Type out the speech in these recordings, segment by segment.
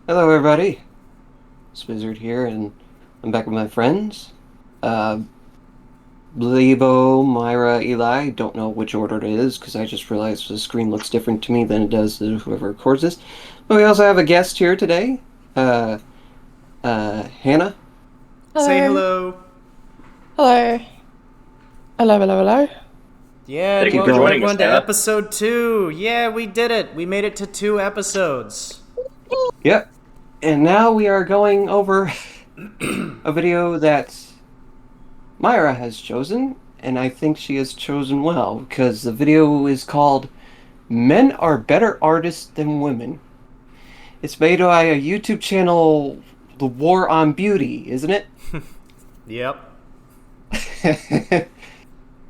Hello, everybody. Spizard here, and I'm back with my friends. Uh, Lebo, Myra, Eli. Don't know which order it is because I just realized the screen looks different to me than it does to whoever records this. But we also have a guest here today, uh, Hannah. Say Hello. hello. Hello. Hello, hello, hello. Yeah, and Thank you for welcome joining everyone us, to Hannah. episode 2. Yeah, we did it. We made it to 2 episodes. Yep. And now we are going over a video that Myra has chosen, and I think she has chosen well because the video is called "Men Are Better Artists Than Women." It's made by a YouTube channel, The War on Beauty, isn't it? Yep.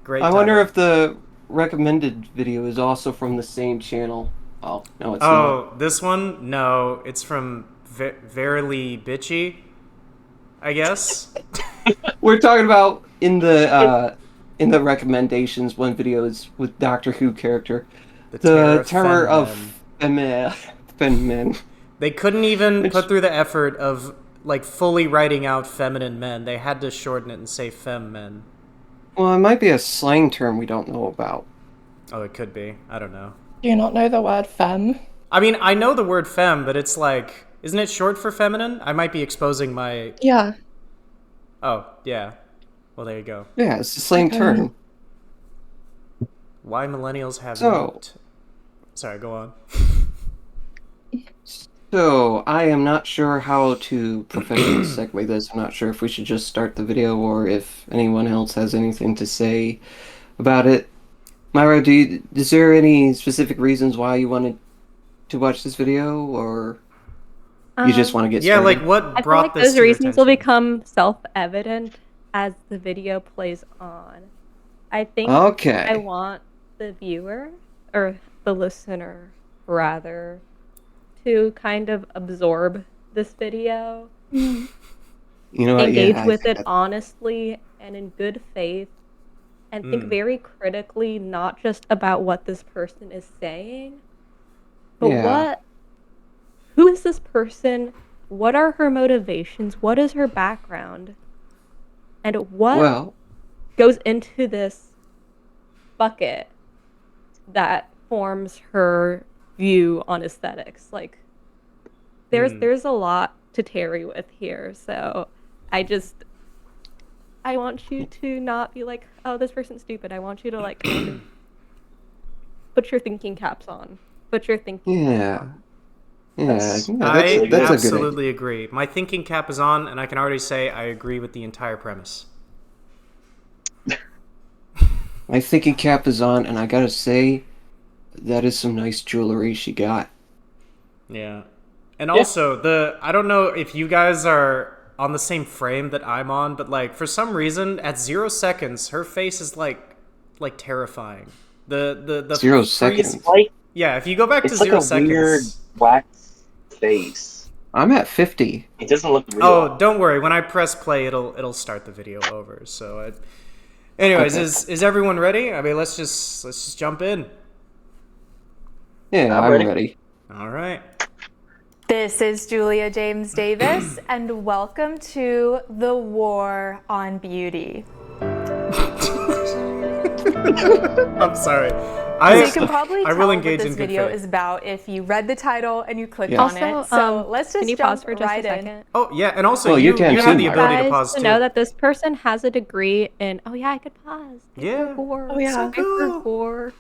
Great I wonder title. if the recommended video is also from the same channel. Oh, no, it's not. Oh, this one? No, it's from Verily Bitchy, I guess. We're talking about in the recommendations. One video is with Doctor Who character, The Terror the of Terror Fen of Men. Fenmen. They couldn't even put Which, through the effort of like fully writing out feminine men. They had to shorten it and say fem men. well, it might be a slang term we don't know about. Oh, it could be. I don't know. Do you not know the word femme? I mean, I know the word femme, but it's like, isn't it short for feminine? I might be exposing my. Yeah. Oh, yeah. Well, there you go. Yeah, it's the same Okay. term. Why millennials have So, no. Sorry, go on. So, I am not sure how to professionally segue this. I'm not sure if we should just start the video or if anyone else has anything to say about it. Myra, is there any specific reasons why you wanted to watch this video, or you just Um, want to get Yeah, like started? what I feel brought like this those to your reasons will attention? become self-evident as the video plays on. I think I Okay. want the viewer, or the listener, rather, to kind of absorb this video, Mm. You know what? Yeah, engage I with think it that. honestly and in good faith, and think Hmm. very critically, not just about what this person is saying, but Yeah. who is this person? What are her motivations? What is her background? And what Well, goes into this bucket that forms her view on aesthetics. Like Hmm. there's a lot to tarry with here. So I just I want you to not be like, oh, this person's stupid. I want you to like kind of put your thinking caps on. Put your thinking caps yeah. on. Yeah, That's yeah, that's I really that's good. a good idea. absolutely agree. My thinking cap is on, and I can already say I agree with the entire premise. My thinking cap is on, and I gotta say, that is some nice jewelry she got. Yeah. And Yeah. also, I don't know if you guys are on the same frame that I'm on, but like for some reason at 0 seconds her face is like terrifying. The 0 seconds. freeze. Yeah, if you go back to It's like zero a weird seconds. wax face. I'm at 50. It doesn't look real. Oh, don't worry. When I press play, it'll start the video over. Anyways, Okay. is everyone ready? I mean, let's just jump in. Yeah, I'm I'm ready. ready. All right. This is Julia James Davis, and welcome to The War on Beauty. I'm sorry. So you can probably I will tell what engage this in good video faith. is about if you read the title and you clicked Yeah. on Also, it. So let's can just you jump pause for just right a in. second? Oh yeah, and also Well, you you can you too, have the Myra. ability to Guys, pause to know too. that this person has a degree in oh yeah, I could pause. Yeah. Hypergore. Oh yeah. Cool.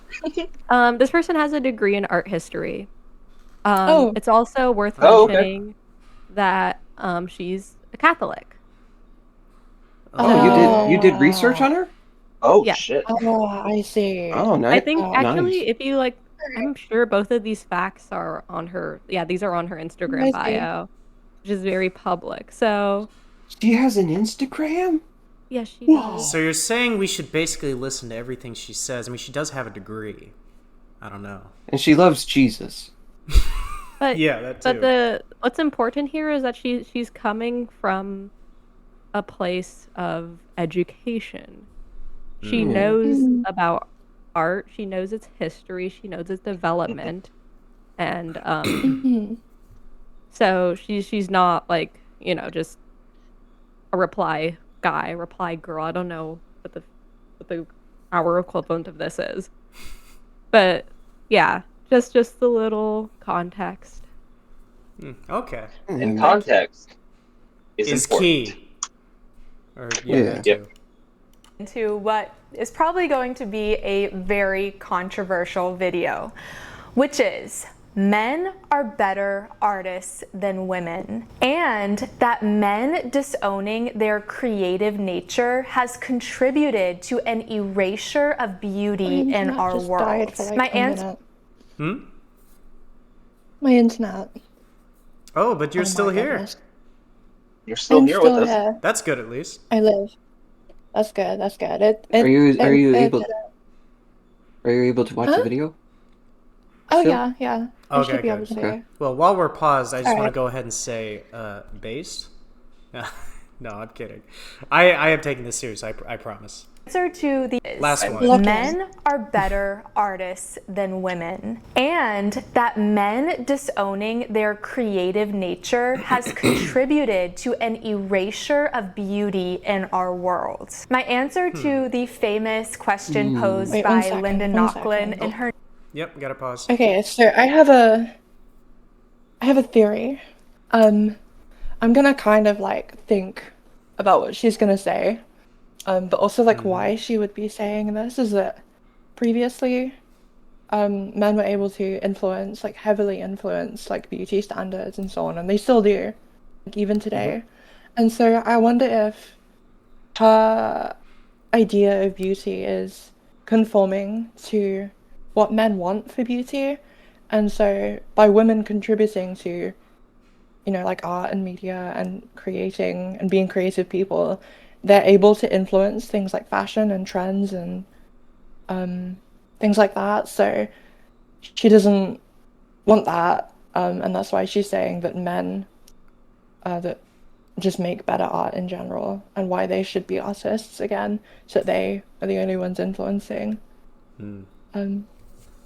Hypergore. This person has a degree in art history. Oh. It's also worth Oh, okay. mentioning that she's a Catholic. Oh, you So did research Oh. on her? Oh yes, shit. Oh, I see. Oh, I nice. think Nice. actually if you like, I'm sure both of these facts are on her. Yeah, these are on her Instagram I see. bio, which is very public. So She has an Instagram? yes, she Whoa. So does. you're saying we should basically listen to everything she says. I mean, she does have a degree. I don't know. And she loves Jesus. But Yeah, that but too. the what's important here is that she's coming from a place of education. She Yeah. knows Mm. about art, she knows its history, she knows its development, and Mhm. So she's not like, just a reply guy, reply girl. I don't know what the our equivalent of this is. But yeah, just the little context. Okay. And context is important. Key. Or Yeah. that too. Into what is probably going to be a very controversial video, which is men are better artists than women, and that men disowning their creative nature has contributed to an erasure of beauty in our just world. died for like My a answer. minute. My internet. Oh, but you're still my here. goodness. You're still I'm here still with us. here. That's good at least. I live. That's good. That's good. Are you able? did it. Are you able to watch the video? Oh Still? yeah. I Okay, should be able good. to. Okay. Well, while we're paused, I just want to Alright. go ahead and say based. No, I'm kidding. I am taking this serious. I promise. Answer to the Last one. Look men are better artists than women, and that men disowning their creative nature has contributed to an erasure of beauty in our world. My answer to the famous question posed Wait, one by second, Linda one Nochlin second. in her Yep, gotta pause. Okay, so I have a theory. I'm gonna kind of like think about what she's gonna say. But also like why she would be saying this is that previously men were able to influence, like heavily influence like beauty standards and so on, and they still do, like even today. And so I wonder if her idea of beauty is conforming to what men want for beauty. And so by women contributing to, like art and media and creating and being creative people, they're able to influence things like fashion and trends and things like that. So she doesn't want that, and that's why she's saying that men that just make better art in general, and why they should be artists again, so that they are the only ones influencing.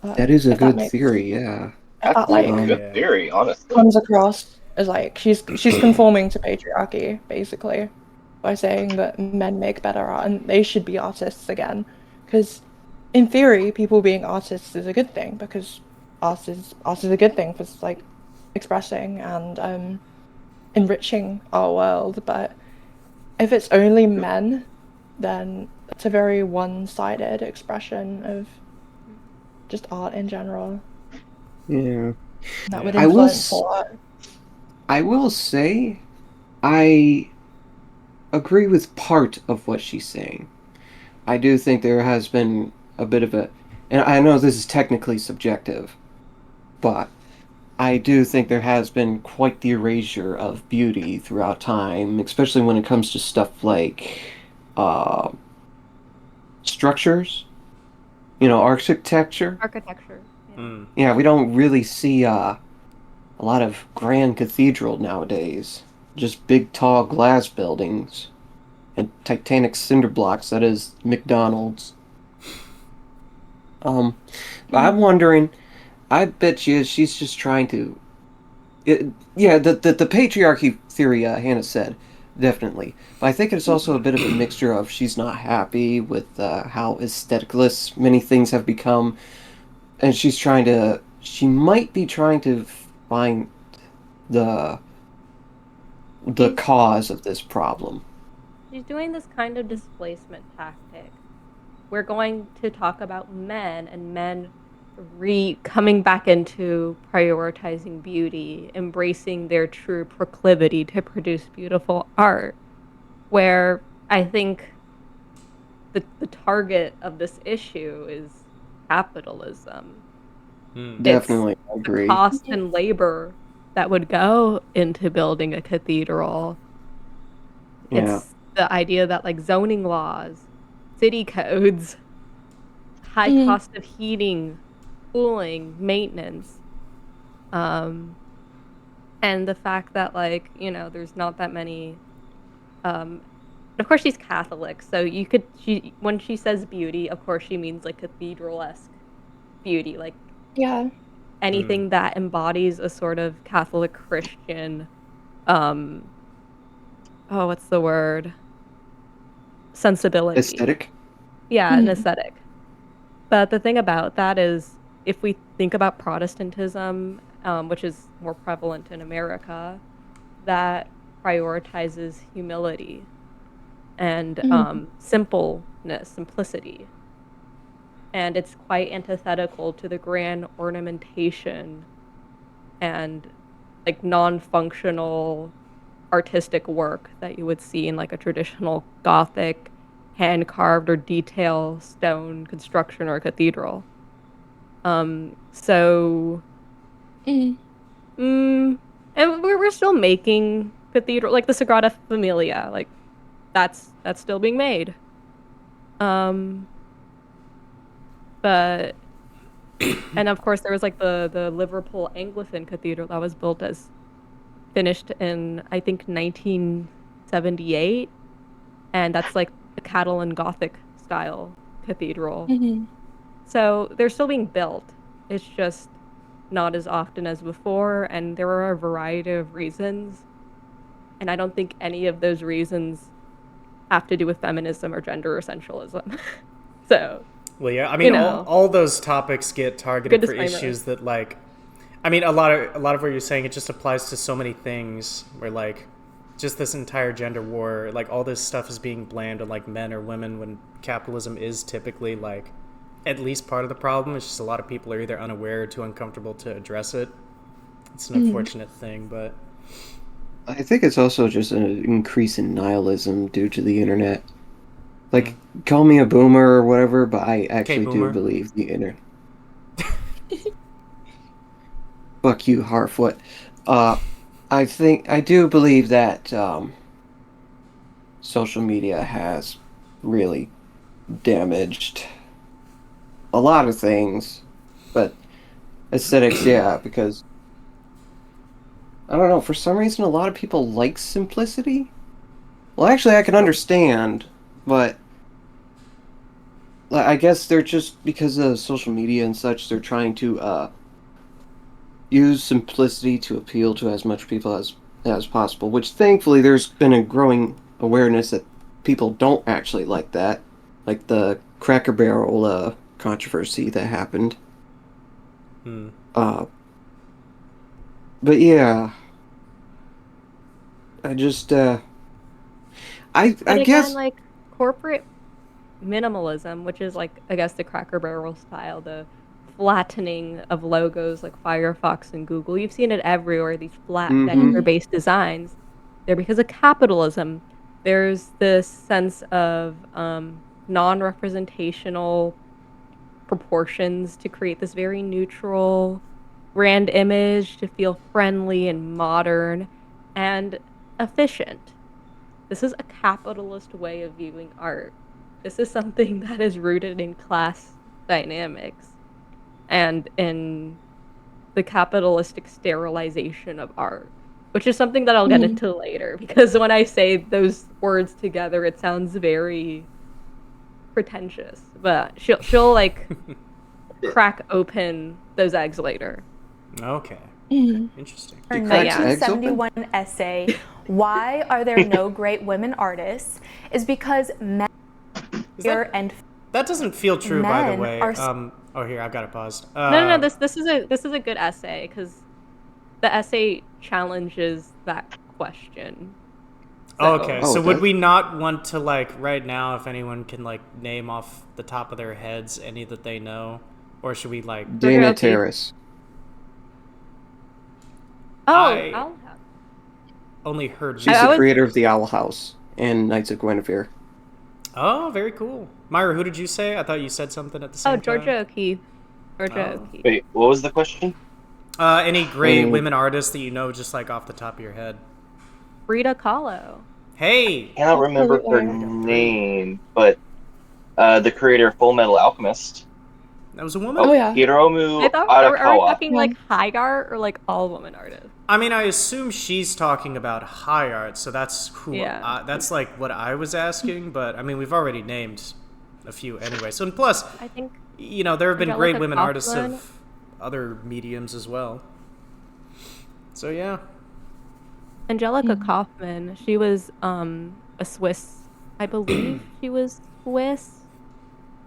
That is a if that good makes- theory. Yeah. if That's that like a good theory, honestly. comes across as like she's conforming to patriarchy basically by saying that men make better art and they should be artists again, because in theory people being artists is a good thing, because art is a good thing for like expressing and enriching our world. But if it's only men, then it's a very one-sided expression of just art in general. Yeah. That would I will influence a lot. I will say, I agree with part of what she's saying. I do think there has been a bit of a, and I know this is technically subjective, but I do think there has been quite the erasure of beauty throughout time, especially when it comes to stuff like structures, architecture. Architecture. Yeah. Yeah, we don't really see a lot of grand cathedral nowadays. Just big, tall glass buildings and titanic cinder blocks. That is McDonald's. But I'm wondering. I bet she's just trying to. The patriarchy theory Hannah said, definitely. But I think it's also a bit of a mixture of she's not happy with how aestheticless many things have become, and she might be trying to find the cause of this problem. She's doing this kind of displacement tactic. We're going to talk about men and men coming back into prioritizing beauty, embracing their true proclivity to produce beautiful art. Where I think the target of this issue is capitalism. Definitely, I The agree. cost and labor that would go into building a cathedral. Yeah. It's the idea that like zoning laws, city codes, high cost of heating, cooling, maintenance, and the fact that like there's not that many. Of course, she's Catholic, so when she says beauty, of course she means like cathedral-esque beauty, like Yeah. anything that embodies a sort of Catholic Christian, oh, what's the word? Sensibility. Aesthetic. Yeah, an aesthetic. But the thing about that is, if we think about Protestantism, which is more prevalent in America, that prioritizes humility and simplicity. And it's quite antithetical to the grand ornamentation and like non-functional artistic work that you would see in like a traditional Gothic hand-carved or detail stone construction or cathedral. So and we're still making cathedral, like the Sagrada Familia, like that's still being made. But and of course there was like the Liverpool Anglican Cathedral that was finished in I think 1978, and that's like the Catalan Gothic style cathedral. So they're still being built. It's just not as often as before, and there are a variety of reasons. And I don't think any of those reasons have to do with feminism or gender essentialism. So, well, yeah, I mean, all those topics get targeted for disclaimer. issues that, like, I mean, a lot of what you're saying, it just applies to so many things. Where like, just this entire gender war, like all this stuff is being blamed on like men or women when capitalism is typically like at least part of the problem. It's just a lot of people are either unaware or too uncomfortable to address it. It's an unfortunate thing, but I think it's also just an increase in nihilism due to the internet. Like, call me a boomer or whatever, but I actually do believe the internet. Fuck you, Harfoot. I do believe that social media has really damaged a lot of things, but aesthetics, yeah, because I don't know, for some reason a lot of people like simplicity. Well, actually, I can understand, but I guess they're just, because of social media and such, they're trying to use simplicity to appeal to as much people as possible, which thankfully there's been a growing awareness that people don't actually like that, like the Cracker Barrel controversy that happened. But yeah, I just I again, guess like corporate minimalism, which is like I guess the Cracker Barrel style, the flattening of logos like Firefox and Google. You've seen it everywhere. These flat vector-based designs. They're because of capitalism. There's this sense of non-representational proportions to create this very neutral brand image to feel friendly and modern and efficient. This is a capitalist way of viewing art. This is something that is rooted in class dynamics and in the capitalistic sterilization of art, which is something that I'll get into later, because when I say those words together, it sounds very pretentious, but she'll like crack open those eggs later. Okay. Interesting. Her cracks eggs 1971 essay, Why Are There No Great Women Artists, is because men and that doesn't feel true, by the men way. are Oh, here, I've got it paused. No. This is a good essay because the essay challenges that question. Okay, so Oh, would okay. we not want to, like, right now, if anyone can, like, name off the top of their heads any that they know? Or should we, like... Dana Okay. Terrace. I'll I have. only heard... She's I the was- creator of the Owl House and Knights of Guinevere. Oh, very cool. Myra, who did you say? I thought you said something at the same time. Georgia O'Keeffe. Georgia Oh. O'Keeffe. Wait, what was the question? Any great Um, women artists that you know just, like, off the top of your head? Frida Kahlo. Hey! I cannot remember her name, but the creator of Full Metal Alchemist. That was a woman? Oh, yeah. Hiromu I thought, are we Arakawa. talking like high art or like all woman artists? I mean, I assume she's talking about high art, so that's who. Yeah. That's like what I was asking. But I mean, we've already named a few anyway. So and plus, I think you know, there have been Angelica great women artists Kauffman. of other mediums as well. So yeah. Angelica Kaufman, she was a Swiss, I believe she was Swiss.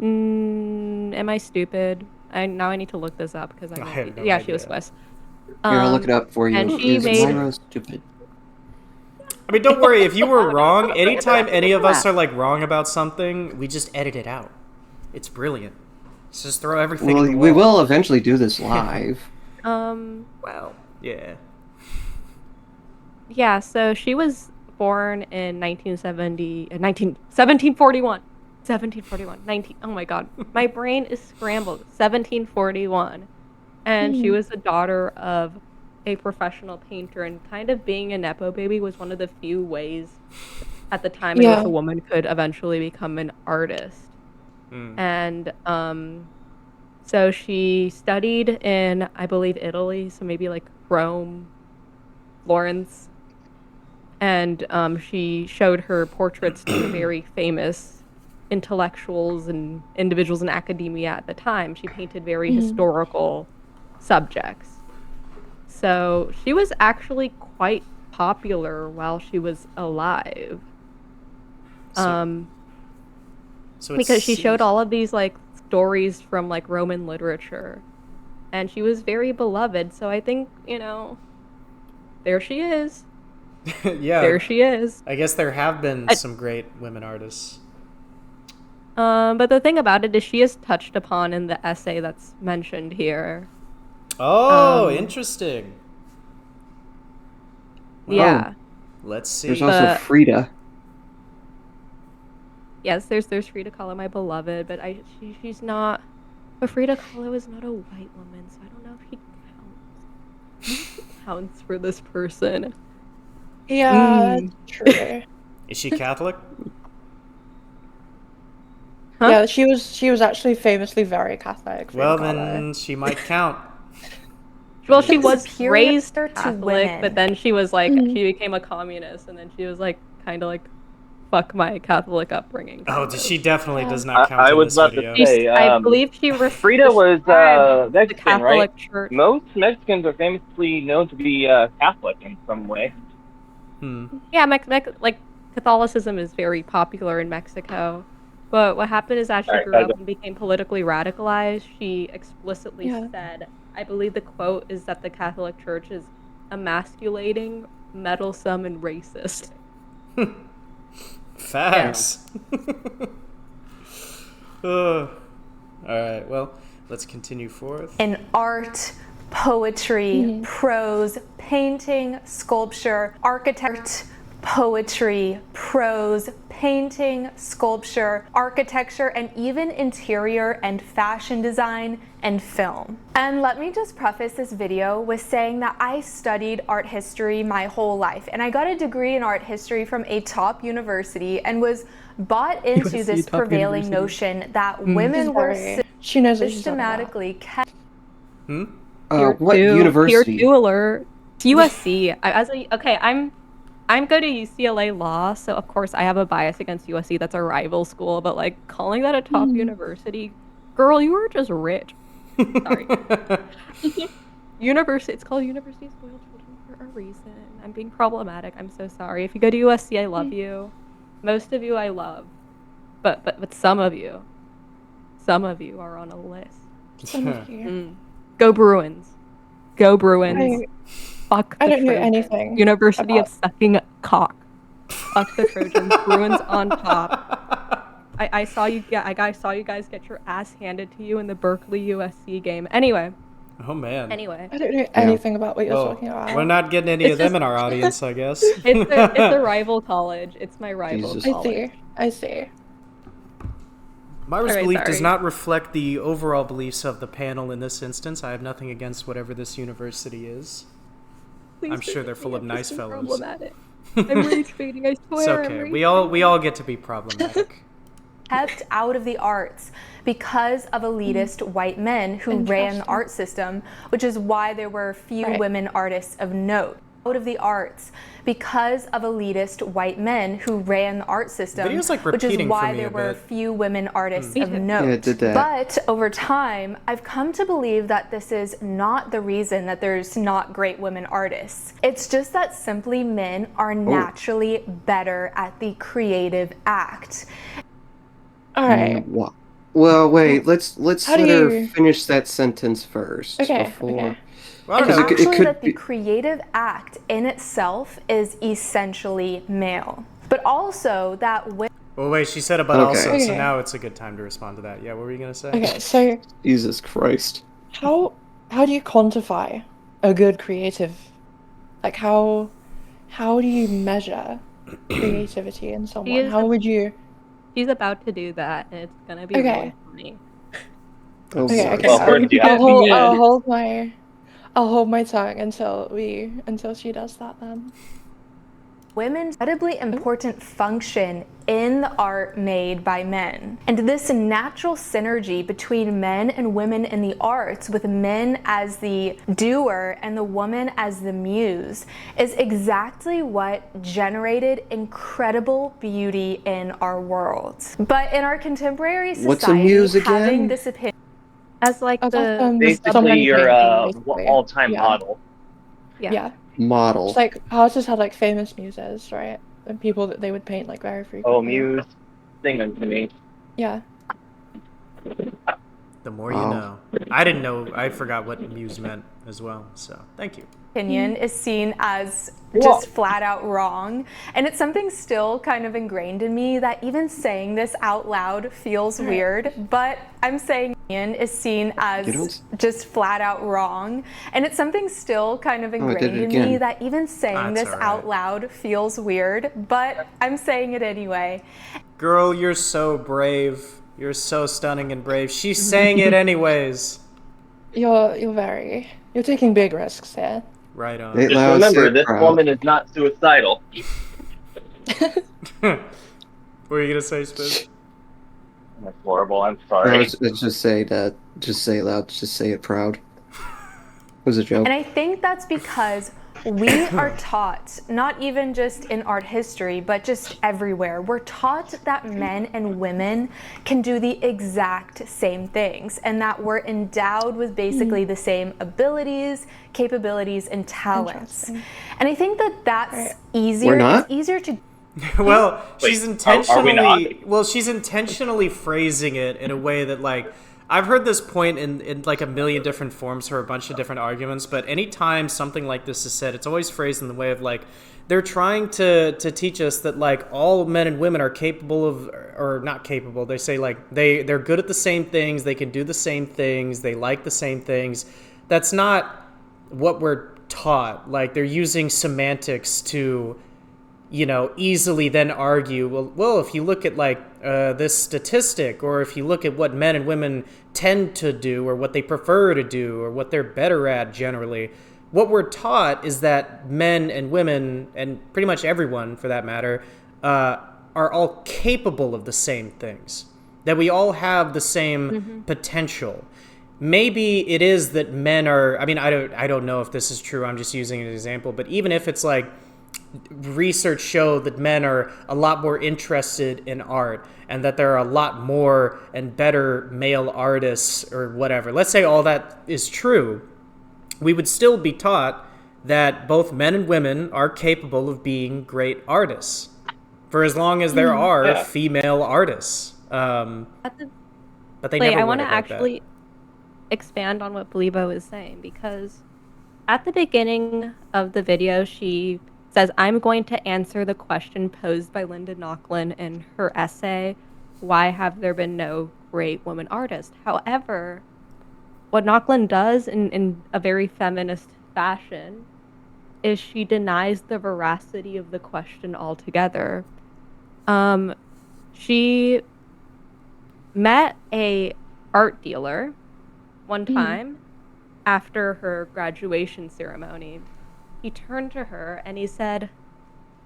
Am I stupid? Now I need to look this up because I I have no yeah, she was idea. Swiss. Here, I'll look it up for you. And she Is made Myra stupid? I mean, don't worry. If you were wrong, anytime any of us are like wrong about something, we just edit it out. It's brilliant. Let's just throw everything Well, in the we wall. will eventually do this live. Well, yeah. Yeah, so she was born in 1741. 1741. Oh my god. My brain is scrambled. 1741. And she was the daughter of a professional painter, and kind of being a Nepo baby was one of the few ways at the time in which Yeah. a woman could eventually become an artist. And so she studied in, I believe, Italy, so maybe like Rome, Florence. And she showed her portraits to very famous intellectuals and individuals in academia at the time. She painted very historical subjects. So she was actually quite popular while she was alive. So it Because she showed seems- all of these like stories from like Roman literature. And she was very beloved. So I think, there she is. yeah. There she is. I guess there have been some great women artists. But the thing about it is she is touched upon in the essay that's mentioned here. Oh, interesting. Yeah. Let's see. There's also But- Frida. Yes, there's Frida Kahlo, my beloved, but she's not. But Frida Kahlo is not a white woman, so I don't know if he counts. He counts for this person. Yeah, true. Is she Catholic? Huh? Yeah, she was actually famously very Catholic. Well, Frida Kahlo. then she might count. Well, she was Superior raised to Catholic, women. but then she was like, she became a communist, and then she was like, kind of like, fuck my Catholic upbringing. Oh, kind of. she definitely does not count I in was this about to video. say, I believe she Frida was described the Mexican, right? Catholic Church. Most Mexicans are famously known to be Catholic in some way. Yeah, like Catholicism is very popular in Mexico. But what happened is as she Alright, grew up okay. and became politically radicalized, she explicitly Yeah. said, I believe the quote is that the Catholic Church is emasculating, meddlesome, and racist. Facts. All right, well, let's continue forth. In art, poetry, prose, painting, sculpture, architect, poetry, prose, painting, sculpture, architecture, and even interior and fashion design and film. And let me just preface this video with saying that I studied art history my whole life, and I got a degree in art history from a top university and was bought into USC this top prevailing university. notion that She's women were very- she knows what she's talking about. systematically kept. What university? Tier 2 alert. USC. I'm good at UCLA Law, so of course I have a bias against USC. That's a rival school, but like calling that a top university, girl, you were just rich. Sorry. University. It's called University of Spoiled Children for a reason. I'm being problematic. I'm so sorry. If you go to USC, I love you. Most of you I love, but some of you are on a list. Some of you. Go Bruins. Go Bruins. Fuck the I don't know Trojans. anything. University of about- sucking cock. Fuck the Trojans. Bruins on top. I saw you. Yeah, I saw you guys get your ass handed to you in the Berkeley USC game. Anyway. Oh, man. I don't know anything about what you're Well, talking about. we're not getting any It's of them just- in our audience, I guess. It's a rival college. It's my rival Jesus. college. I see. Myra's Alright, belief does sorry. not reflect the overall beliefs of the panel in this instance. I have nothing against whatever this university is. Please I'm sure they're forgive full me, of I'm nice just being fellows. Problematic. I'm rage baiting, I swear. It's I'm okay. rage We all get to be problematic. Kept out of the arts because of elitist white men who ran the Interesting. art system, which is why there were few Right. women artists of note. out of the arts because of elitist white men who ran the art system, Video's, like, which is repeating for why me there a were bit. few women artists of too. note. Yeah, it did that. But over time, I've come to believe that this is not the reason that there's not great women artists. It's just that simply men are naturally better at the creative act. All right. Well, wait. Let's How let do her you- finish that sentence first Okay. before. Okay. Well, I It's don't know. it actually could that the be- creative act in itself is essentially male. But also that Well, wait, she said about Okay. also, so Okay. now it's a good time to respond to that. Yeah, what were you going to say? Okay. So Jesus Christ. how do you quantify a good creative? Like how do you measure creativity in someone? is How a- would you? She's about to do that, and it's gonna be Okay. really funny. Oh, Okay. boy. Okay. Well, first you have to begin. I'll hold my tongue until she does that then. women's incredibly important function in the art made by men. And this natural synergy between men and women in the arts, with men as the doer and the woman as the muse, is exactly what generated incredible beauty in our world. But in our contemporary society, What's a muse again? having this opinion As like That's, the Basically, someone your painting, basically. all-time Yeah. model. Yeah. Model. It's like artists had like famous muses, right? And people that they would paint like very frequently. Oh, muse, sing unto me. Yeah. The more you Wow. know. I didn't know. I forgot what muse meant as well. So thank you. opinion is seen as just flat out wrong. And it's something still kind of ingrained in me that even saying this out loud feels weird, but I'm saying is seen You as don't- just flat out wrong. And it's something still kind of I did ingrained it in me again. that even saying That's this all right. out loud feels weird, but I'm saying it anyway. Girl, you're so brave. You're so stunning and brave. She's saying it anyways. You're taking big risks here. Right on. Hey, Just Loud, remember, say this proud. woman is not suicidal. What were you going to say, Spiz? That's horrible. I'm No, sorry. it's just say that. Just say it loud. Just say it proud. It was a joke. And I think that's because we are taught, not even just in art history, but just everywhere, we're taught that men and women can do the exact same things and that we're endowed with basically the same abilities, capabilities, and talents. Interesting. And I think that that's easier. We're not? It's easier to Well, Wait, she's are we intentionally not? well, she's intentionally phrasing it in a way that, like, I've heard this point in like a million different forms for a bunch of different arguments, but anytime something like this is said, it's always phrased in the way of like they're trying to teach us that like all men and women are capable of, or not capable. They say like they're good at the same things, they can do the same things, they like the same things. That's not what we're taught. Like they're using semantics to, you know, easily then argue, well, if you look at like this statistic, or if you look at what men and women tend to do, or what they prefer to do, or what they're better at generally, what we're taught is that men and women, and pretty much everyone for that matter, are all capable of the same things. That we all have the same potential. Maybe it is that men are, I mean, I don't know if this is true, I'm just using an example, but even if it's like research show that men are a lot more interested in art and that there are a lot more and better male artists or whatever, let's say all that is true, we would still be taught that both men and women are capable of being great artists for as long as there are Yeah. female artists. But they Wait, never I want want to actually expand on what Belibo is saying, because at the beginning of the video, she says, I'm going to answer the question posed by Linda Nochlin in her essay, Why Have There Been No Great Women Artists? However, what Nochlin does in a very feminist fashion is she denies the veracity of the question altogether. She met a art dealer one time after her graduation ceremony. He turned to her and he said,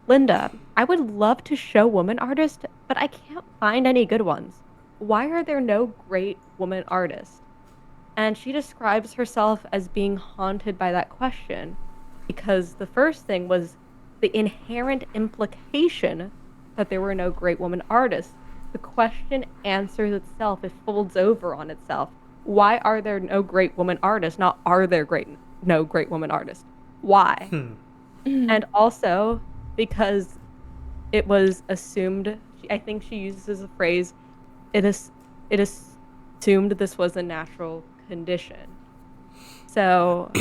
Linda, I would love to show woman artists, but I can't find any good ones. Why are there no great woman artists? And she describes herself as being haunted by that question. because the first thing was the inherent implication that there were no great woman artists. The question answers itself, it folds over on itself. Why are there no great woman artists? Not are there no great woman artists. Why? And also because it was assumed, I think she uses a phrase, it assumed this was a natural condition. So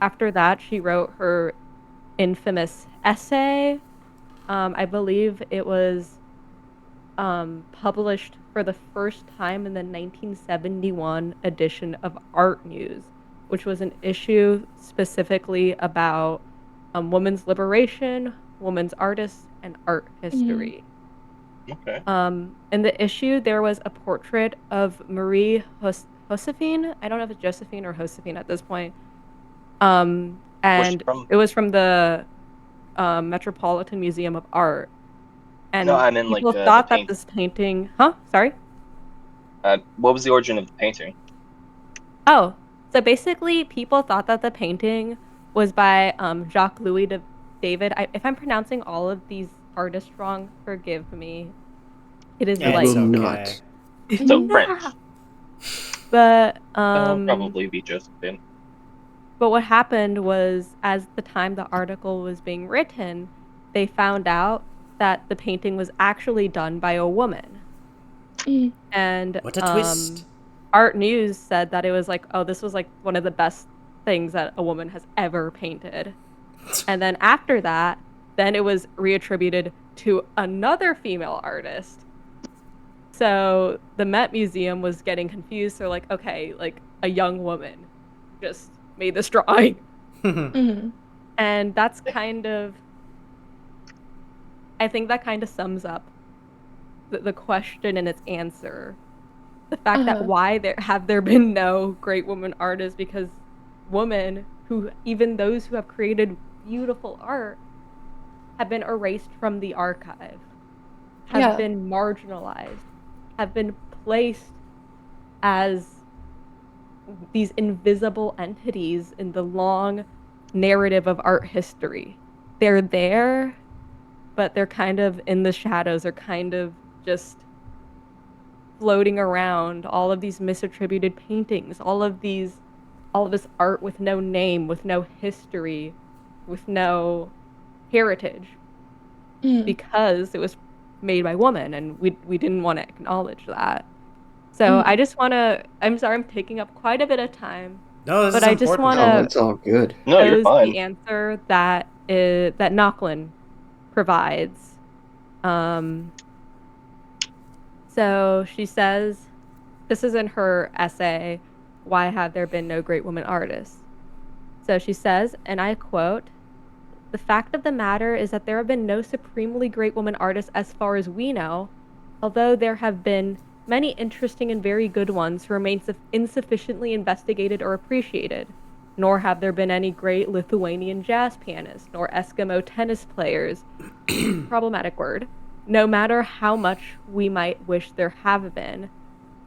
after that, she wrote her infamous essay. I believe it was published for the first time in the 1971 edition of Art News, which was an issue specifically about women's liberation, women's artists, and art history. Okay. In the issue, there was a portrait of Marie Josephine. I don't know if it's Josephine or Josephine at this point. And it was from the Metropolitan Museum of Art. And No, I mean, people like, thought the that this painting... Huh? Sorry? What was the origin of the painting? Oh, so basically, people thought that the painting was by Jacques Louis David. If I'm pronouncing all of these artists wrong, forgive me. It is Yeah, I like... will okay. not. So French. But Probably be Josephine. But what happened was, as the time the article was being written, they found out that the painting was actually done by a woman. And What a twist. Art News said that it was like, oh, this was like one of the best things that a woman has ever painted. And then after that, then it was reattributed to another female artist. So the Met Museum was getting confused. They're like, okay, like a young woman just made this drawing. And that's kind of, I think that kind of sums up the question and its answer. The fact that why have there been no great woman artists, because women who, even those who have created beautiful art, have been erased from the archive, have been marginalized, have been placed as these invisible entities in the long narrative of art history. They're there, but they're kind of in the shadows, or kind of just floating around. All of these misattributed paintings, all of this art with no name, with no history, with no heritage, because it was made by women, and we didn't want to acknowledge that. So I just want to, I'm sorry I'm taking up quite a bit of time, No, this but is I just important. want Oh, to it's all good. No, you're pose fine. the answer that Nochlin provides. So she says, this is in her essay, Why Have There Been No Great Women Artists? So she says, and I quote, "The fact of the matter is that there have been no supremely great woman artists as far as we know, although there have been many interesting and very good ones who remain insufficiently investigated or appreciated. Nor have there been any great Lithuanian jazz pianists, nor Eskimo tennis players," problematic word, "no matter how much we might wish there have been.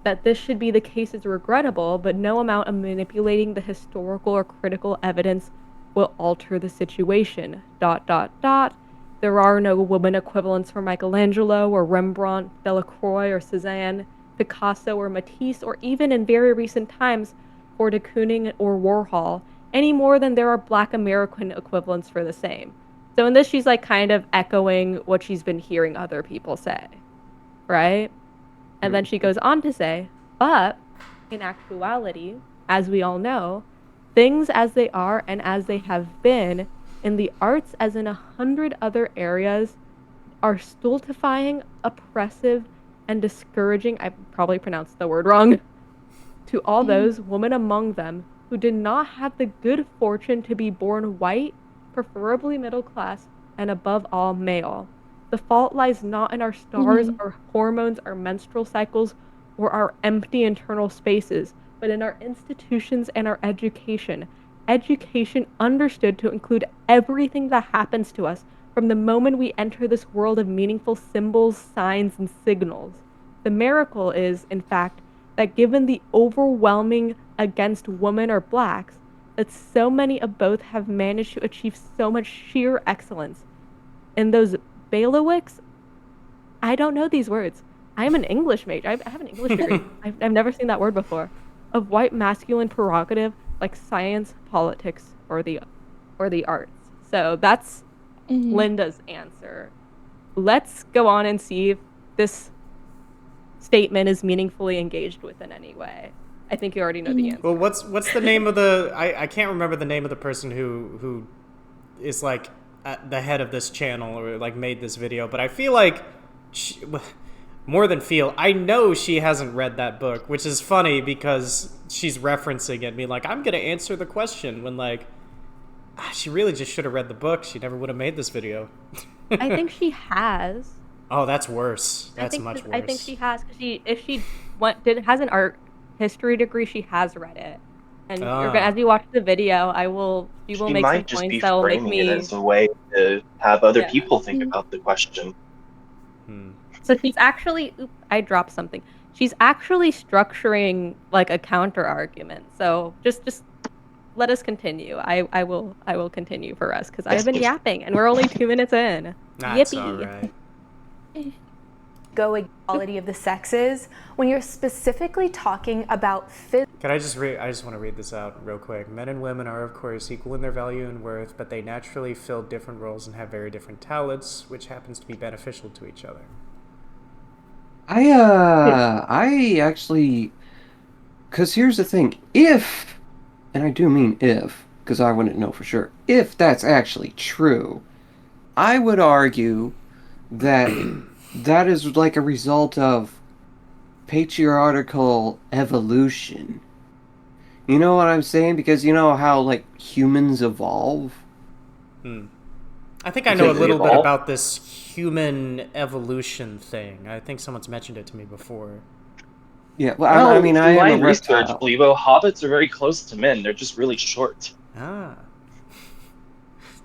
That this should be the case is regrettable, but no amount of manipulating the historical or critical evidence will alter the situation. ... There are no woman equivalents for Michelangelo or Rembrandt, Delacroix or Cézanne, Picasso or Matisse, or even in very recent times for de Kooning or Warhol, any more than there are Black American equivalents for the same." So in this, she's like kind of echoing what she's been hearing other people say, right? And then she goes on to say, but in actuality, as we all know, things as they are and as they have been in the arts, as in 100 other areas, are stultifying, oppressive, and discouraging, I probably pronounced the word wrong, to all those, women among them, who did not have the good fortune to be born white, preferably middle class, and above all male. The fault lies not in our stars, our hormones, our menstrual cycles, or our empty internal spaces, but in our institutions and our education. Education understood to include everything that happens to us from the moment we enter this world of meaningful symbols, signs, and signals. The miracle is, in fact, that given the overwhelming against women or blacks, that so many of both have managed to achieve so much sheer excellence. And those bailiwicks, I don't know these words. I am an English major. I have an English degree. I've never seen that word before. Of white masculine prerogative, like science, politics, or the arts. So that's Linda's answer. Let's go on and see if this statement is meaningfully engaged with in any way. I think you already know the answer. Well, what's the name of the? I can't remember the name of the person who is like at the head of this channel or like made this video, but I feel like more than feel, I know she hasn't read that book, which is funny because she's referencing it, being like, I'm gonna answer the question when like she really just should have read the book. She never would have made this video. I think she has. Oh, that's worse. That's much worse. I think she has, because if she has an art history degree, she has read it. And as you watch the video, you will She make might some just be points that will make framing me. it as a way to have other people think about the question. So she's actually, I dropped something. She's actually structuring like a counter argument. So just let us continue. I will continue for us because I've been yapping and we're only 2 minutes in. That's Yippee. all right. Go equality of the sexes when you're specifically talking about Can I just read? I just want to read this out real quick. Men and women are, of course, equal in their value and worth, but they naturally fill different roles and have very different talents, which happens to be beneficial to each other. I actually, because here's the thing, if, and I do mean if, because I wouldn't know for sure, if that's actually true, I would argue that that is like a result of patriarchal evolution. You know what I'm saying? Because you know how, like, humans evolve? I think I know a little bit about this human evolution thing. I think someone's mentioned it to me before. Yeah, well, I mean, I am a research, reptile. Blevo, hobbits are very close to men. They're just really short. Ah.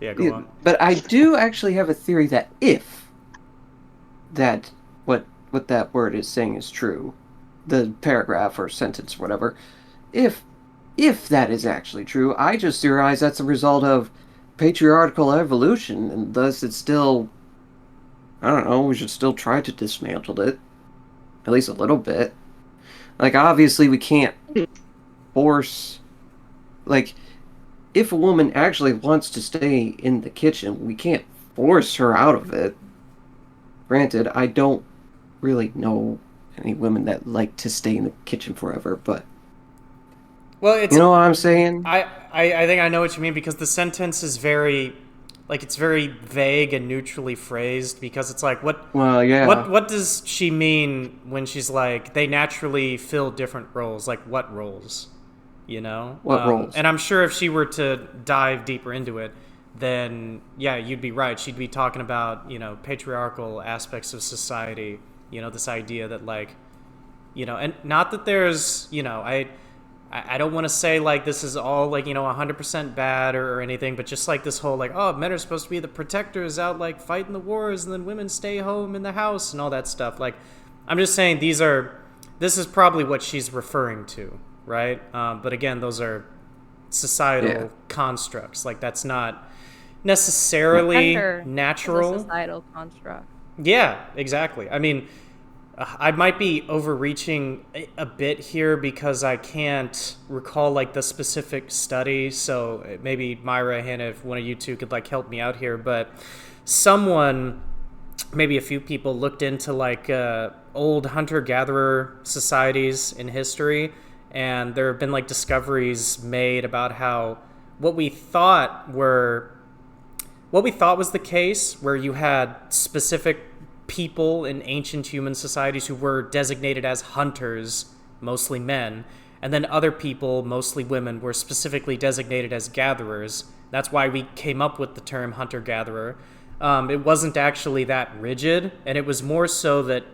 Yeah, go on. But I do actually have a theory that if that what that word is saying is true, the paragraph or sentence, whatever, if that is actually true, I just theorize that's a result of patriarchal evolution, and thus it's still, I don't know, we should still try to dismantle it, at least a little bit. Like, obviously we can't force, like, if a woman actually wants to stay in the kitchen, we can't force her out of it. Granted, I don't really know any women that like to stay in the kitchen forever, but well, it's, you know what I'm saying? I think I know what you mean, because the sentence is very, like, it's very vague and neutrally phrased, because it's like, what does she mean when she's like, they naturally fill different roles? Like, what roles? You know? What roles? And I'm sure if she were to dive deeper into it, then, yeah, you'd be right. She'd be talking about, you know, patriarchal aspects of society, you know, this idea that, like, you know, and not that there's, you know, I don't want to say, like, this is all, like, you know, 100% bad or anything, but just, like, this whole, like, oh, men are supposed to be the protectors out, like, fighting the wars, and then women stay home in the house and all that stuff. Like, I'm just saying this is probably what she's referring to, right? But again, those are societal constructs. Like, that's not necessarily natural. Is a societal construct. Yeah, exactly. I mean, I might be overreaching a bit here because I can't recall, like, the specific study. So maybe Myra, Hannah, if one of you two could, like, help me out here. But someone, maybe a few people, looked into, like, old hunter-gatherer societies in history, and there have been, like, discoveries made about how what we thought was the case, where you had specific people in ancient human societies who were designated as hunters, mostly men, and then other people, mostly women, were specifically designated as gatherers. That's why we came up with the term hunter-gatherer. It wasn't actually that rigid, and it was more so that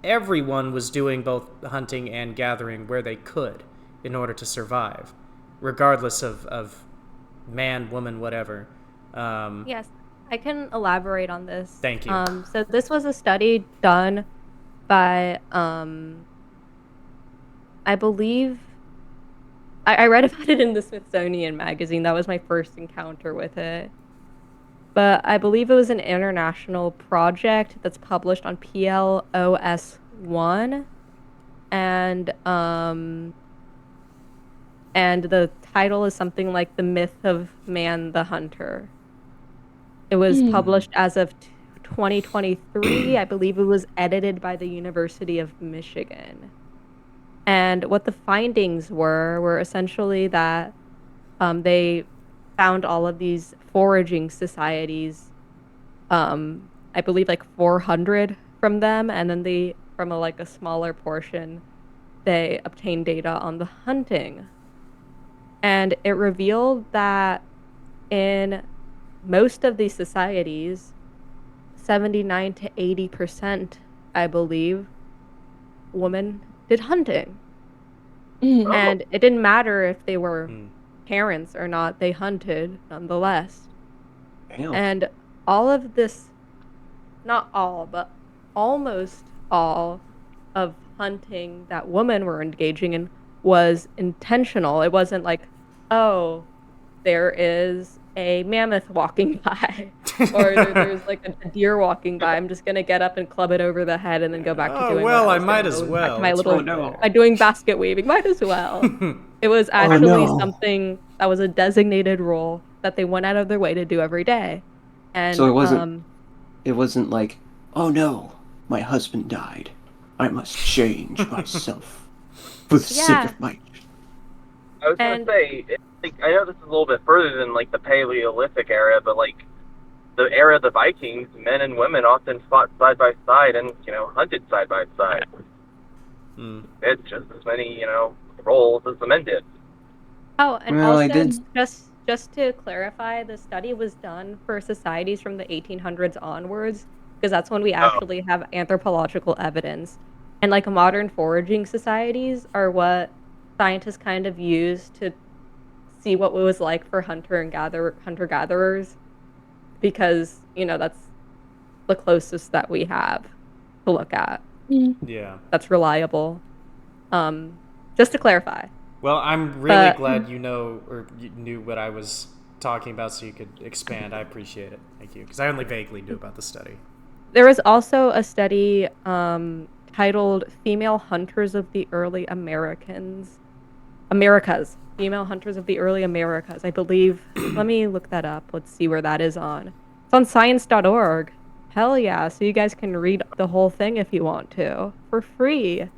everyone was doing both hunting and gathering where they could in order to survive, regardless of man, woman, whatever. Yes, I can elaborate on this. Thank you. So this was a study done by, I believe, I read about it in the Smithsonian magazine. That was my first encounter with it. But I believe it was an international project that's published on PLOS1, and the title is something like "The Myth of Man the Hunter." It was published as of 2023. I believe it was edited by the University of Michigan. And what the findings were essentially that they found all of these foraging societies, I believe like 400 from them, and then they, from a smaller portion, they obtained data on the hunting. And it revealed that in most of these societies, 79 to 80%, I believe, women did hunting. And it didn't matter if they were parents or not, they hunted nonetheless. Damn. And all of this, not all, but almost all of hunting that women were engaging in was intentional. It wasn't like, oh, there is a mammoth walking by, or there's like a deer walking by. I'm just gonna get up and club it over the head and then go back to doing. Well, what I was might doing. as Back well. to my little, Oh, no. by doing basket weaving, might as well. It was actually no. something that was a designated role that they went out of their way to do every day. And So it wasn't like, oh no, my husband died. I must change myself for the sake Yeah. of my. I was And- gonna say, I know this is a little bit further than like the Paleolithic era, but like the era of the Vikings, men and women often fought side by side and hunted side by side. It's just as many roles as the men did. Oh, and Well, I also did- just to clarify, the study was done for societies from the 1800s onwards, because that's when we actually have anthropological evidence. And like modern foraging societies are what scientists kind of use to see what it was like for hunter-gatherers, because that's the closest that we have to look at Yeah. that's reliable. Just to clarify. Well, I'm really But- glad you knew what I was talking about, so you could expand. I appreciate it. Thank you, because I only vaguely knew about the study. There was also a study titled "Female Hunters of the Early Americas." Female Hunters of the Early Americas, I believe. Let me look that up. Let's see where that is on. It's on science.org. Hell yeah! So you guys can read the whole thing if you want to for free.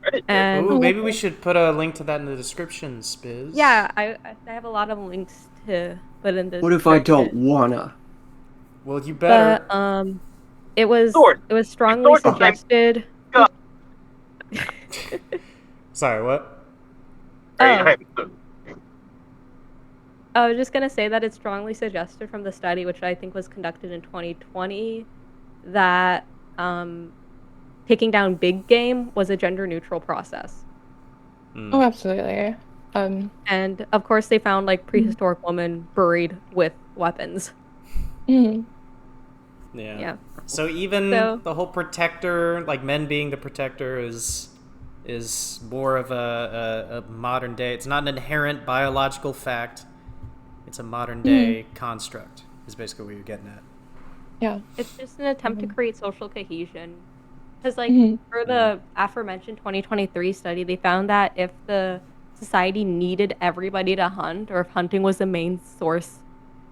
Right? And Ooh, maybe we should put a link to that in the description, Spiz. yeah, I have a lot of links to put in the. What if I don't description. wanna? Well, you better. But it was Sword. strongly Sword time. suggested. Sorry, what? Oh. I was just going to say that it's strongly suggested from the study, which I think was conducted in 2020, that taking down big game was a gender-neutral process. Oh, absolutely. And, of course, they found, like, prehistoric women buried with weapons. Mm. Yeah. So even the whole protector, like men being the protector, is more of a modern day. It's not an inherent biological fact. It's a modern day construct. Is basically what you're getting at. Yeah. It's just an attempt to create social cohesion. Because, like, for the aforementioned 2023 study, they found that if the society needed everybody to hunt, or if hunting was the main source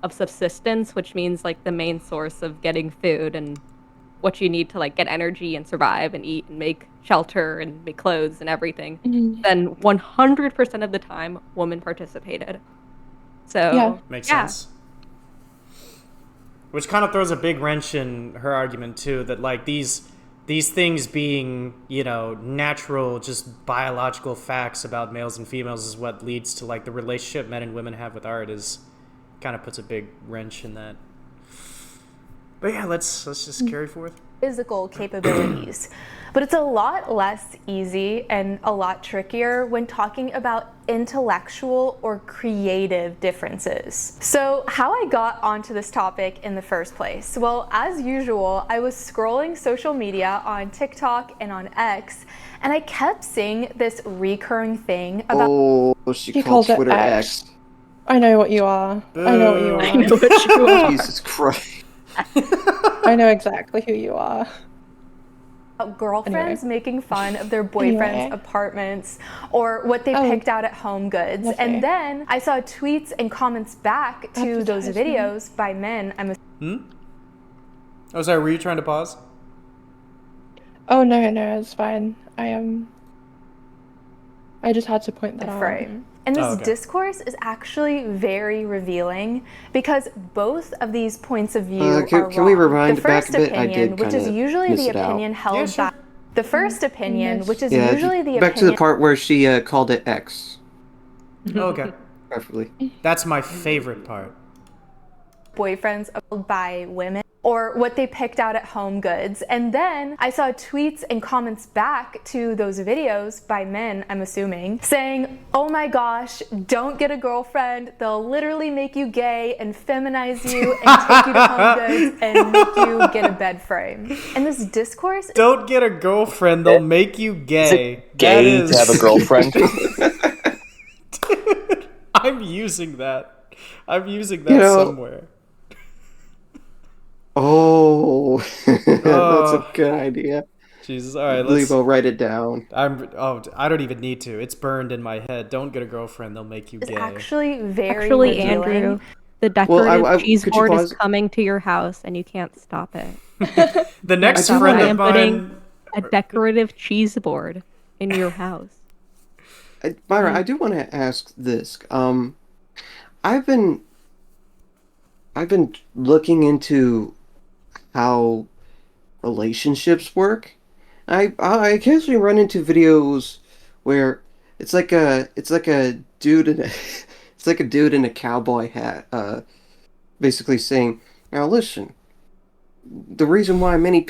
of subsistence, which means, like, the main source of getting food and what you need to, like, get energy and survive and eat and make shelter and make clothes and everything, then 100% of the time, women participated. So, Yeah. Makes yeah. sense. Which kind of throws a big wrench in her argument too, that like these things being, natural, just biological facts about males and females is what leads to like the relationship men and women have with art is kind of puts a big wrench in that. But yeah, let's just carry forth. physical capabilities. But it's a lot less easy and a lot trickier when talking about intellectual or creative differences. So how I got onto this topic in the first place? Well, as usual, I was scrolling social media on TikTok and on X, and I kept seeing this recurring thing about She He called calls it Twitter X. X. I know what you are. I know what you Boo. are. I know what you are. Jesus Christ. I know exactly who you are. girlfriends Anyway. making fun of their boyfriends' Anyway. apartments or what they Oh. picked out at Home Goods. Lovely. And then I saw tweets and comments back to those Advertisement. videos by men. Oh, sorry. Were you trying to pause? Oh no, it's fine. I just had to point that out. frame. And this Oh, okay. discourse is actually very revealing because both of these points of view Can are we wrong. rewind The back first a bit? I opinion, did which is kinda usually miss the it out. opinion held Yeah, sure. by the first opinion, which is Yeah, usually the back to opinion the part where she called it X, Okay. preferably. That's my favorite part. boyfriends by women or what they picked out at Home Goods. And then I saw tweets and comments back to those videos by men, I'm assuming, saying, oh my gosh, don't get a girlfriend. They'll literally make you gay and feminize you and take you to Home Goods and make you get a bed frame. And this discourse Don't get a girlfriend. They'll make you Is gay. it gay to have a girlfriend? I'm using that. I'm using that You know- somewhere. Oh, that's Oh. a good idea. Jesus. All I right. believe I'll write it down. I don't even need to. It's burned in my head. Don't get a girlfriend. They'll make you is gay. actually very Actually, revealing. Andrew, the decorative cheese could you board is pause? coming to your house, and you can't stop it. The next I do friend wanna- I of am mine. putting a decorative cheese board in your house. Myra, I do want to ask this. I've been looking into how relationships work. I occasionally run into videos where it's like a dude in a it's like a dude in a cowboy hat, basically saying, "Now listen, the reason why many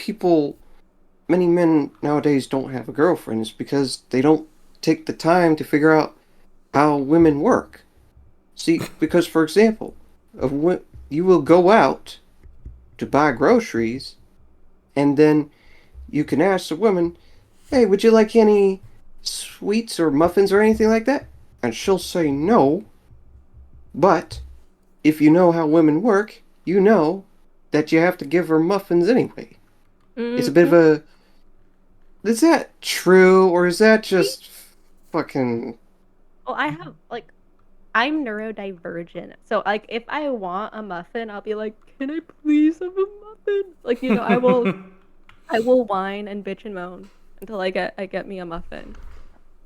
men nowadays don't have a girlfriend is because they don't take the time to figure out how women work. See, because for example, you will go out to buy groceries, and then you can ask the woman, "Hey, would you like any sweets or muffins or anything like that?" And she'll say no. But if you know how women work, you know that you have to give her muffins anyway. It's a bit of a... Is that true, or is that just fucking... Well, I'm neurodivergent. So, like, if I want a muffin, I'll be like, can I please have a muffin? Like, I will whine and bitch and moan until I get me a muffin.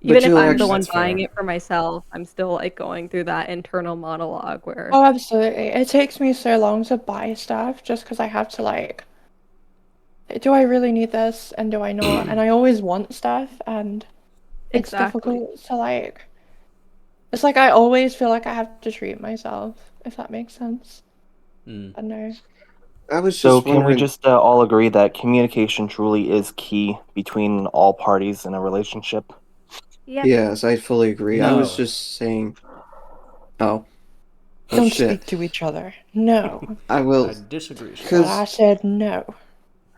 But Even if you'll I'm the actually- one That's buying fair. it for myself, I'm still, like, going through that internal monologue where... Oh, absolutely. It takes me so long to buy stuff just because I have to like, do I really need this and do I not? And I always want stuff and it's Exactly. difficult to like, it's like I always feel like I have to treat myself, if that makes sense. I don't know. I was just So can we wondering... just all agree that communication truly is key between all parties in a relationship? Yeah. Yes, I fully agree. I was No. just saying... Oh. Oh, Don't shit. speak to each other. No. I will... I disagree. But I Because... said no.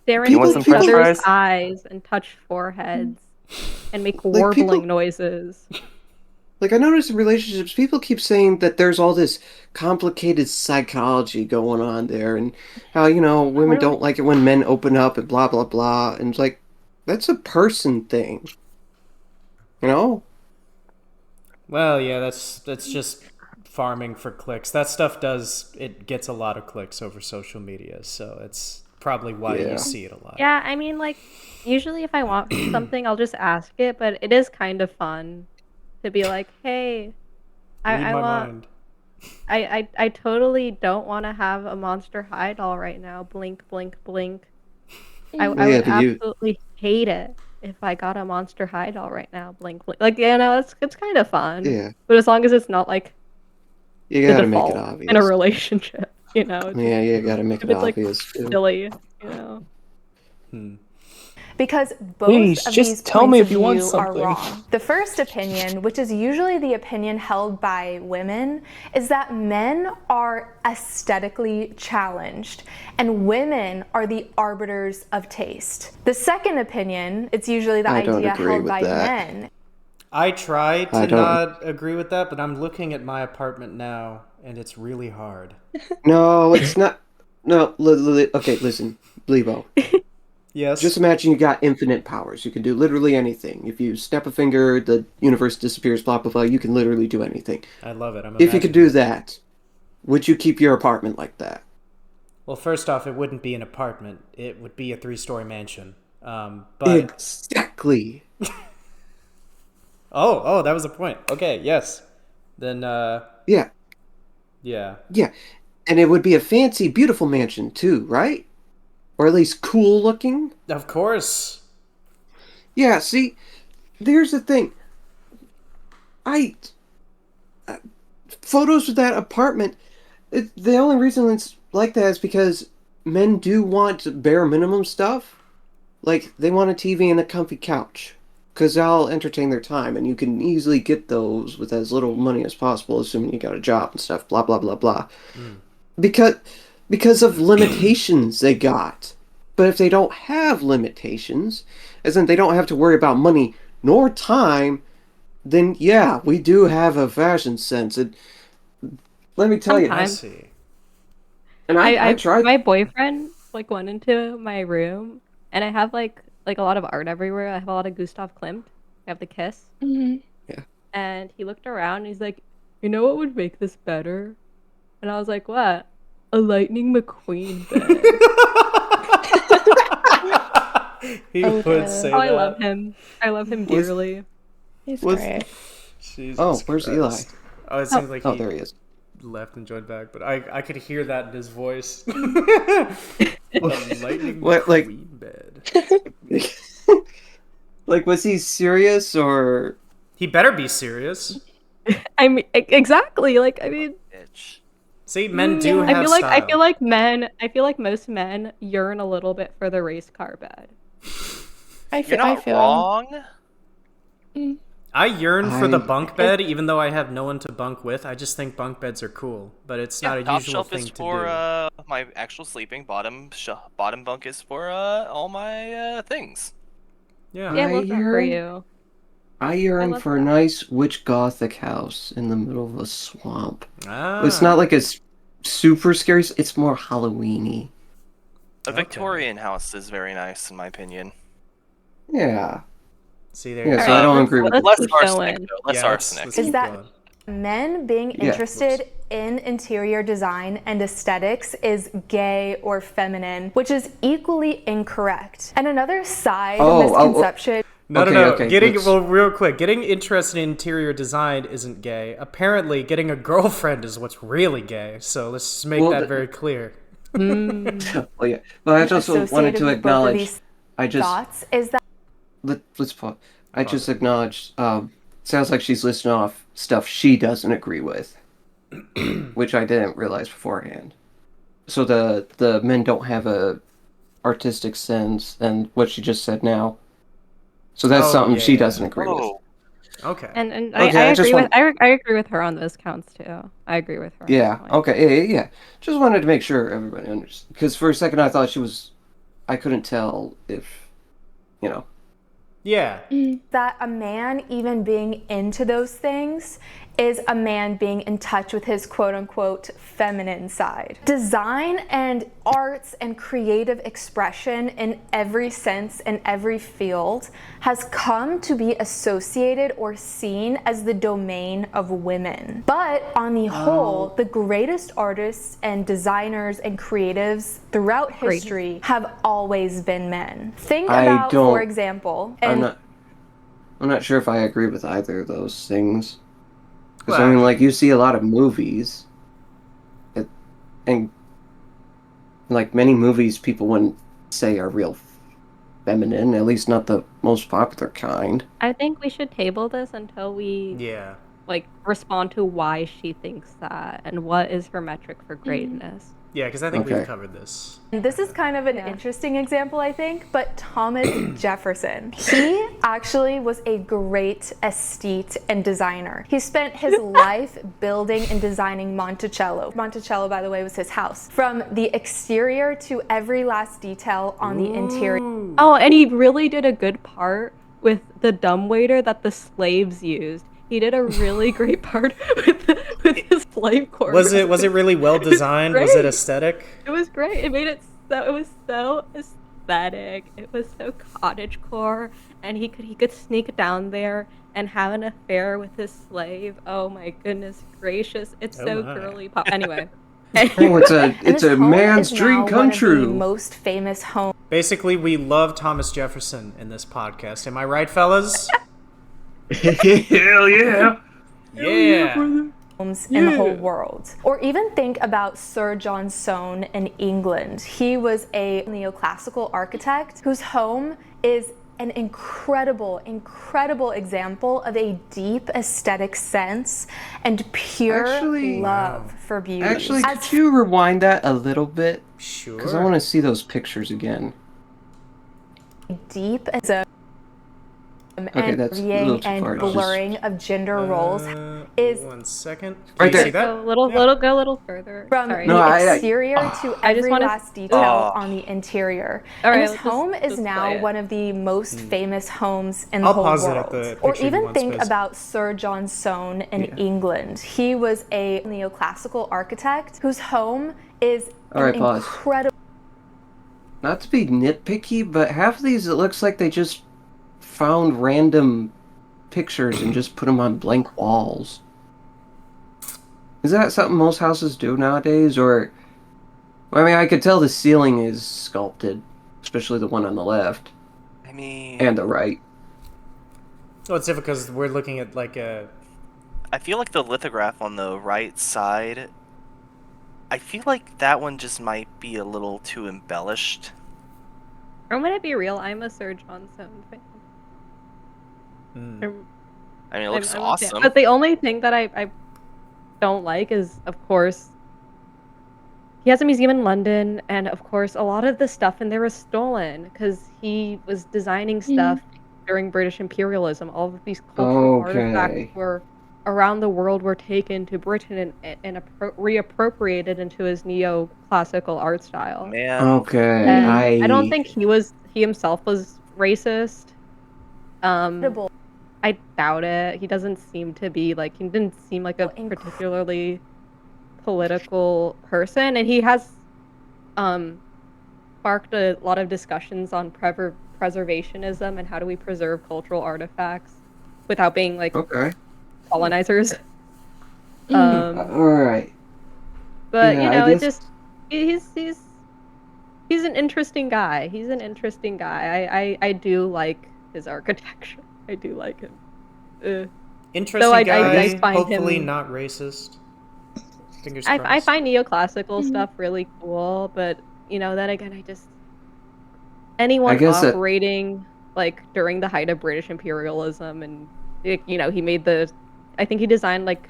Stare You into want some each french other's fries? eyes and touch foreheads and make Like, warbling people- noises. Like, I noticed in relationships, people keep saying that there's all this complicated psychology going on there, and how, women don't like it when men open up and blah, blah, blah. And it's like, that's a person thing. You know? Well, yeah, that's just farming for clicks. That stuff gets a lot of clicks over social media, so it's probably why Yeah. you see it a lot. Yeah, I mean, like, usually if I want something, I'll just ask it, but it is kind of fun to be like, hey, Read I my want, mind. I totally don't want to have a Monster High doll right now. Blink, blink, blink. I Yeah, would but you- absolutely hate it if I got a Monster High doll right now. Blink, blink. Like, it's kind of fun. Yeah. But as long as it's not like You the gotta make it default obvious. in a relationship, it's Yeah, you gotta make if it it's like obvious, too. silly. Because both Please, of just these tell points me of if you want view are something. wrong. The first opinion, which is usually the opinion held by women, is that men are aesthetically challenged and women are the arbiters of taste. The second opinion, it's usually the I don't idea agree held with by that. men. I try I to don't- not agree with that, but I'm looking at my apartment now, and it's really hard. No, it's not. No, okay, listen, Lebo. Yes. Just imagine you got infinite powers. You can do literally anything. If you snap a finger, the universe disappears, blah, blah, blah. You can literally do anything. I love it. I'm If you could do imagining it. that, would you keep your apartment like that? Well, first off, it wouldn't be an apartment. It would be a 3-story mansion. But Exactly. oh, that was a point. Okay, yes. Then Yeah, yeah. yeah. And it would be a fancy, beautiful mansion, too, right? Or at least cool looking? Of course. Yeah, see, there's the thing. I photos of that apartment. The only reason it's like that is because men do want bare minimum stuff. Like they want a TV and a comfy couch, because they'll entertain their time, and you can easily get those with as little money as possible, assuming you got a job and stuff. Blah blah blah blah. Because of limitations they got. But if they don't have limitations, as in they don't have to worry about money nor time, then yeah, we do have a fashion sense. Let me tell you, I Sometimes. see. and I tried. My boyfriend like went into my room, and I have like a lot of art everywhere. I have a lot of Gustav Klimt. I have the Kiss, Mhm. and he looked around. And he's like, "You know what would make this better?" And I was like, "What? A Lightning McQueen bed." He Oh, would dear. say Oh, I that. love him. I love him Was- dearly. He's Was- great. Jesus Oh, where's Eli? Christ. Oh, it seems like Oh, he there he is. left and joined back, but I could hear that in his voice. The Lightning What, like- McQueen bed. Like, was he serious or? He better be serious. I mean, exactly. Like, I mean, Bitch. See, men do I have feel like style. I feel like most men yearn a little bit for the race car bed. I You're feel. not wrong. I yearn for the I- bunk bed, even though I have no one to bunk with. I just think bunk beds are cool, but it's not a Top usual shelf thing is to for do. my actual sleeping. Bottom bunk is for all my things. Yeah. Yeah, I I love that for yearn- you. I yearn love for a that. nice witch gothic house in the middle of a swamp. Ah. It's not like it's super scary. It's more Halloweeny. A Okay. Victorian house is very nice, in my opinion. Yeah. See there. Yeah, you so go. I don't let's- agree with let's this. Less keep arsenic, going. though. Less Yeah, arsenic. let's Is keep that- going. Men being interested in interior design and aesthetics is gay or feminine, which is equally incorrect. And another side misconception. No, Okay, no. okay, Getting let's- well, real quick. Getting interested in interior design isn't gay. Apparently, getting a girlfriend is what's really gay. So let's just make Well, that very clear. Well, yeah. But I just wanted associated to with both of acknowledge. these I just thoughts is that let's pause. I just acknowledged. Sounds like she's listing off stuff she doesn't agree with, which I didn't realize beforehand. So the men don't have a artistic sense, and what she just said now. So that's Oh, something yeah, she yeah. doesn't agree with. Oh, Okay. And Okay, I I just agree with want- I agree with her on those counts too. I agree with her. on Yeah. this point. Okay. Yeah. Just wanted to make sure everybody understood. Because for a second I thought she was. I couldn't tell if, you know. Yeah. that a man even being into those things is a man being in touch with his quote unquote feminine side. Design and arts and creative expression in every sense in every field has come to be associated or seen as the domain of women. But on the whole, the greatest artists and designers and creatives throughout history have always been men. Think I about, don't- for example, I'm not sure if I agree with either of those things. Because Well, I mean, like you see a lot of movies, and like many movies, people wouldn't say are real feminine. At least not the most popular kind. I think we should table this until we Yeah. like respond to why she thinks that and what is her metric for greatness. Yeah, because I think we've Okay. covered this. This is kind of an interesting example, I think, but Thomas Jefferson. He actually was a great aesthete and designer. He spent his life building and designing Monticello. Monticello, by the way, was his house. From the exterior to every last detail on the interior. Oh, and he really did a good part with the dumbwaiter that the slaves used. He did a really great part with the slave quarters. Was it really well designed? Was it aesthetic? It was great. It made it so aesthetic. It was so cottagecore, and he could sneak down there and have an affair with his slave. Oh my goodness gracious! It's Oh so my. girly pop. Anyway. Oh, it's And a his home man's is dream now come one of the true. most famous homes Basically, we love Thomas Jefferson in this podcast. Am I right, fellas? Hell yeah! Yeah. in the whole world. Or even think about Sir John Soane in England. He was a neoclassical architect whose home is an incredible example of a deep aesthetic sense and pure Actually- love for beauty. Actually, could you rewind that a little bit? Sure. Because I want to see those pictures again. deep as a Okay, and that's a little too and far. It's just- blurring of gender roles is 1 second. Right Do you there. see that? Go a little further. from Sorry. No, the I- exterior to I just every wanna- last detail Oh. on the interior. All And right, his let's home is just now play it. one of the most famous homes in the I'll whole pause it world. at the Or picture you even want, think Spiz. about Sir John Soane in Yeah. England. He was a neoclassical architect whose home is All right, an pause. incredible Not to be nitpicky, but half of these, it looks like they just found random pictures and just put them on blank walls. Is that something most houses do nowadays? Or, I mean, I could tell the ceiling is sculpted, especially the one on the left I mean, and the right. Well, it's different because we're looking at like a. I feel like the lithograph on the right side, I feel like that one just might be a little too embellished. I'm gonna be real. I'm a Sir John Soane fan. I'm- I mean, it looks I'm a fan. awesome. But the only thing that I don't like is, of course, he has a museum in London, and of course, a lot of the stuff in there was stolen because he was designing stuff during British imperialism. All of these cultural artifacts Okay. were around the world were taken to Britain and reappropriated into his neoclassical art style. Man, Okay, And I I don't think he himself was racist. I doubt it. He doesn't seem to be like, he didn't seem like a particularly political person, and he has sparked a lot of discussions on preservationism and how do we preserve cultural artifacts without being like Okay. colonizers. All right. But Yeah, you I know, it guess- just he's an interesting guy. He's an interesting guy. I do like his architecture. I do like him. Interesting I guy, find hopefully him- not racist. Fingers I crossed. find neoclassical stuff really cool, but you know, then again, I just anyone guess that- operating like during the height of British imperialism, and you know, he made I think he designed like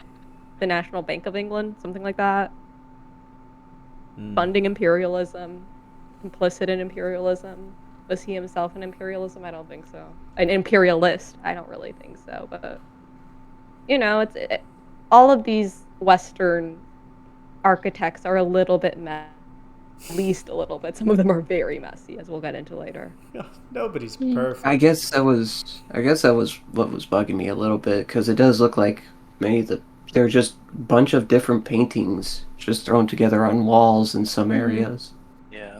the National Bank of England, something like that, funding imperialism, complicit in imperialism. Was he himself an imperialism? I don't think so. An imperialist? I don't really think so. But you know, all of these Western architects are a little bit messy. At least a little bit. Some of them are very messy, as we'll get into later. Nobody's perfect. I guess that was what was bugging me a little bit, because it does look like they're just a bunch of different paintings just thrown together on walls in some areas. yeah.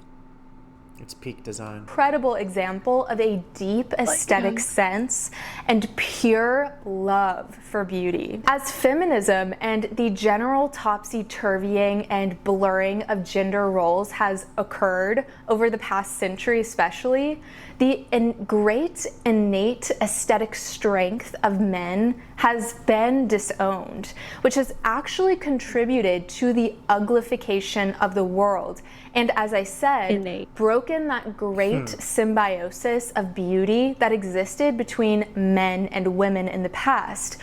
It's peak design. incredible example of a deep aesthetic sense and pure love for beauty. As feminism and the general topsy-turvying and blurring of gender roles has occurred over the past century especially, the great innate aesthetic strength of men has been disowned, which has actually contributed to the uglification of the world. And as I said, Innate. broken that great symbiosis of beauty that existed between men and women in the past.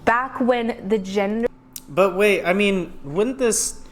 Back when the gender But wait, I mean, wouldn't this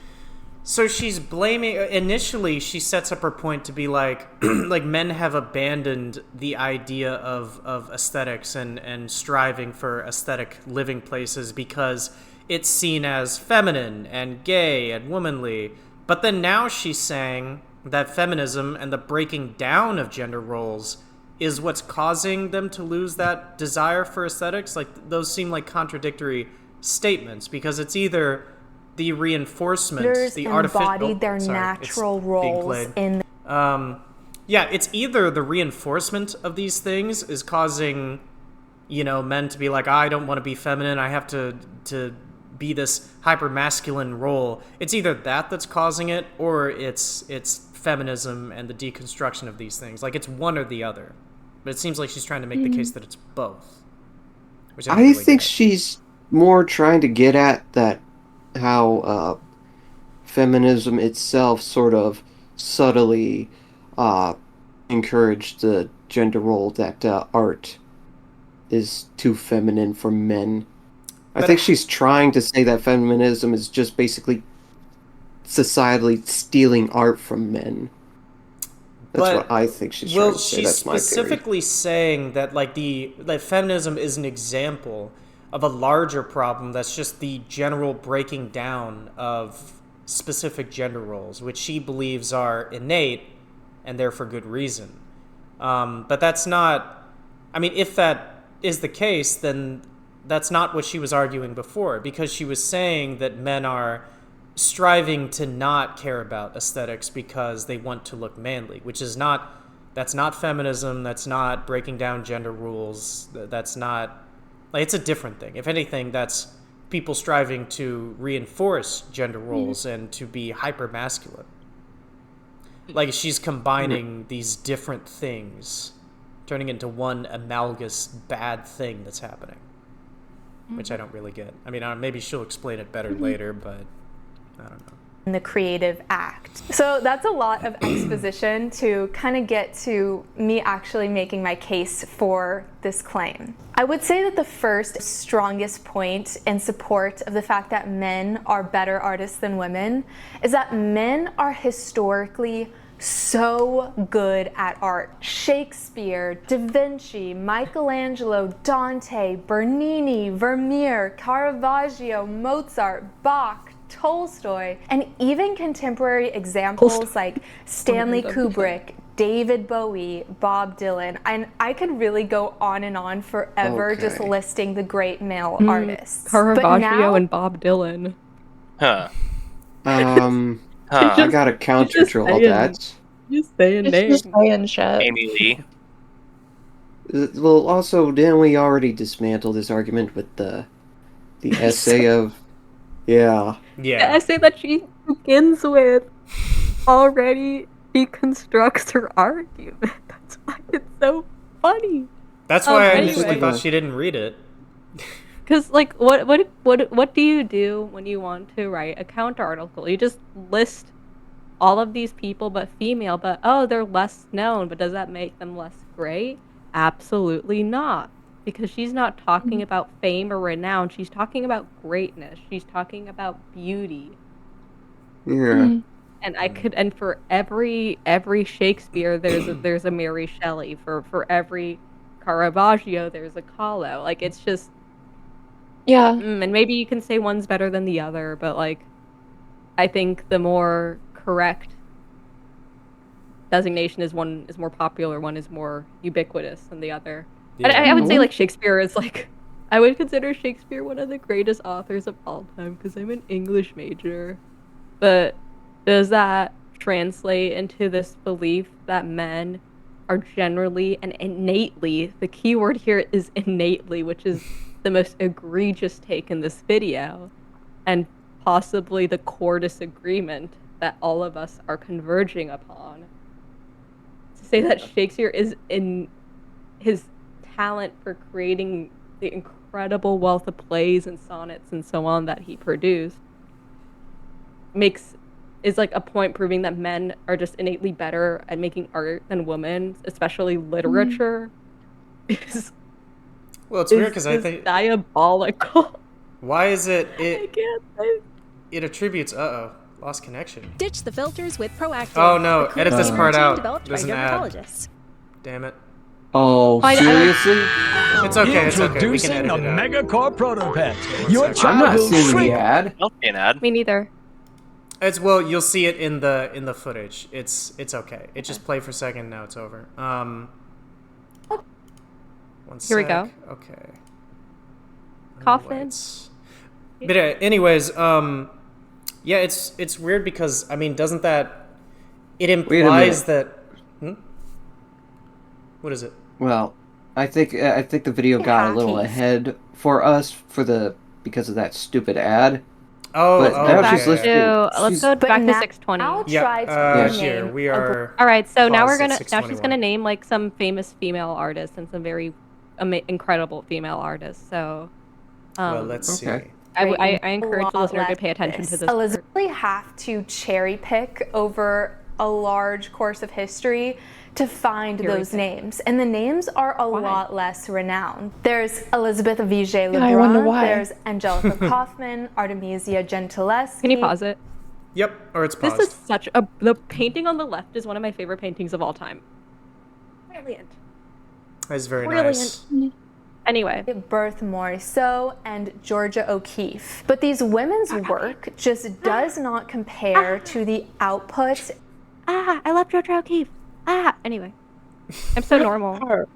So she's blaming. Initially, she sets up her point to be like, like men have abandoned the idea of aesthetics and striving for aesthetic living places because it's seen as feminine and gay and womanly. But then now she's saying that feminism and the breaking down of gender roles is what's causing them to lose that desire for aesthetics. Like, those seem like contradictory statements, because it's either the reinforcement, the artificial, embodied their natural roles in. Yeah, it's either the reinforcement of these things is causing, men to be like, I don't want to be feminine. I have to be this hyper masculine role. It's either that's causing it, or it's feminism and the deconstruction of these things. Like, it's one or the other. But it seems like she's trying to make the case that it's both. Which I think she's more trying to get at that, how feminism itself sort of subtly encouraged the gender role that art is too feminine for men. I think she's trying to say that feminism is just basically societally stealing art from men. That's what I think she's trying to say. That's my theory. She's specifically saying that that feminism is an example of a larger problem that's just the general breaking down of specific gender roles, which she believes are innate and there for good reason. But that's not... I mean, if that is the case, then that's not what she was arguing before, because she was saying that men are striving to not care about aesthetics because they want to look manly, which is not... That's not feminism. That's not breaking down gender rules. That's not... Like, it's a different thing. If anything, that's people striving to reinforce gender roles and to be hyper masculine. Like, she's combining these different things, turning into one amalgamous bad thing that's happening, which I don't really get. I mean, maybe she'll explain it better later, but I don't know. The creative act. So that's a lot of exposition to kind of get to me actually making my case for this claim. I would say that the first strongest point in support of the fact that men are better artists than women is that men are historically so good at art. Shakespeare, Da Vinci, Michelangelo, Dante, Bernini, Vermeer, Caravaggio, Mozart, Bach, Tolstoy, and even contemporary examples like Stanley Kubrick, David Bowie, Bob Dylan. And I could really go on and on forever just listing the great male artists. Caravaggio and Bob Dylan. Huh. I got a counter to all that. Just saying names. Just saying shit. Amy Lee. Well, also, didn't we already dismantle this argument with the essay of... Yeah. The essay that she begins with already deconstructs her argument. That's why it's so funny. That's why I anyway. initially thought she didn't read it. Because, like, what do you do when you want to write a counter article? You just list all of these people but female, but they're less known, but does that make them less great? Absolutely not. Because she's not talking about fame or renown. She's talking about greatness. She's talking about beauty. Yeah. And for every Shakespeare, there's a Mary Shelley. For every Caravaggio, there's a Kahlo. Like, it's just... Yeah. And maybe you can say one's better than the other, but, like, I think the more correct designation is one is more popular, one is more ubiquitous than the other. Yeah. I would say, like, Shakespeare is, like... I would consider Shakespeare one of the greatest authors of all time, because I'm an English major. But does that translate into this belief that men are generally and innately... The key word here is innately, which is the most egregious take in this video, and possibly the core disagreement that all of us are converging upon. To say that Shakespeare is in his talent for creating the incredible wealth of plays and sonnets and so on that he produced is like a point proving that men are just innately better at making art than women, especially literature. Well, it's weird because I think... diabolical. Why is it... I can't say. It attributes... Lost connection. Ditch the filters with Proactive. Oh no, the edit this clean part routine out. developed There's by an ad. dermatologists. Damn it. Oh, I- seriously? It's okay, it's okay. We can Introducing edit the it out. Megacore Proto Pet. One Your second. I'm not child will seeing shrink. the ad. Don't see an ad. Me neither. It's well, you'll see it in the footage. It's okay. It just played for a second. Now it's over. One Here we sec. go. Okay. Coffin. Lights. But anyways, yeah, it's weird because I mean, doesn't that it implies that? What is it? Well, I think the video got a little ahead for us because of that stupid ad. Oh, But oh now Back she's okay. listening. to let's go But back to now- 620. I'll Yeah, try to here name we a are. All right, so now paused we're at gonna now she's 6:21. gonna name like some famous female artists and some very incredible female artists. So, Well, let's Okay. see. I encourage the lot listener to less pay attention to this. Elizabeth part. really have to cherry pick over a large course of history to find Cherry those pick. names, and the names are a Why? lot less renowned. There's Elizabeth Vigée Yeah, I wonder Lebrun, why. there's Angelica Kaufman, Artemisia Gentileschi. Can you pause it? Yep, or it's paused. This is such a the painting on the left is one of my favorite paintings of all time. Brilliant. That's very Brilliant. nice. Anyway, Berthe Morisot and Georgia O'Keeffe. But these women's work just does not compare to the output I love Georgia O'Keeffe. Anyway, I'm so normal.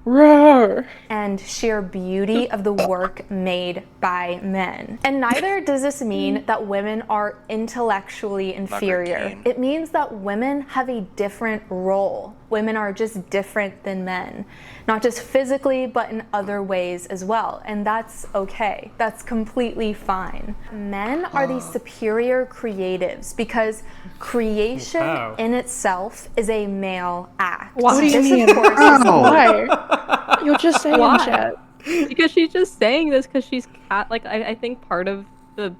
Roar. and sheer beauty of the work made by men. And neither does this mean that women are intellectually inferior. keen. It means that women have a different role. Women are just different than men, not just physically, but in other ways as well. And that's okay. That's completely fine. Men are the superior creatives because creation Wow. in itself is a male act. What do you This, of mean? course, is Why? You're just saying Why? shit. Because she's just saying this because she's like I think part of the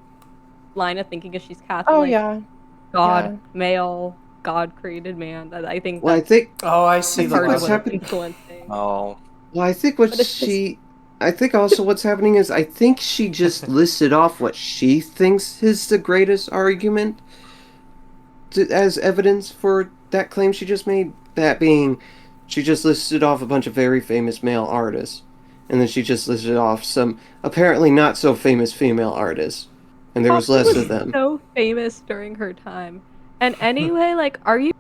line of thinking is she's Catholic. Oh yeah. God, yeah. male, God created man. That I think Well, I that's think Oh, I see the think part of what's what's happening- influencing. Oh, Well, I think what But it's I think also what's happening is I think she just listed off what she thinks is the greatest argument as evidence for that claim she just made. That being, she just listed off a bunch of very famous male artists, and then she just listed off some apparently not so famous female artists, and there was She less of them. So famous during her time. And anyway, like, are you?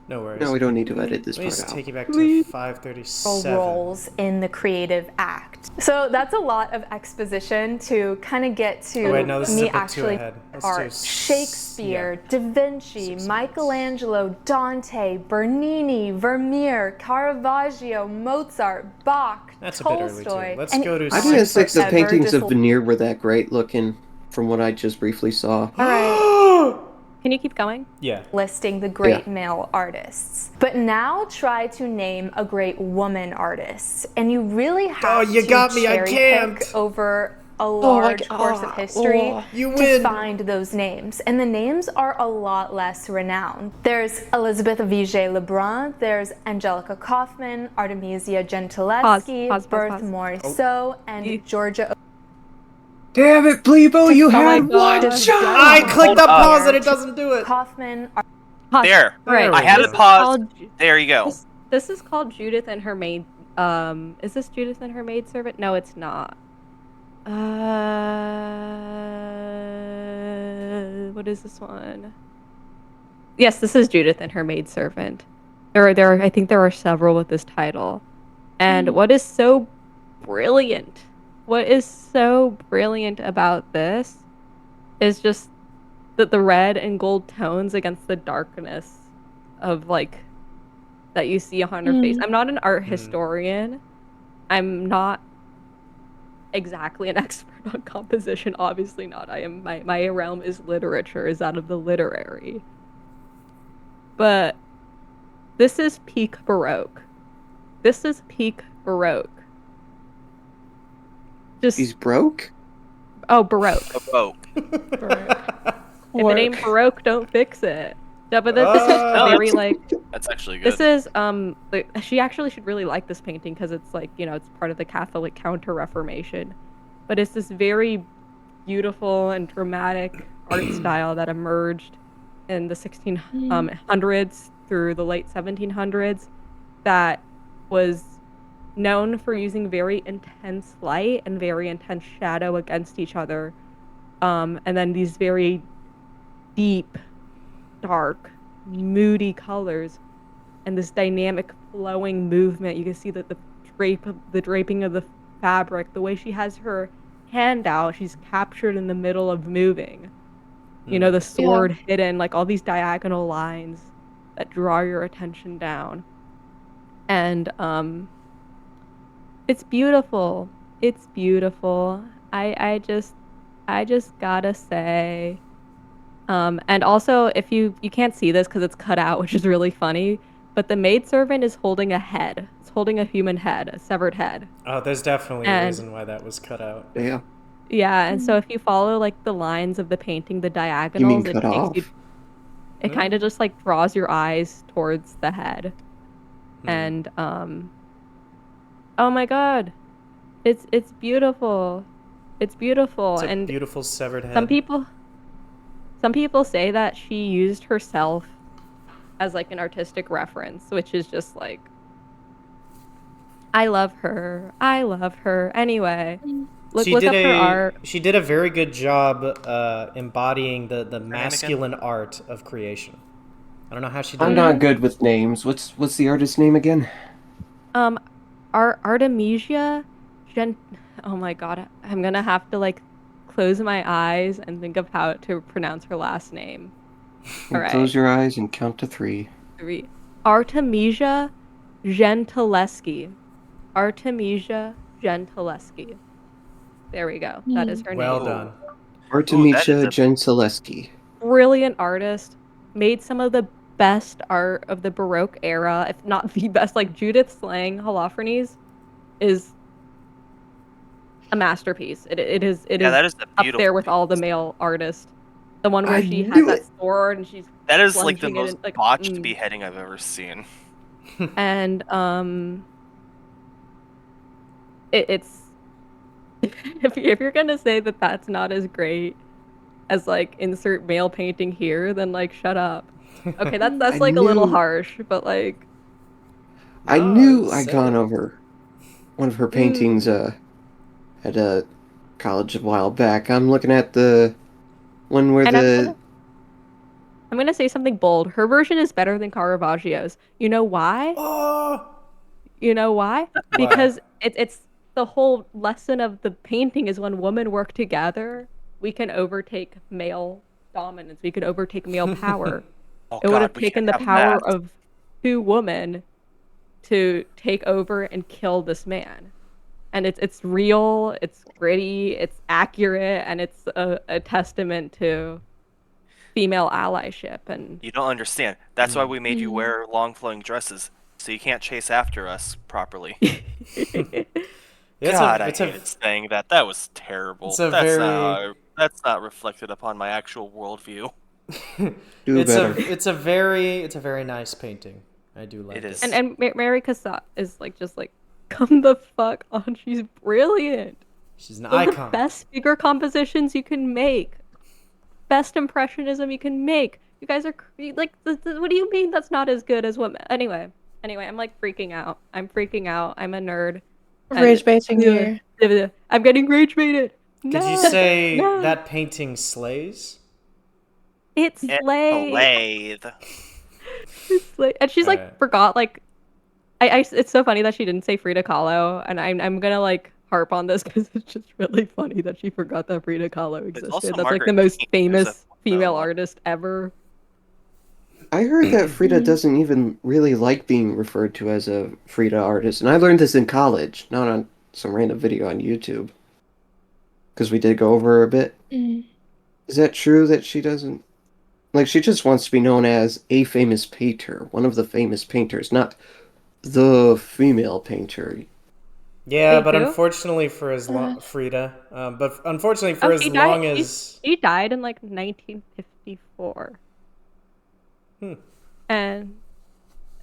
No worries. No, we don't need to edit this Let me part just out. take you back to Please. 5:37. roles in the creative act. So that's a lot of exposition to kind of get to Oh, wait, no, this is a me bit too actually ahead. Let's do art. Shakespeare, Da Vinci, 6 Michelangelo, Dante, Bernini, Vermeer, Caravaggio, Mozart, Bach, That's a bit early, too. Tolstoy. Let's and go to I didn't think the ever paintings of just- Veneer were that great looking, from what I just briefly saw. All right. Can you keep going? Yeah. listing the great Yeah. male artists. But now try to name a great woman artist. And you really have you to got me, I cherry can't. pick over a large course of history You to win. find those names. And the names are a lot less renowned. There's Elizabeth Vigée Lebrun, there's Angelica Kaufman, Artemisia Gentileschi, Pause, Berthe pause. Morisot, and Georgia Damn it, Plebo, you my had God. one shot! I clicked Hold the up. pause and it doesn't do it. Kaufman. Pause. there. Right. I had This it is paused. There you go. This is called Judith and her maid. Is this Judith and her maidservant? No, it's not. What is this one? Yes, this is Judith and her maidservant. I think there are several with this title. And what is so brilliant about this is just that the red and gold tones against the darkness of like that you see on her face. I'm not an art historian. I'm not exactly an expert on composition, obviously not. I am my realm is literature, is out of the literary. But this is peak Baroque. This is peak Baroque. Just He's broke? oh, Baroque. Oh, If it ain't Baroque, don't fix it. Yeah, but this is Oh. very like that's actually good. this is she actually should really like this painting because it's like, you know, it's part of the Catholic Counter Reformation. But it's this very beautiful and dramatic art style that emerged in the 1600s through the late 1700s that was known for using very intense light and very intense shadow against each other. And then these very deep, dark, moody colors and this dynamic flowing movement. You can see that the draping of the fabric, the way she has her hand out, she's captured in the middle of moving. You know, the sword hidden, like all these diagonal lines that draw your attention down. And it's beautiful. It's beautiful. I just gotta say. And also, if you can't see this because it's cut out, which is really funny, but the maidservant is holding a head. It's holding a human head, a severed head. Oh, there's definitely a reason why that was cut out. Yeah. Yeah, and so if you follow like the lines of the painting, the You mean diagonals, cut off? it kind of just like draws your eyes towards the head. And oh my god. It's beautiful. It's beautiful. It's a and beautiful severed head. some people say that she used herself as like an artistic reference, which is just like, I love her. I love her. Anyway, look up her art. She did a very good job embodying the masculine art of creation. I don't know how she did I'm it. not good with names. What's the artist's name again? Artemisia oh my god, I'm gonna have to like close my eyes and think of how to pronounce her last name. All right. Close your eyes and count to 3. 3. Artemisia Gentileschi. Artemisia Gentileschi. There we go. That is her Well name. done. Artemisia Gentileschi. Brilliant artist. Made some of the best art of the Baroque era, if not the best. Like Judith Slang Holofernes is a masterpiece. It is that is a up beautiful there with all the piece. male artists. The one where I she has knew that it. sword and she's That is like the plunging it most in, like, botched beheading I've ever seen. and it's if you're gonna say that that's not as great as like insert male painting here, then like shut up. Okay, that's like a little harsh, but like I No, knew say I'd gone it. over one of her paintings at a college a while back. I'm looking at the one where and I'm gonna say something bold. Her version is better than Caravaggio's. You know why? Oh! You know why? Why? Because it's the whole lesson of the painting is when women work together, we can overtake male dominance. We could overtake male power. Oh, It would have God, we taken can't the have power that. of 2 women to take over and kill this man. And it's real, it's gritty, it's accurate, and it's a testament to female allyship. And You don't understand. That's why we made you wear long flowing dresses, so you can't chase after us properly. God, I hated saying that. That was terrible. That's not reflected upon my actual worldview. Do better. It's a very nice painting. I do like It is. and Mary Cassatt is like just like, come the fuck on. She's brilliant. She's an Those are icon. the best figure compositions you can make. Best impressionism you can make. You guys are like, what do you mean that's not as good as what? Anyway, I'm like freaking out. I'm freaking out. I'm a nerd. Rage baiting here. I'm getting rage baited. Could you say that painting slays? It's It's slay. a lathe. And she's like Alright. forgot like, it's so funny that she didn't say Frida Kahlo, and I'm gonna like harp on this because it's just really funny that she forgot that Frida Kahlo existed. also That's like Margaret the most Keane. There's famous a female photo. artist ever. I heard that Frida doesn't even really like being referred to as a Frida artist, and I learned this in college, not on some random video on YouTube. Because we did go over a bit. Is that true that she doesn't... Like, she just wants to be known as a famous painter, one of the famous painters, not the female painter. Yeah, They but do? unfortunately for as long Frida, but unfortunately for as she long died. as She died in like 1954. And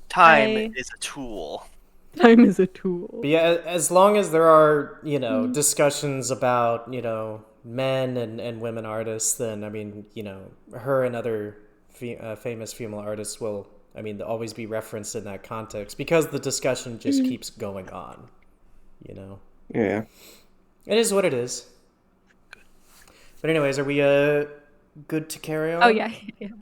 Time is a tool. time is a tool. But yeah, as long as there are, discussions about, men and women artists, then I mean, her and other famous female artists will, I mean, they'll always be referenced in that context because the discussion just keeps going on. Yeah. It is what it is. But anyways, are we good to carry on? Oh yeah.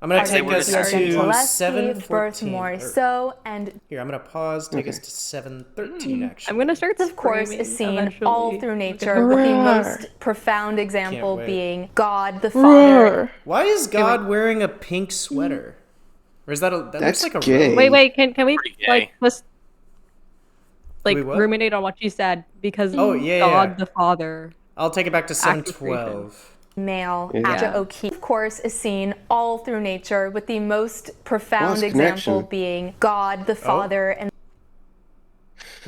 I'm gonna take we're us good. to Gillespie, Birth 7:14. Morrisseau, and Here, I'm gonna pause. Take us to 7:13. Actually, I'm gonna start. of course screaming is seen eventually. all through nature, with the Roar. most profound example wait. being God the Father. Roar. Why is God wearing a pink sweater? Or is that that That's looks like a gay. robe? Wait. Can we Pretty gay. like just We what? ruminate on what you said because Oh, yeah, God yeah. the Father. I'll take it back to Active 7:12. Male, Yeah. Aja O'Keefe, of course, is seen all through nature, with the most profound Lost example connection. being God the Father and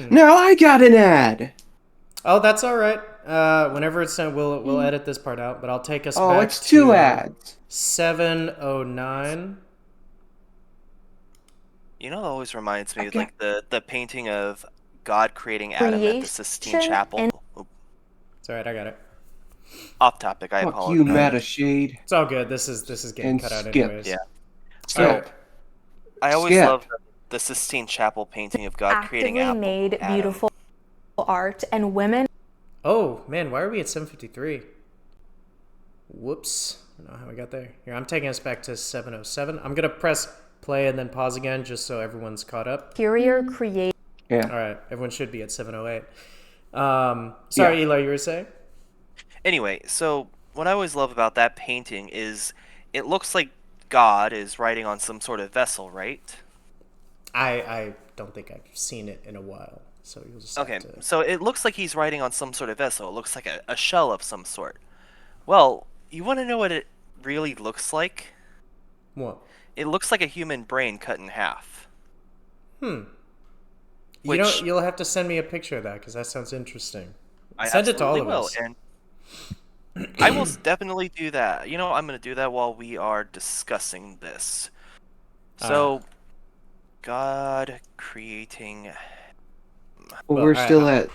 Now I got an ad. Oh, that's all right. Whenever it's done, we'll edit this part out. But I'll take us Oh, back it's 2 to ads. 7:09. You know, it always reminds me of Okay. like the painting of God creating Adam at the Sistine Creation Chapel. and- Oop, It's all right. I got it. off topic, I Fuck apologize. you, Meta Shade. It's all good. This is getting And cut out skip. anyways. Yeah. Skip. I always Skip. love the Sistine Chapel painting of God creating actively made Adam. beautiful art, and women Oh man, why are we at 7:53? Whoops. I don't know how I got there. Here, I'm taking us back to 7:07. I'm gonna press play and then pause again just so everyone's caught up. superior create Yeah. All right, everyone should be at 7:08. Sorry, Yeah. Eli, you were saying? Anyway, so what I always love about that painting is it looks like God is writing on some sort of vessel, right? I don't think I've seen it in a while, so you'll just have Okay, to... so it looks like he's writing on some sort of vessel. It looks like a shell of some sort. Well, you want to know what it really looks like? What? It looks like a human brain cut in half. Which You'll have to send me a picture of that because that sounds interesting. I Send it to all absolutely of will, us. and I will definitely do that. You know, I'm going to do that while we are discussing this. So, God creating... Well, Well, we're alright, still at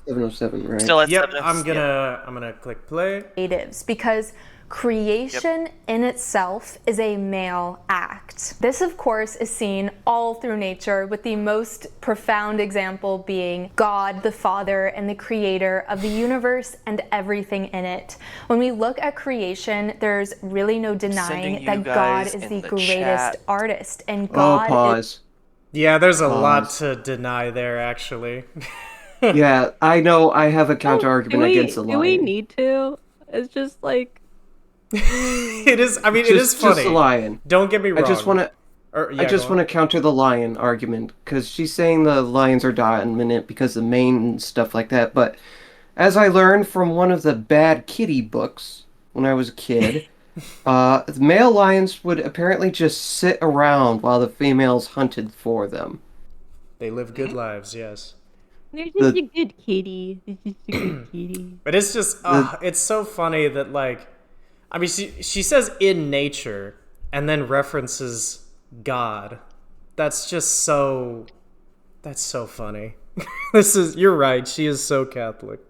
7:07, right? Still at Yep, 7. I'm yeah. gonna click play. creatives, because creation in itself is a male act. This, of course, is seen all through nature, with the most profound example being God the Father and the creator of the universe and everything in it. When we look at creation, there's really no Sending denying you that God guys is in the the greatest chat. artist, and Oh, God is pause. Yeah, there's a lot Pause. to deny there, actually. Yeah, I know I have a counter Do argument we, against the do we lion. need to? It's just like It is. I mean, it is Just funny. the lion. Don't get me wrong. I just want to. Yeah, I just go on. want to counter the lion argument because she's saying the lions are dominant because of mane and stuff like that. But as I learned from one of the Bad Kitty books when I was a kid, the male lions would apparently just sit around while the females hunted for them. They live good lives, yes. you're just The- a good kitty. You're just a good kitty. But it's just, it's so funny that, like, I mean, she says in nature and then references God. That's just so, that's so funny. You're right, she is so Catholic.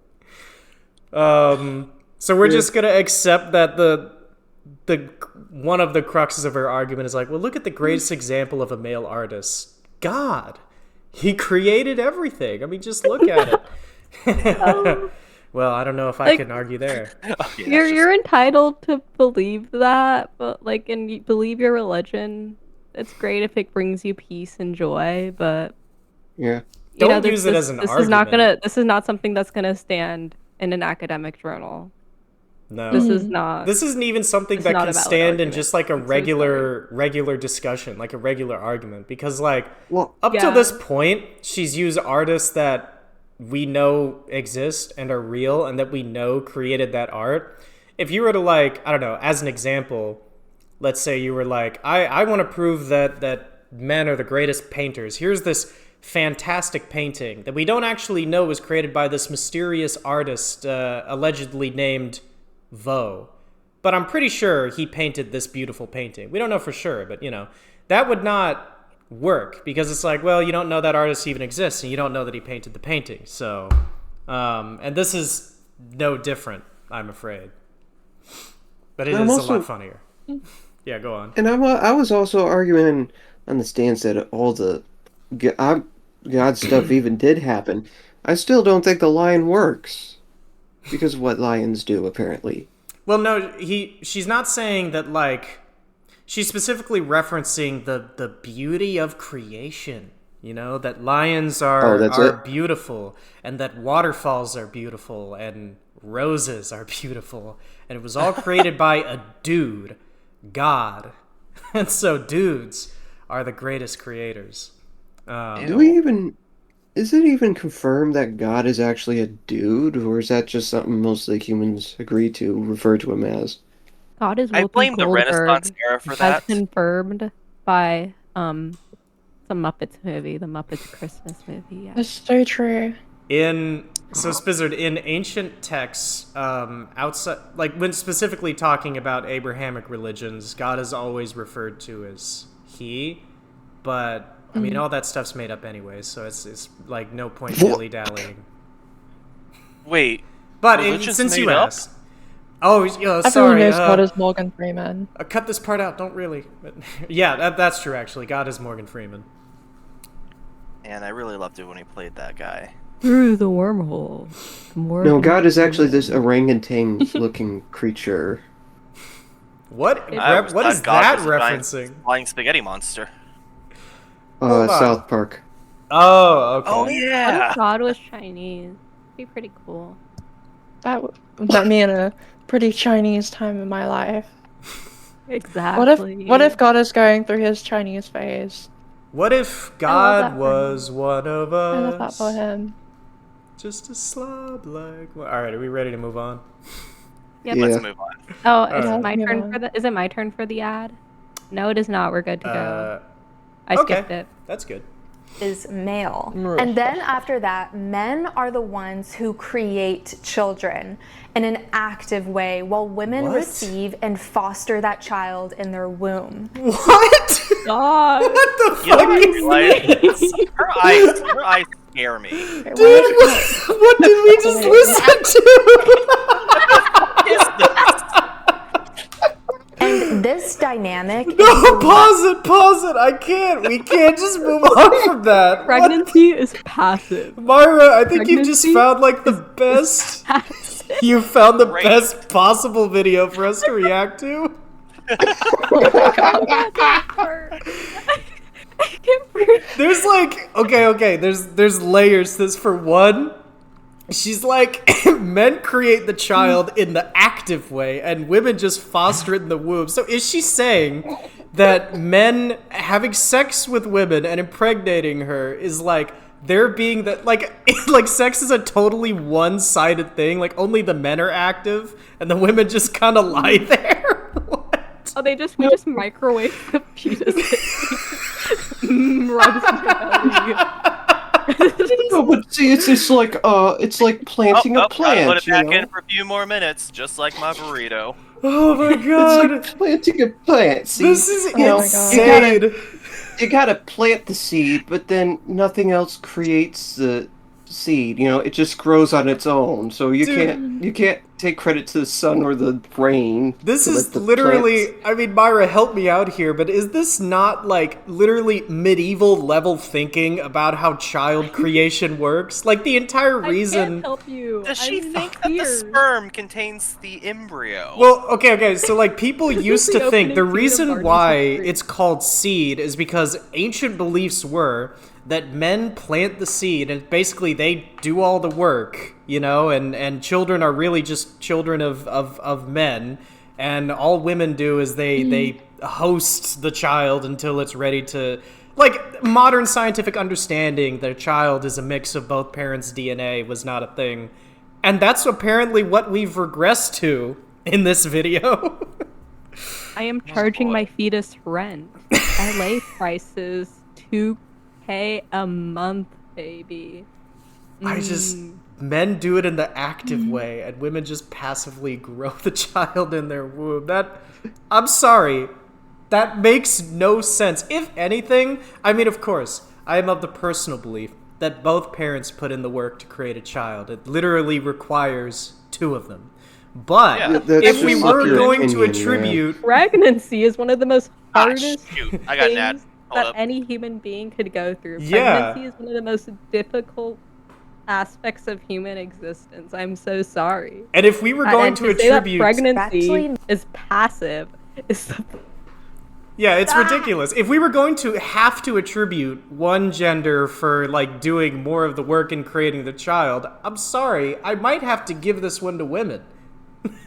So we're just gonna accept that the one of the cruxes of her argument is like, well, look at the greatest example of a male artist, God. He created everything. I mean, just look at it. Well, I don't know if I Like- can argue there. You're entitled to believe that, but like, and you believe your religion. It's great if it brings you peace and joy, but Yeah. you Don't use it as an this is not argument. this is not something that's gonna stand in an academic journal. No. This is not. This isn't even something It's that not can a valid stand in argument. just like a It's so regular discussion, like a regular argument. Because like Well, up Yeah. till this point, she's used artists that we know exist and are real and that we know created that art. If you were to like, I don't know, as an example, let's say you were like, I want to prove that men are the greatest painters. Here's this fantastic painting that we don't actually know was created by this mysterious artist allegedly named Vaux. But I'm pretty sure he painted this beautiful painting. We don't know for sure, but you know, that would not work because it's like, well, you don't know that artist even exists and you don't know that he painted the painting. So, and this is no different, I'm afraid. But it I'm is a also- lot funnier. Yeah, go on. And I was also arguing on the stance that all the God stuff even did happen. I still don't think the lion works because of what lions do, apparently. Well, no, she's not saying that, like, she's specifically referencing the beauty of creation. You know, that lions Oh, that's are it? beautiful, and that waterfalls are beautiful, and roses are beautiful, and it was all created by a dude, God, and so dudes are the greatest creators. Is it even confirmed that God is actually a dude, or is that just something mostly humans agree to refer to him as? God is I Whoopi blame the Renaissance Goldberg, era for as that. confirmed by the Muppets movie, the Muppets Christmas movie. Yeah. That's so true. So Spizard, in ancient texts, outside, like when specifically talking about Abrahamic religions, God is always referred to as he, but I mean all that stuff's made up anyway, so it's like no point dilly dallying. Wait, But religion's since you made up? asked, oh Everyone sorry, knows God is Morgan Freeman. cut this part out. Don't really. But, yeah, that's true. Actually, God is Morgan Freeman. and I really loved it when he played that guy. Through the wormhole. No, God is actually this orangutan-looking creature. What I always what thought is God that was a giant referencing? flying spaghetti monster. Hold on. South Park. Oh, okay. Oh What yeah. if God was Chinese? Be pretty cool. That would put me in a pretty Chinese time in my life. Exactly. What if God is going through his Chinese phase? What if love God that for was one of us? I love that for him. Just a slob like. All right, are we ready to move on? Yep. Yeah. Let's move on. Oh, is Alright. it my Move turn on. for the? Is it my turn for the ad? No, it is not. We're good to go. I okay, skipped it. that's good. Is male. And then after that, men are the ones who create children in an active way while women What? receive and foster that child in their womb. What? God. What the You know fuck what I is realized? this? Her eyes scare me. Okay, Dude, what did we just listen to? And this dynamic No, pause it. I can't. We can't just move on from that. What? Pregnancy is passive. Myra, I think you just Pregnancy found like the best. Passive. You found the Great. best possible video for us to react to. I can't breathe. There's like okay. There's layers to this. For one, she's like men create the child in the active way, and women just foster it in the womb. So is she saying that men having sex with women and impregnating her is like they're being that like like sex is a totally one-sided thing? Like only the men are active, and the women just kind of lie there. What? Oh, we just microwave the fetus. Rubs my belly. No, but see, it's like planting a plant. I'll put it you back know? in for a few more minutes, just like my burrito. Oh my It's god. like planting a plant. See, This is Oh my God. insane. you gotta plant the seed, but then nothing else creates the seed. You know, it just grows on its own. So you can't take credit to the sun or the rain. This to, is like, the literally, plants. I mean, Myra, help me out here, but is this not like literally medieval level thinking about how child creation works? Like the entire I reason. can't help you. Does she I'm think that the here. sperm contains the embryo? Well, okay, so like people used the to think the opening scene of reason Barney's why history. it's called seed is because ancient beliefs were that men plant the seed and basically they do all the work, you know, and children are really just children of men, and all women do is they host the child until it's ready to, like, modern scientific understanding that a child is a mix of both parents' DNA was not a thing. And that's apparently what we've regressed to in this video. I am charging boy. my fetus rent. LA prices $2K a month, baby. Men do it in the active way, and women just passively grow the child in their womb. I'm sorry, that makes no sense. If anything, I mean, of course, I am of the personal belief that both parents put in the work to create a child. It literally requires two of them. But Yeah. if we just were your going to opinion, man. attribute, Pregnancy is one of the most hardest Shoot, I got an ad. things Hold that up. any human being could go through. Yeah. Pregnancy is one of the most difficult aspects of human existence. I'm so sorry. and if we were going to say that attribute, pregnancy Actually- is passive is the yeah, it's ridiculous. If we were going to have to attribute one gender for like doing more of the work in creating the child, I'm sorry, I might have to give this one to women.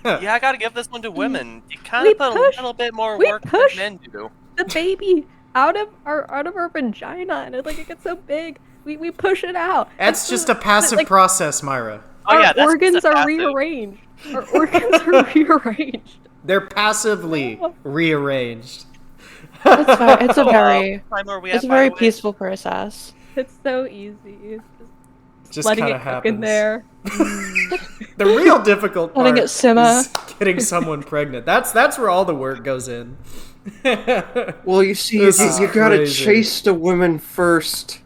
Yeah, I gotta give this one to women. You kind We of put push- a little bit more we work than push. men do. the baby out of our vagina, and it gets so big. We push it out. That's It's just the- a passive like, process, Myra. Oh our yeah, that's organs just a are passive. rearranged. Our organs are rearranged. They're passively rearranged. It's very, it's a very, Time where we it's have, a by very the way, peaceful process. It's so easy. It's Just letting kind it of cook happens. in there. The real difficult part Letting it simmer. is getting someone pregnant. That's where all the work goes in. Well, you see, This you, is you gotta crazy. chase the women first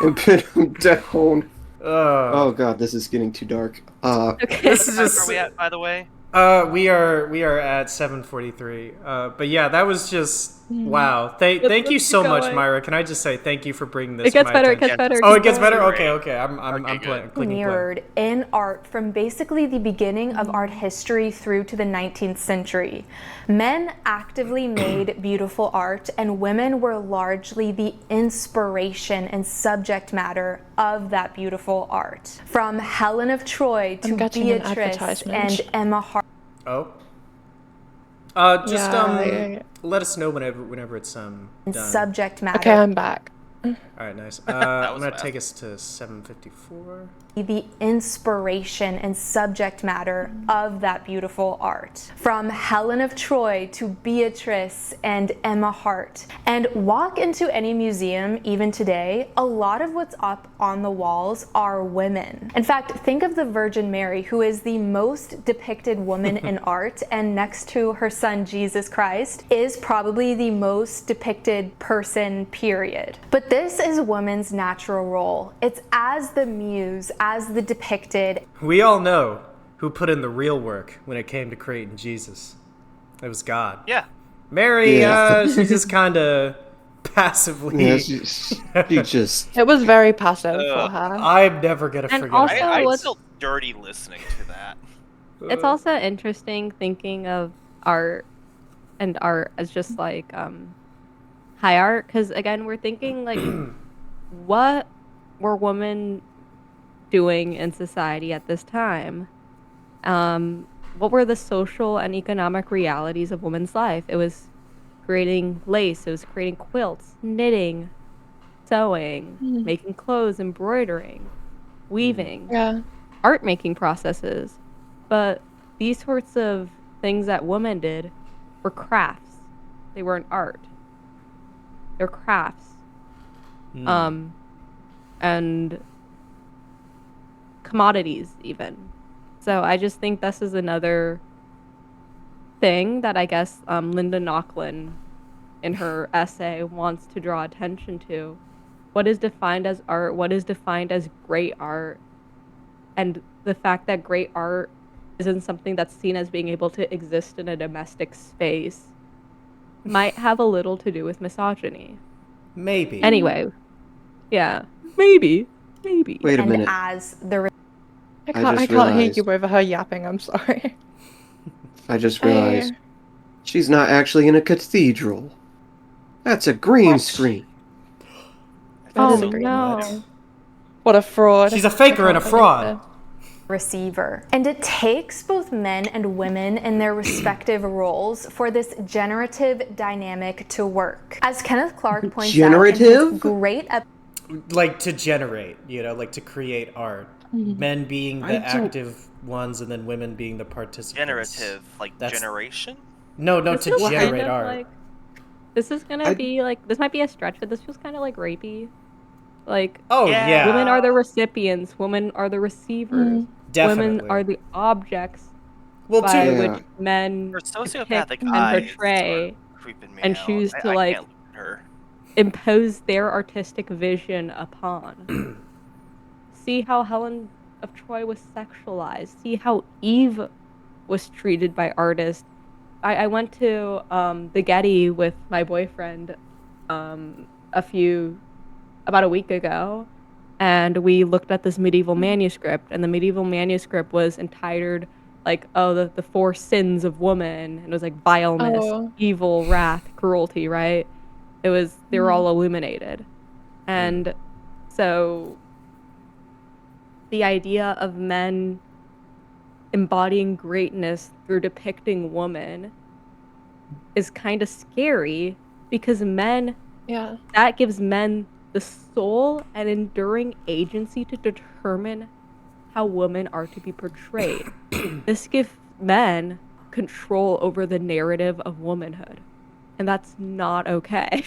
and pin them down. Oh, Oh god, this is getting too dark. Okay. this is Where just. we at, by the way? We are at 7:43. But yeah, that was just wow. Thank Let's you keep so much, going. Myra. Can I just say thank you for bringing this? It gets to my better. It attention. gets better. Oh, it keep gets going. better. Great. Okay. I'm Okay, playing. good. Clicking play. Mirrored in art from basically the beginning of art history through to the 19th century. Men actively made beautiful art, and women were largely the inspiration and subject matter of that beautiful art. From Helen of Troy to I'm getting an Beatrice advertisement. and Emma Hart. Oh. Just Yeah. let us know whenever it's done. Subject matter. Okay, I'm back. All right, nice. I'm was gonna fast. take us to 7:54. The inspiration and subject matter of that beautiful art. From Helen of Troy to Beatrice and Emma Hart. And walk into any museum, even today, a lot of what's up on the walls are women. In fact, think of the Virgin Mary, who is the most depicted woman in art, and next to her son Jesus Christ, is probably the most depicted person, period. But this is women's natural role. It's as the muse, as the depicted. We all know who put in the real work when it came to creating Jesus. It was God. Yeah. Mary, Yeah. she just kind of passively. yeah, she just. It was very passive for her. I'm never gonna And forget. also- it. I'm what's- still dirty listening to that. It's also interesting thinking of art and art as just like high art, because again, we're thinking like, what were women doing in society at this time? What were the social and economic realities of women's life? It was creating lace, it was creating quilts, knitting, sewing, making clothes, embroidering, weaving, Yeah. art making processes. But these sorts of things that women did were crafts. They weren't art. They're crafts. And commodities even. So I just think this is another thing that I guess Linda Nochlin in her essay wants to draw attention to. What is defined as art? What is defined as great art? And the fact that great art isn't something that's seen as being able to exist in a domestic space might have a little to do with misogyny. Maybe. Anyway, yeah, maybe. Wait a and minute. as the I just can't hear realized. you over her yapping. I'm sorry. I just realized she's not actually in a cathedral. That's a green screen. That is Oh, a green no. light. What a fraud. She's a faker and a I can't fraud. believe receiver. And it takes both men and women in their respective roles for this generative dynamic to work. As Kenneth Clark points out in Generative? his great Like to generate, like to create art. Men being the I don't- active ones, and then women being the participants. Generative, like That's- generation? No, This to feels kind generate of art. like- this is gonna I- be like, this might be a stretch, but this feels kind of like rapey. Like, Oh Yeah. yeah, women are the recipients, women are the receivers, definitely. women are the objects well, by too. Yeah. which men Her depict sociopathic and eyes portray are creeping me and out. choose to, I like, can't look at her. impose their artistic vision upon. See how Helen of Troy was sexualized. See how Eve was treated by artists. I went to the Getty with my boyfriend um, about a week ago, and we looked at this medieval manuscript, and the medieval manuscript was entitled like, oh, the four sins of woman, and it was like vileness, Oh. evil, wrath, cruelty, right? They were all illuminated. And so the idea of men embodying greatness through depicting woman is kind of scary, because Yeah. that gives men the soul and enduring agency to determine how women are to be portrayed. This gives men control over the narrative of womanhood. And that's not okay.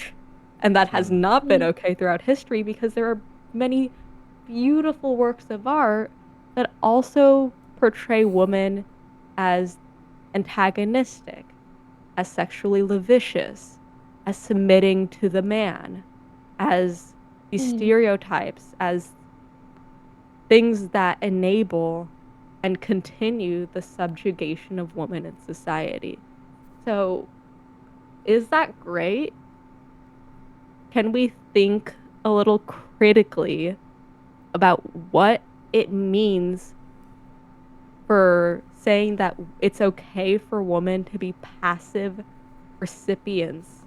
And that has not been okay throughout history, because there are many beautiful works of art that also portray women as antagonistic, as sexually lascivious, as submitting to the man, as these stereotypes, as things that enable and continue the subjugation of women in society. So, is that great? Can we think a little critically about what it means for saying that it's okay for women to be passive recipients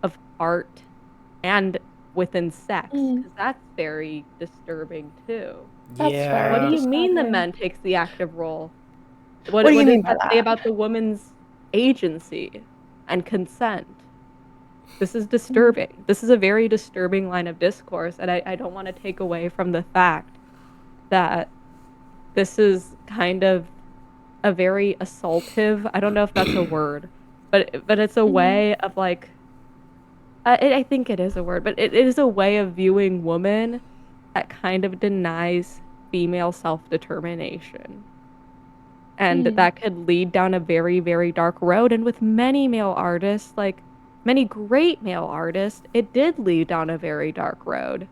of art and within sex? Because that's very disturbing too. That's Yeah. What do very you mean the disturbing. man takes the active role? What do you does mean by that say that? about the woman's agency and consent? This is disturbing. This is a very disturbing line of discourse, and I don't want to take away from the fact that this is kind of a very assaultive, I don't know if that's a word, but it's a way of like, I think it is a word, but it is a way of viewing women that kind of denies female self-determination. And that could lead down a very, very dark road. And with many male artists, like many great male artists, it did lead down a very dark road.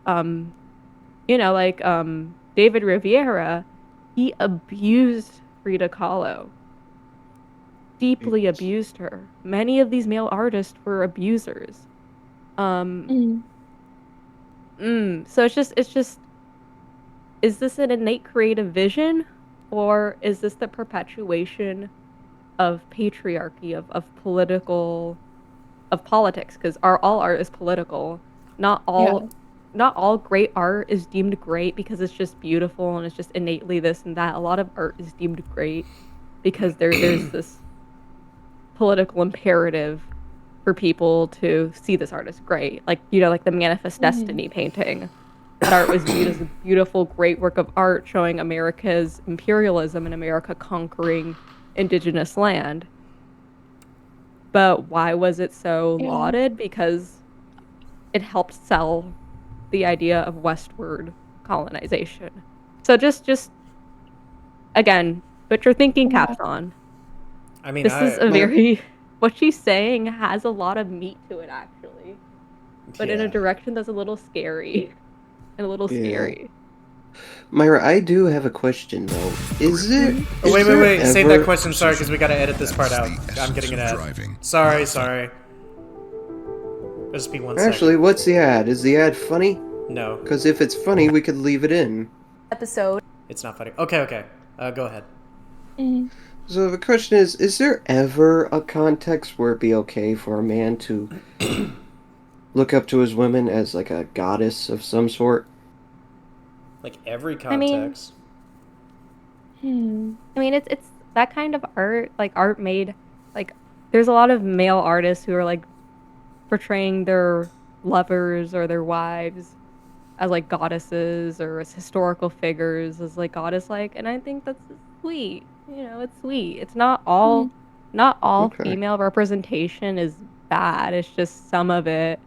Like David Riviera, he abused Frida Kahlo. Deeply abused her. Many of these male artists were abusers. So it's just, is this an innate creative vision, or is this the perpetuation of patriarchy, of politics? Because all art is political. Not all great art is deemed great because it's just beautiful and it's just innately this and that. A lot of art is deemed great because there's this political imperative for people to see this art as great. Like, like the Manifest Destiny painting. That art was viewed as a beautiful, great work of art showing America's imperialism and America conquering indigenous land. But why was it so lauded? Because it helped sell the idea of westward colonization. So just again, put your thinking caps on. I mean, This is what she's saying has a lot of meat to it, actually, but in a direction that's a little scary and a little scary. Myra, I do have a question though. Is it? Oh, wait. Save ever- that question. Sorry, because we got to edit this part out. I'm getting an ad. Sorry. Just be 1 second. Actually, what's the ad? Is the ad funny? No, Because if it's funny, we could leave it in. Episode. it's not funny. Okay. Go ahead. So the question is there ever a context where it'd be okay for a man to look up to his women as like a goddess of some sort? Like every mean- context. I mean, it's that kind of art, like art made, like there's a lot of male artists who are like portraying their lovers or their wives as like goddesses or as historical figures, as like goddess-like, and I think that's sweet. It's sweet. It's not all Okay. female representation is bad. It's just some of it,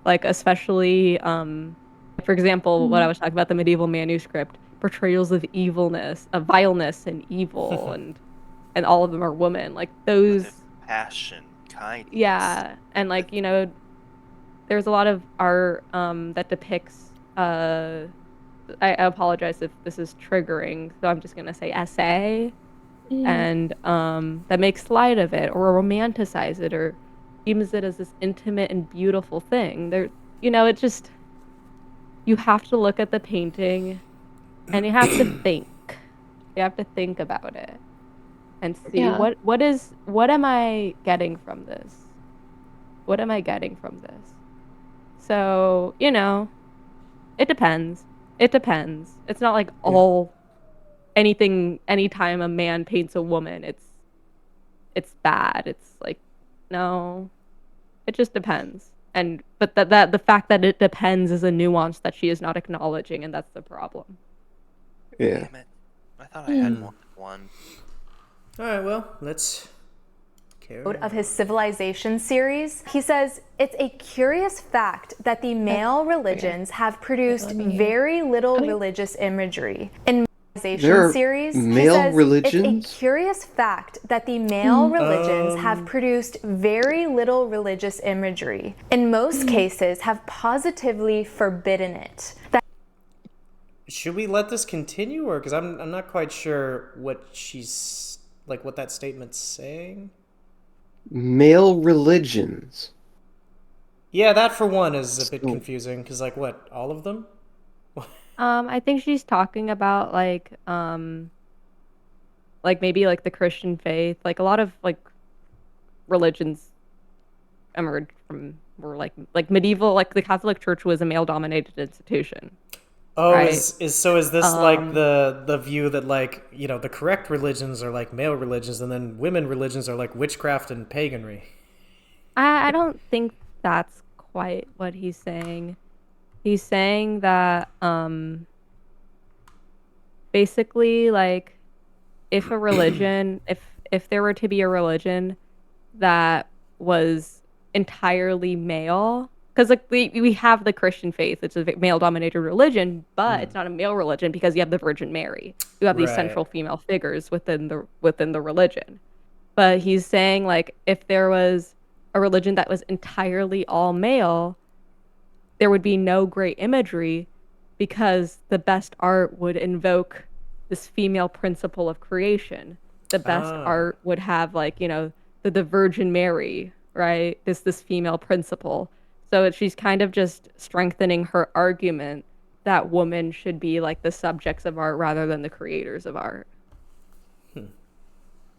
like especially for example, what I was talking about, the medieval manuscript portrayals of evilness, of vileness and evil, and all of them are women. Like those, With passion, kindness. yeah, and like there's a lot of art that depicts. I apologize if this is triggering, so I'm just gonna say essay. and that makes light of it or romanticize it or deems it as this intimate and beautiful thing. It just, you have to look at the painting and you have to think. You have to think about it and see Yeah. what am I getting from this? What am I getting from this? So, it depends. It depends. It's not like anytime a man paints a woman, it's bad. It's like, no. It just depends. But that the fact that it depends is a nuance that she is not acknowledging, and that's the problem. Yeah. Damn it. I thought I had one. All right, well, let's carry on. Of his Civilization series, he says, it's a curious fact that the male religions have produced very little religious imagery. In There are series, he male says, religions? it's a curious fact that the male religions have produced very little religious imagery. In most cases, have positively forbidden it. Should we let this continue, or because I'm not quite sure what she's like, what that statement's saying? Male religions. Yeah, that for one is a bit confusing because, like, what, all of them? I think she's talking about maybe like the Christian faith. Like a lot of like religions emerged were like medieval. Like the Catholic Church was a male-dominated institution. Oh, right? is this like the view that like the correct religions are like male religions and then women religions are like witchcraft and paganry? I don't think that's quite what he's saying. He's saying that basically like if a religion if there were to be a religion that was entirely male, because like we have the Christian faith, it's a male dominated religion, but it's not a male religion because you have the Virgin Mary. You have these central female figures within the religion. But he's saying like if there was a religion that was entirely all male, there would be no great imagery because the best art would invoke this female principle of creation. The best art would have like, the Virgin Mary, right? This female principle. So she's kind of just strengthening her argument that women should be like the subjects of art rather than the creators of art.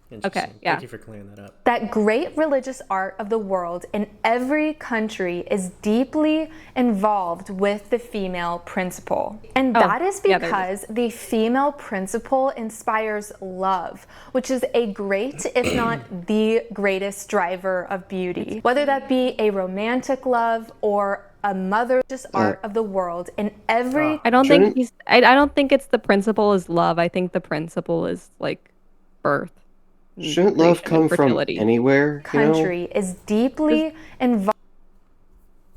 Interesting. Okay, yeah. Thank you for clearing that up. That great religious art of the world in every country is deeply involved with the female principle. And that is because the female principle inspires love, which is a great, if not the greatest driver of beauty. Whether that be a romantic love or a mother's art of the world in every... I don't think it's the principle is love. I think the principle is like birth. Shouldn't love come from anywhere? Country is deeply involved.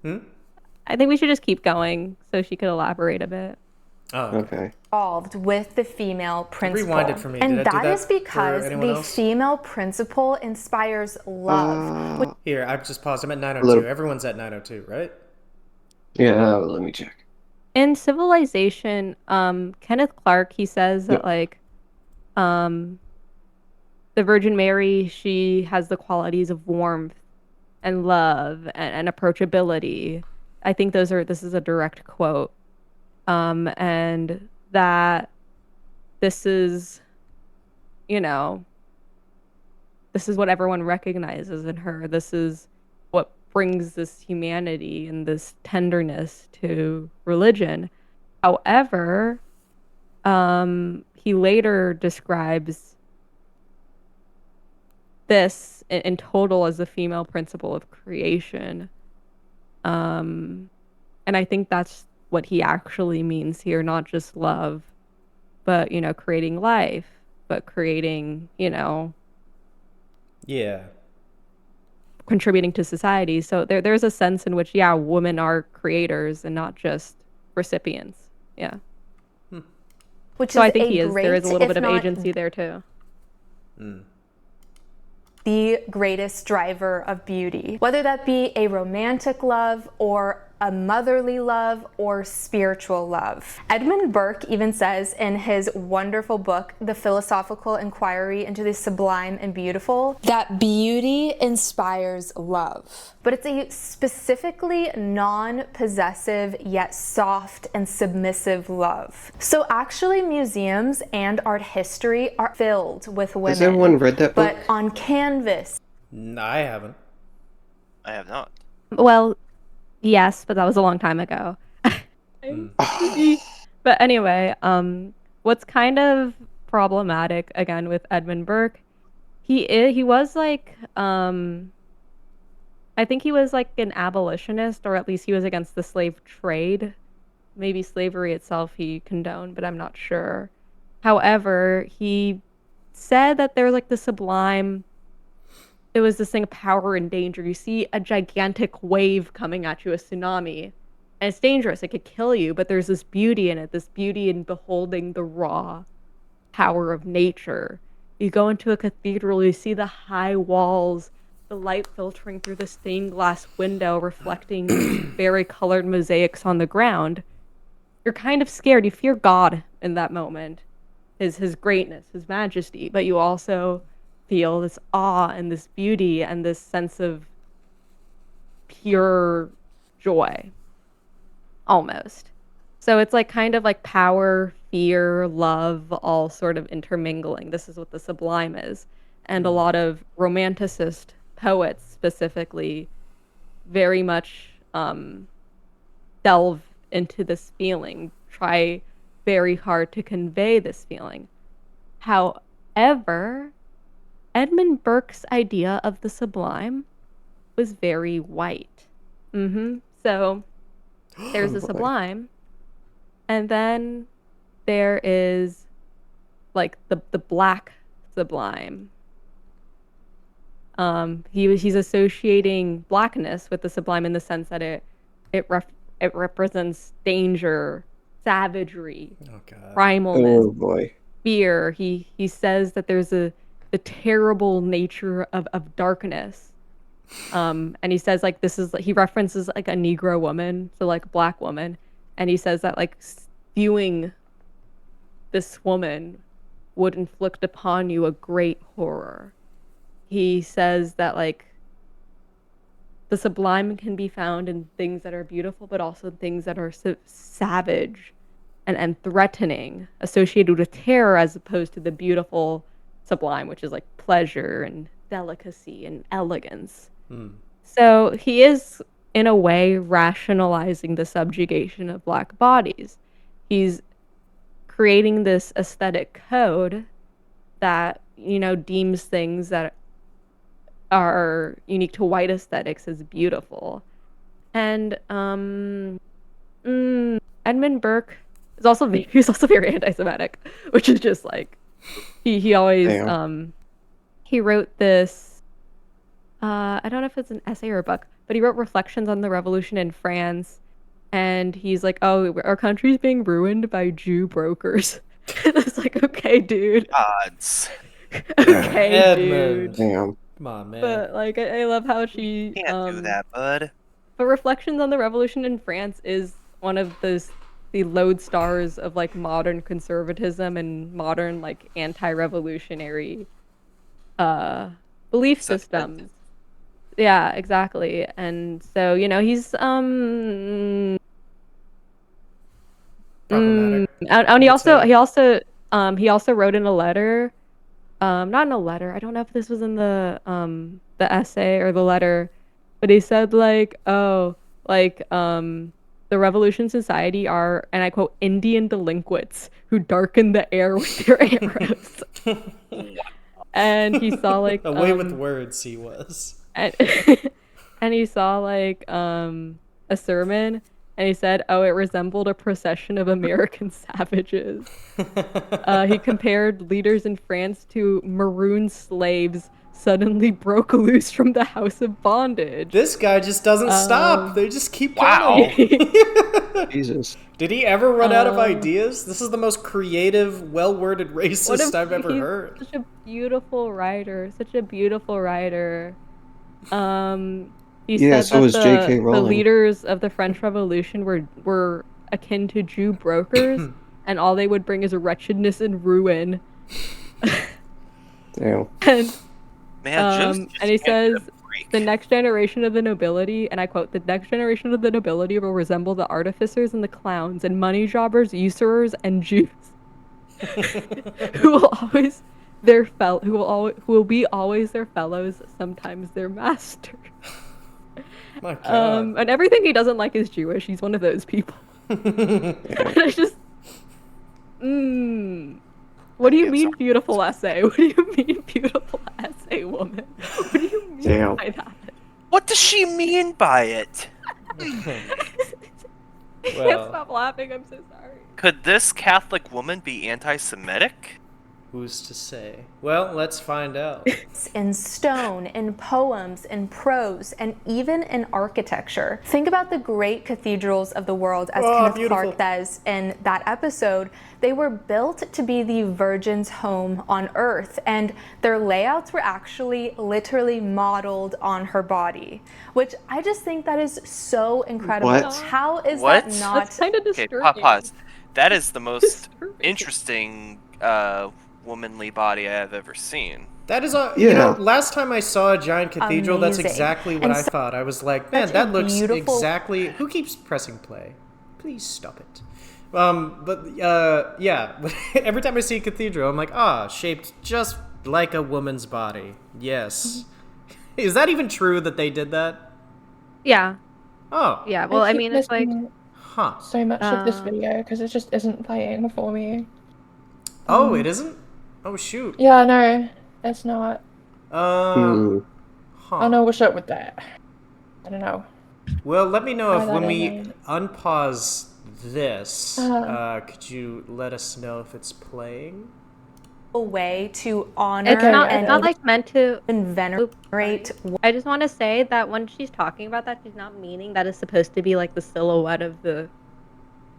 I think we should just keep going so she could elaborate a bit. Oh, okay. Involved with the female principle. Rewind it for me. And Did I do that is for because anyone the else? female principle inspires love. Here, I've just paused. I'm at 902. Everyone's at 902, right? Yeah, let me check. In Civilization, Kenneth Clark, he says that like the Virgin Mary, she has the qualities of warmth and love and approachability. I think this is a direct quote. And that this is, this is what everyone recognizes in her. This is what brings this humanity and this tenderness to religion. However, he later describes this in total as the female principle of creation. And I think that's what he actually means here, not just love, but, creating life, but creating, Yeah. contributing to society. So there's a sense in which, women are creators and not just recipients. Yeah. Which so is I think there is a little if bit of not agency there too. The greatest driver of beauty. Whether that be a romantic love or a motherly love, or spiritual love. Edmund Burke even says in his wonderful book, The Philosophical Inquiry into the Sublime and Beautiful, that beauty inspires love. But it's a specifically non-possessive yet soft and submissive love. So actually museums and art history are filled with women. Has everyone read that book? But on canvas. No, I haven't. I have not. Well, yes, but that was a long time ago. But anyway, what's kind of problematic again with Edmund Burke, he was like I think he was like an abolitionist, or at least he was against the slave trade. Maybe slavery itself he condoned, but I'm not sure. However, he said that there was like the sublime, it was this thing of power and danger. You see a gigantic wave coming at you, a tsunami, and it's dangerous. It could kill you, but there's this beauty in it, this beauty in beholding the raw power of nature. You go into a cathedral, you see the high walls, the light filtering through the stained glass window, reflecting very colored mosaics on the ground. You're kind of scared. You fear God in that moment, his greatness, his majesty, but you also feel this awe and this beauty and this sense of pure joy, almost. So it's like kind of like power, fear, love, all sort of intermingling. This is what the sublime is. And a lot of romanticist poets specifically very much delve into this feeling, try very hard to convey this feeling. However, Edmund Burke's idea of the sublime was very white. So there's the sublime, and then there is like the black sublime. He's associating blackness with the sublime in the sense that it represents danger, savagery, primalness, Oh boy. fear. He says that there's the terrible nature of darkness. And he says like he references like a Negro woman, so like a black woman, and he says that like viewing this woman would inflict upon you a great horror. He says that like the sublime can be found in things that are beautiful, but also things that are savage and threatening, associated with terror, as opposed to the beautiful sublime, which is like pleasure and delicacy and elegance. So he is, in a way, rationalizing the subjugation of black bodies. He's creating this aesthetic code that, deems things that are unique to white aesthetics as beautiful. And Edmund Burke is also very anti-Semitic, which is just like he always he wrote this. I don't know if it's an essay or a book, but he wrote Reflections on the Revolution in France, and he's like, "Oh, our country's being ruined by Jew brokers." It's like, okay, dude. Odds. Okay, Edmund. dude. Damn. Come on, man. But like, I love how she Can't do that, bud. But Reflections on the Revolution in France is one of the lodestars of like modern conservatism and modern like anti-revolutionary belief systems. Yeah, exactly. And so, he's Problematic. and he also wrote in a letter, not in a letter, I don't know if this was in the essay or the letter, but he said like, the Revolution Society are, and I quote, Indian delinquents who darken the air with their arrows. And he saw like away with words he was. And he saw like a sermon, and he said, "Oh, it resembled a procession of American savages." He compared leaders in France to marooned slaves suddenly broke loose from the house of bondage. This guy just doesn't stop. They just keep Wow. coming. Jesus. Did he ever run out of ideas? This is the most creative, well-worded racist I've ever heard. Such a beautiful writer. He Yeah, said so that is J.K. the Rowling. leaders of the French Revolution were akin to Jew brokers, and all they would bring is wretchedness and ruin. Damn. And Man, Joe's just and he can't get says a break. the next generation of the nobility, and I quote, the next generation of the nobility will resemble the artificers and the clowns and money jobbers, usurers, and Jews, who will always who will be always their fellows, sometimes their masters. My God. And everything he doesn't like is Jewish. He's one of those people. I just, what do you mean, beautiful essay? What do you mean, beautiful essay, woman? What do you mean Damn. by that? What does she mean by it? I can't Well. stop laughing. I'm so sorry. Could this Catholic woman be anti-Semitic? Who's to say? Well, let's find out. In stone, in poems, in prose, and even in architecture. Think about the great cathedrals of the world, as Kenneth beautiful. Clark says in that episode. They were built to be the Virgin's home on earth, and their layouts were actually literally modeled on her body, which I just think that is so incredible. What? How is What? that not? That's kind of Okay, disturbing. pause. That is the most Disturbing. interesting womanly body I have ever seen. That is a Yeah. last time I saw a giant cathedral, that's Amazing. exactly what And I so- thought. I was like, man, Such a that looks beautiful- exactly. Who keeps pressing play? Please stop it. Yeah. Every time I see a cathedral, I'm like, shaped just like a woman's body. Yes. Is that even true that they did that? Yeah. Oh. Yeah. Well, I keep mean, it's like, missing Huh. so much of this Um, video because it just isn't playing for me. Oh, it isn't? Oh, shoot. Yeah, no, it's not. Hmm. Huh. I know what's up with that. I don't know. Well, let me know Try if that when we again. unpause this, Uh-huh. could you let us know if it's playing? A way to honor it's not and like meant to. venerate. I just want to say that when she's talking about that, she's not meaning that it's supposed to be like the silhouette of the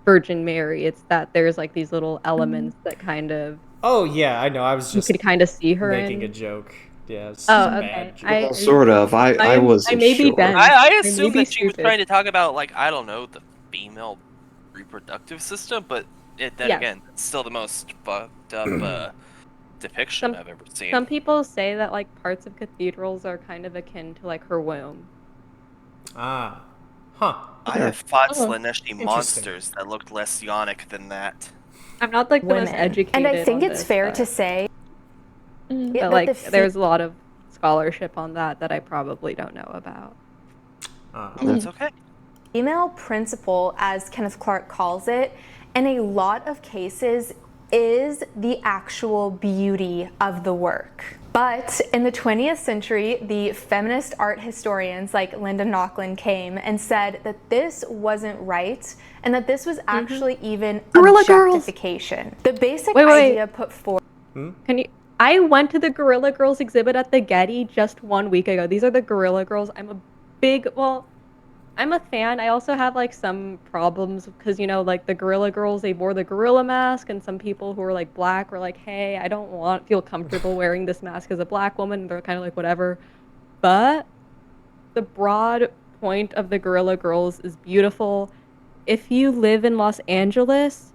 Virgin Mary. It's that there's like these little elements that kind of Oh, yeah, I know. I was you just could kind of see her making in. a joke. Yeah, it's Oh, just a okay. bad joke. Well, sort of. I wasn't may be sure. Ben. I may assumed be that she was stupid. trying to talk about, like, I don't know, the female reproductive system, but then Yes. again, it's still the most fucked up depiction I've ever seen. Some people say that like parts of cathedrals are kind of akin to like her womb. Ah. Huh. I have fought Oh, Slaneshi interesting. monsters that looked less yonic than that. I'm not like the most Women. educated. And I think on it's this, fair but- to say Mm. that but like the there's a lot of scholarship on that I probably don't know about. That's okay. female principle, as Kenneth Clark calls it, in a lot of cases is the actual beauty of the work. But in the 20th century, the feminist art historians like Linda Nochlin came and said that this wasn't right and that this was actually even Gorilla Girls. objectification. The basic Wait. idea put forward. Can you? I went to the Gorilla Girls exhibit at the Getty just 1 week ago. These are the Gorilla Girls. I'm a fan. I also have like some problems because like the Gorilla Girls, they wore the gorilla mask, and some people who are like black were like, "Hey, I don't feel comfortable wearing this mask as a black woman." They're kind of like whatever. But the broad point of the Gorilla Girls is beautiful. If you live in Los Angeles,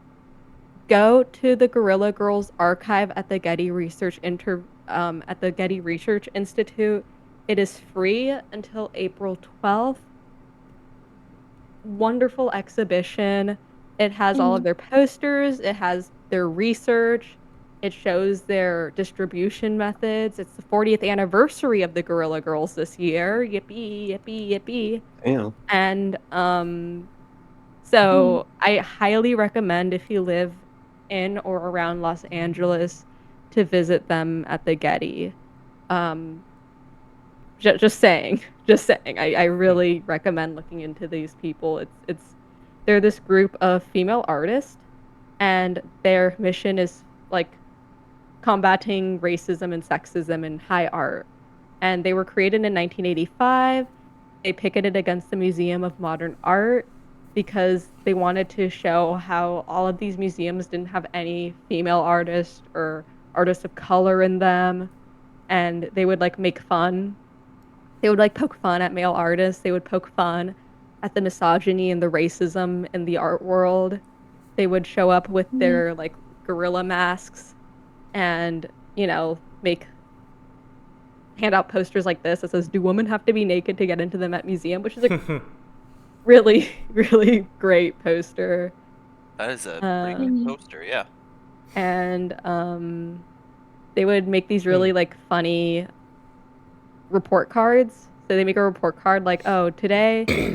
go to the Gorilla Girls archive at the Getty Research Institute. It is free until April 12th. Wonderful exhibition. It has all of their posters, it has their research, it shows their distribution methods. It's the 40th anniversary of the Gorilla Girls this year. Yippee, yippee, yippee. Damn. And so I highly recommend if you live in or around Los Angeles to visit them at the Getty. Just saying. I really recommend looking into these people. They're this group of female artists, and their mission is like combating racism and sexism in high art. And they were created in 1985. They picketed against the Museum of Modern Art because they wanted to show how all of these museums didn't have any female artists or artists of color in them, and they would like make fun They would like poke fun at male artists. They would poke fun at the misogyny and the racism in the art world. They would show up with their like gorilla masks and, you know, hand out posters like this that says, "Do women have to be naked to get into the Met Museum?" Which is a really, really great poster. That is a pretty good poster, yeah. And they would make these really like funny report cards. So they make a report card like, "Oh,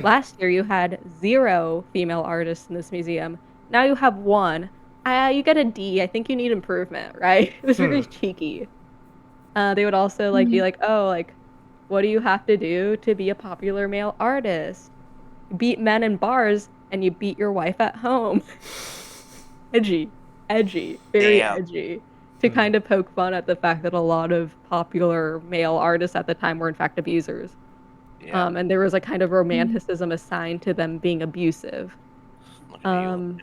last year you had 0 female artists in this museum. Now you have 1. You get a D. I think you need improvement," right? It was really cheeky. They would also like be like, "Oh, like, what do you have to do to be a popular male artist? You beat men in bars and you beat your wife at home." Edgy, very Damn. edgy. To kind of poke fun at the fact that a lot of popular male artists at the time were in fact abusers. Yeah. And there was a kind of romanticism assigned to them being abusive. Look at you.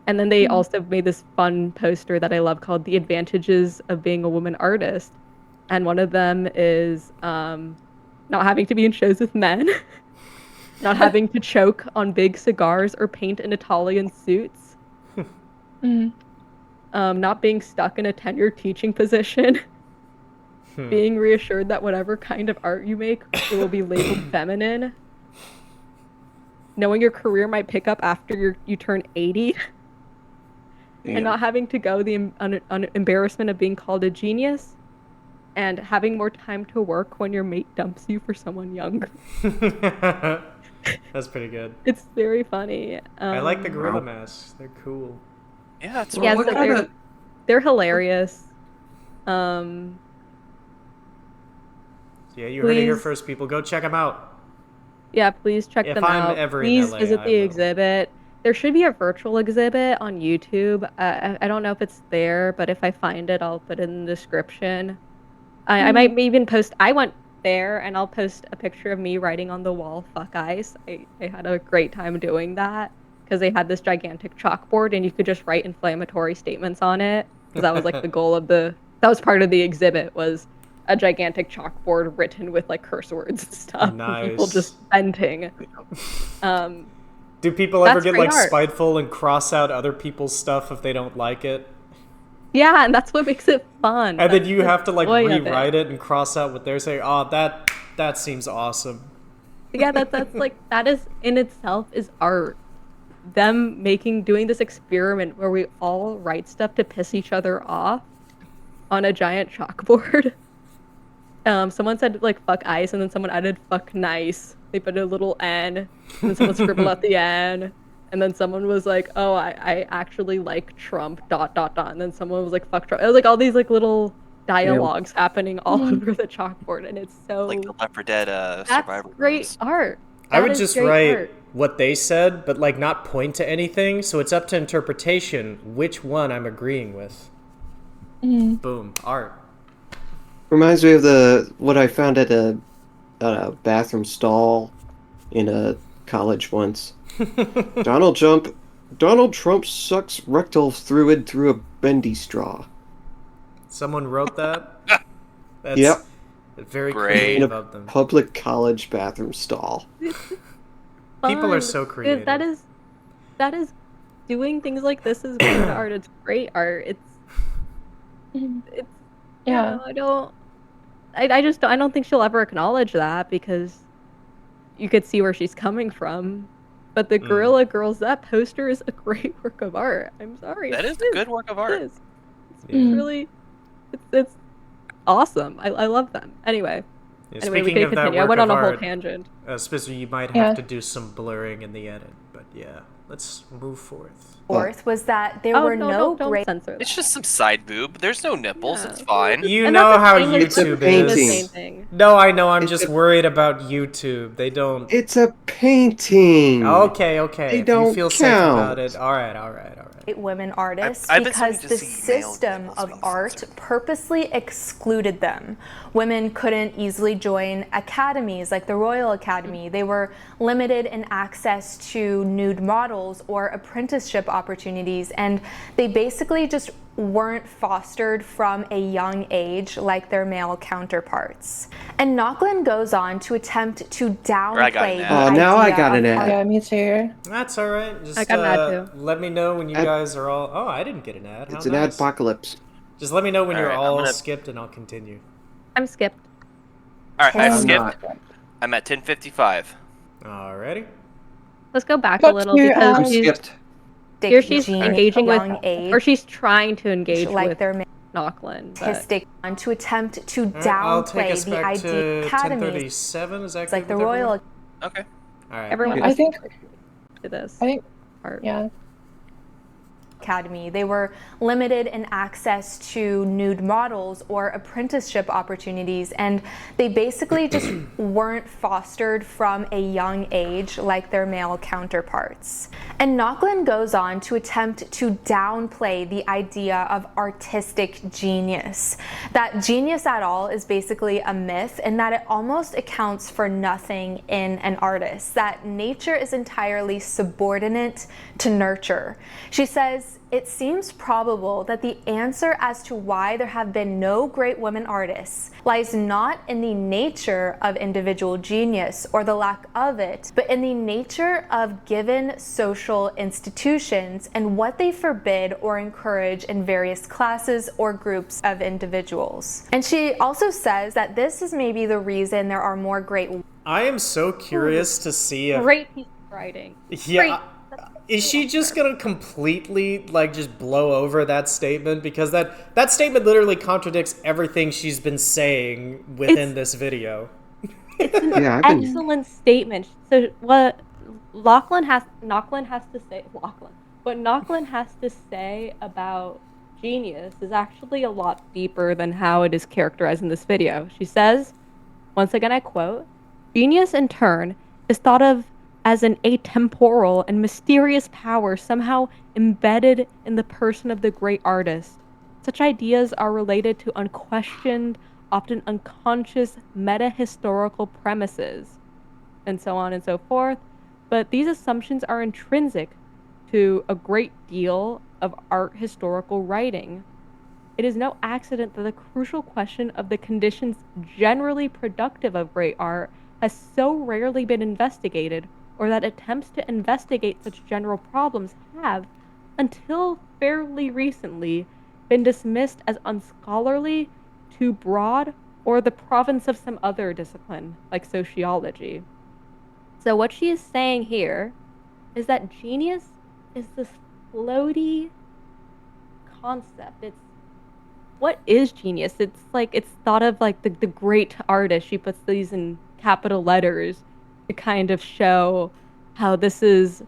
And then they also made this fun poster that I love called "The Advantages of Being a Woman Artist." And one of them is not having to be in shows with men, not having to choke on big cigars or paint in Italian suits, not being stuck in a tenured teaching position, being reassured that whatever kind of art you make, it will be labeled feminine, knowing your career might pick up after you turn 80, and not having to go the embarrassment of being called a genius, and having more time to work when your mate dumps you for someone younger. That's pretty good. It's very funny. I like the gorilla masks. They're cool. Yeah, it's Yeah, what so kind they're hilarious. Yeah, you heard it here Please. first, people. Go check them out. Yeah, please check If them I'm out. ever in Please LA, visit I the will. exhibit. There should be a virtual exhibit on YouTube. I don't know if it's there, but if I find it, I'll put it in the description. I might even post. I went there, and I'll post a picture of me writing on the wall, "Fuck ice." I had a great time doing that because they had this gigantic chalkboard, and you could just write inflammatory statements on it. Because that was like the goal of that was part of the exhibit, was a gigantic chalkboard written with like curse words and stuff. Nice. And people just venting. Do people ever That's get great like art. spiteful and cross out other people's stuff if they don't like it? Yeah, and that's what makes it fun. And then That's you the have to like joy of it. rewrite it and cross out what they're saying. Oh, that seems awesome. Yeah, that's like, that is in itself is art. Them doing this experiment where we all write stuff to piss each other off on a giant chalkboard. Someone said like "fuck ice," and then someone added "fuck nice." They put a little N, and then someone scribbled out the N, and then someone was like, "Oh, I actually like Trump, ... And then someone was like, "fuck Trump." It was like all these like little dialogues happening all over the chalkboard, and it's so like the Left 4 Dead that's survival great rooms. art. I That would is just great write art. what they said, but like not point to anything. So it's up to interpretation which one I'm agreeing with. Boom, art. Reminds me of what I found at a bathroom stall in a college once. Donald Trump sucks rectal fluid through a bendy straw. Someone wrote that. That's Yep. very Great. In creative a of them. public college bathroom stall. People are Fun. so Dude, creative. that is doing things like this is good art. It's great art. It's Yeah. I don't think she'll ever acknowledge that because you could see where she's coming from. But the Gorilla Girls, that poster is a great work of art. I'm sorry. That is It a good work of It art. is. It's Yeah. really, it's awesome. I love them. Anyway, Yeah, we speaking can of that continue. I work went on of a whole art, tangent. Spizard, you might have Yeah. to do some blurring in the edit, but yeah, let's move forth. Fourth was that there Oh were no, no don't great censor that. It's just some side boob. There's no nipples. Yeah. It's fine. You And know that's a how painless- It's a YouTube painting. is. Same thing. No, I know. I'm It's just a- worried about YouTube. They don't. It's a painting. Okay. They If don't you feel safe about count. it, all right. women artists I've been because starting the to see male system nipples of being art censored. purposely excluded them. Women couldn't easily join academies like the Royal Academy. They were limited in access to nude models or apprenticeship opportunities, and they basically just weren't fostered from a young age like their male counterparts. And Nochlin goes on to attempt to downplay the idea now I got an of ad. Yeah, me too. That's all right. Just I got an ad too. let me know when you Ad- guys are all. Oh, I didn't get an ad. How It's an nice. adpocalypse. Just let me know when you're Alright, all I'm gonna- skipped, and I'll continue. I'm skipped. Alright, I I'm skipped. not. I'm at 10:55. Alrighty. Let's go back a Got little you, because I'm she's skipped. here. She's engaging with, young age, or she's trying to engage like with their Nochlin. But artistic on to attempt to All right, I'll take downplay us the back idea to academies 10:37. Is that good like the with Royal everyone? Okay. All right. everyone I was think, to this I think, part. yeah. Academy. They were limited in access to nude models or apprenticeship opportunities, and they basically just weren't fostered from a young age like their male counterparts. And Nochlin goes on to attempt to downplay the idea of artistic genius. That genius at all is basically a myth, and that it almost accounts for nothing in an artist, that nature is entirely subordinate to nurture. She says, it seems probable that the answer as to why there have been no great women artists lies not in the nature of individual genius or the lack of it, but in the nature of given social institutions and what they forbid or encourage in various classes or groups of individuals. And she also says that this is maybe the reason there are more great. I am so curious to see if. Great piece of writing. Yeah. Is she just gonna completely just blow over that statement? Because that statement literally contradicts everything she's been saying within this video. Yeah, Excellent statement. So what Nochlin has to say what Nochlin has to say about genius is actually a lot deeper than how it is characterized in this video. She says, once again I quote, "Genius in turn is thought of as an atemporal and mysterious power somehow embedded in the person of the great artist. Such ideas are related to unquestioned, often unconscious meta-historical premises," and so on and so forth. But these assumptions are intrinsic to a great deal of art historical writing. It is no accident that the crucial question of the conditions generally productive of great art has so rarely been investigated, or that attempts to investigate such general problems have, until fairly recently, been dismissed as unscholarly, too broad, or the province of some other discipline, like sociology. So what she is saying here is that genius is this floaty concept. What is genius? It's thought of like the great artist. She puts these in capital letters to kind of show how this is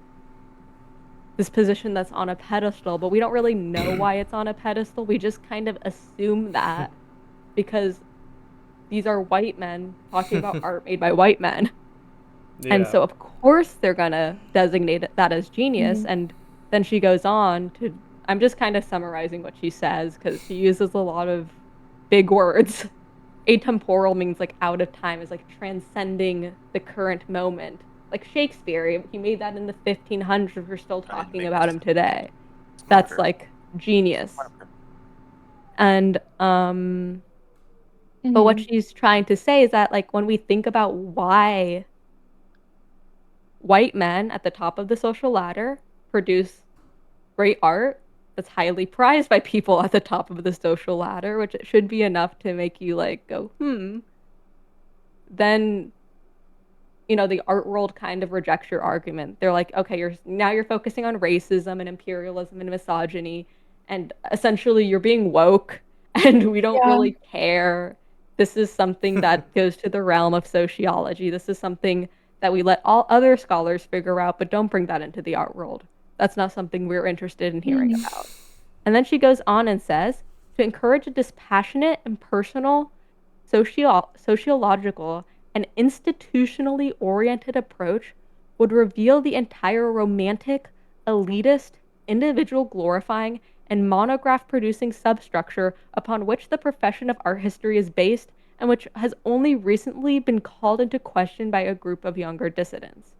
this position that's on a pedestal, but we don't really know why it's on a pedestal. We just kind of assume that because these are white men talking about art made by white men. Yeah. And so of course they're gonna designate that as genius. And then she goes on to, I'm just kind of summarizing what she says because she uses a lot of big words. Atemporal means like out of time, is like transcending the current moment. Like Shakespeare, he made that in the 1500s. We're still talking about him today. That's like genius. And but what she's trying to say is that like when we think about why white men at the top of the social ladder produce great art that's highly prized by people at the top of the social ladder, which it should be enough to make you like go, then the art world kind of rejects your argument. They're like, okay, you're focusing on racism and imperialism and misogyny, and essentially you're being woke, and we don't really care. This is something that goes to the realm of sociology. This is something that we let all other scholars figure out, but don't bring that into the art world. That's not something we're interested in hearing about. And then she goes on and says, to encourage a dispassionate and personal, sociological, and institutionally oriented approach would reveal the entire romantic, elitist, individual glorifying, and monograph producing substructure upon which the profession of art history is based, and which has only recently been called into question by a group of younger dissidents.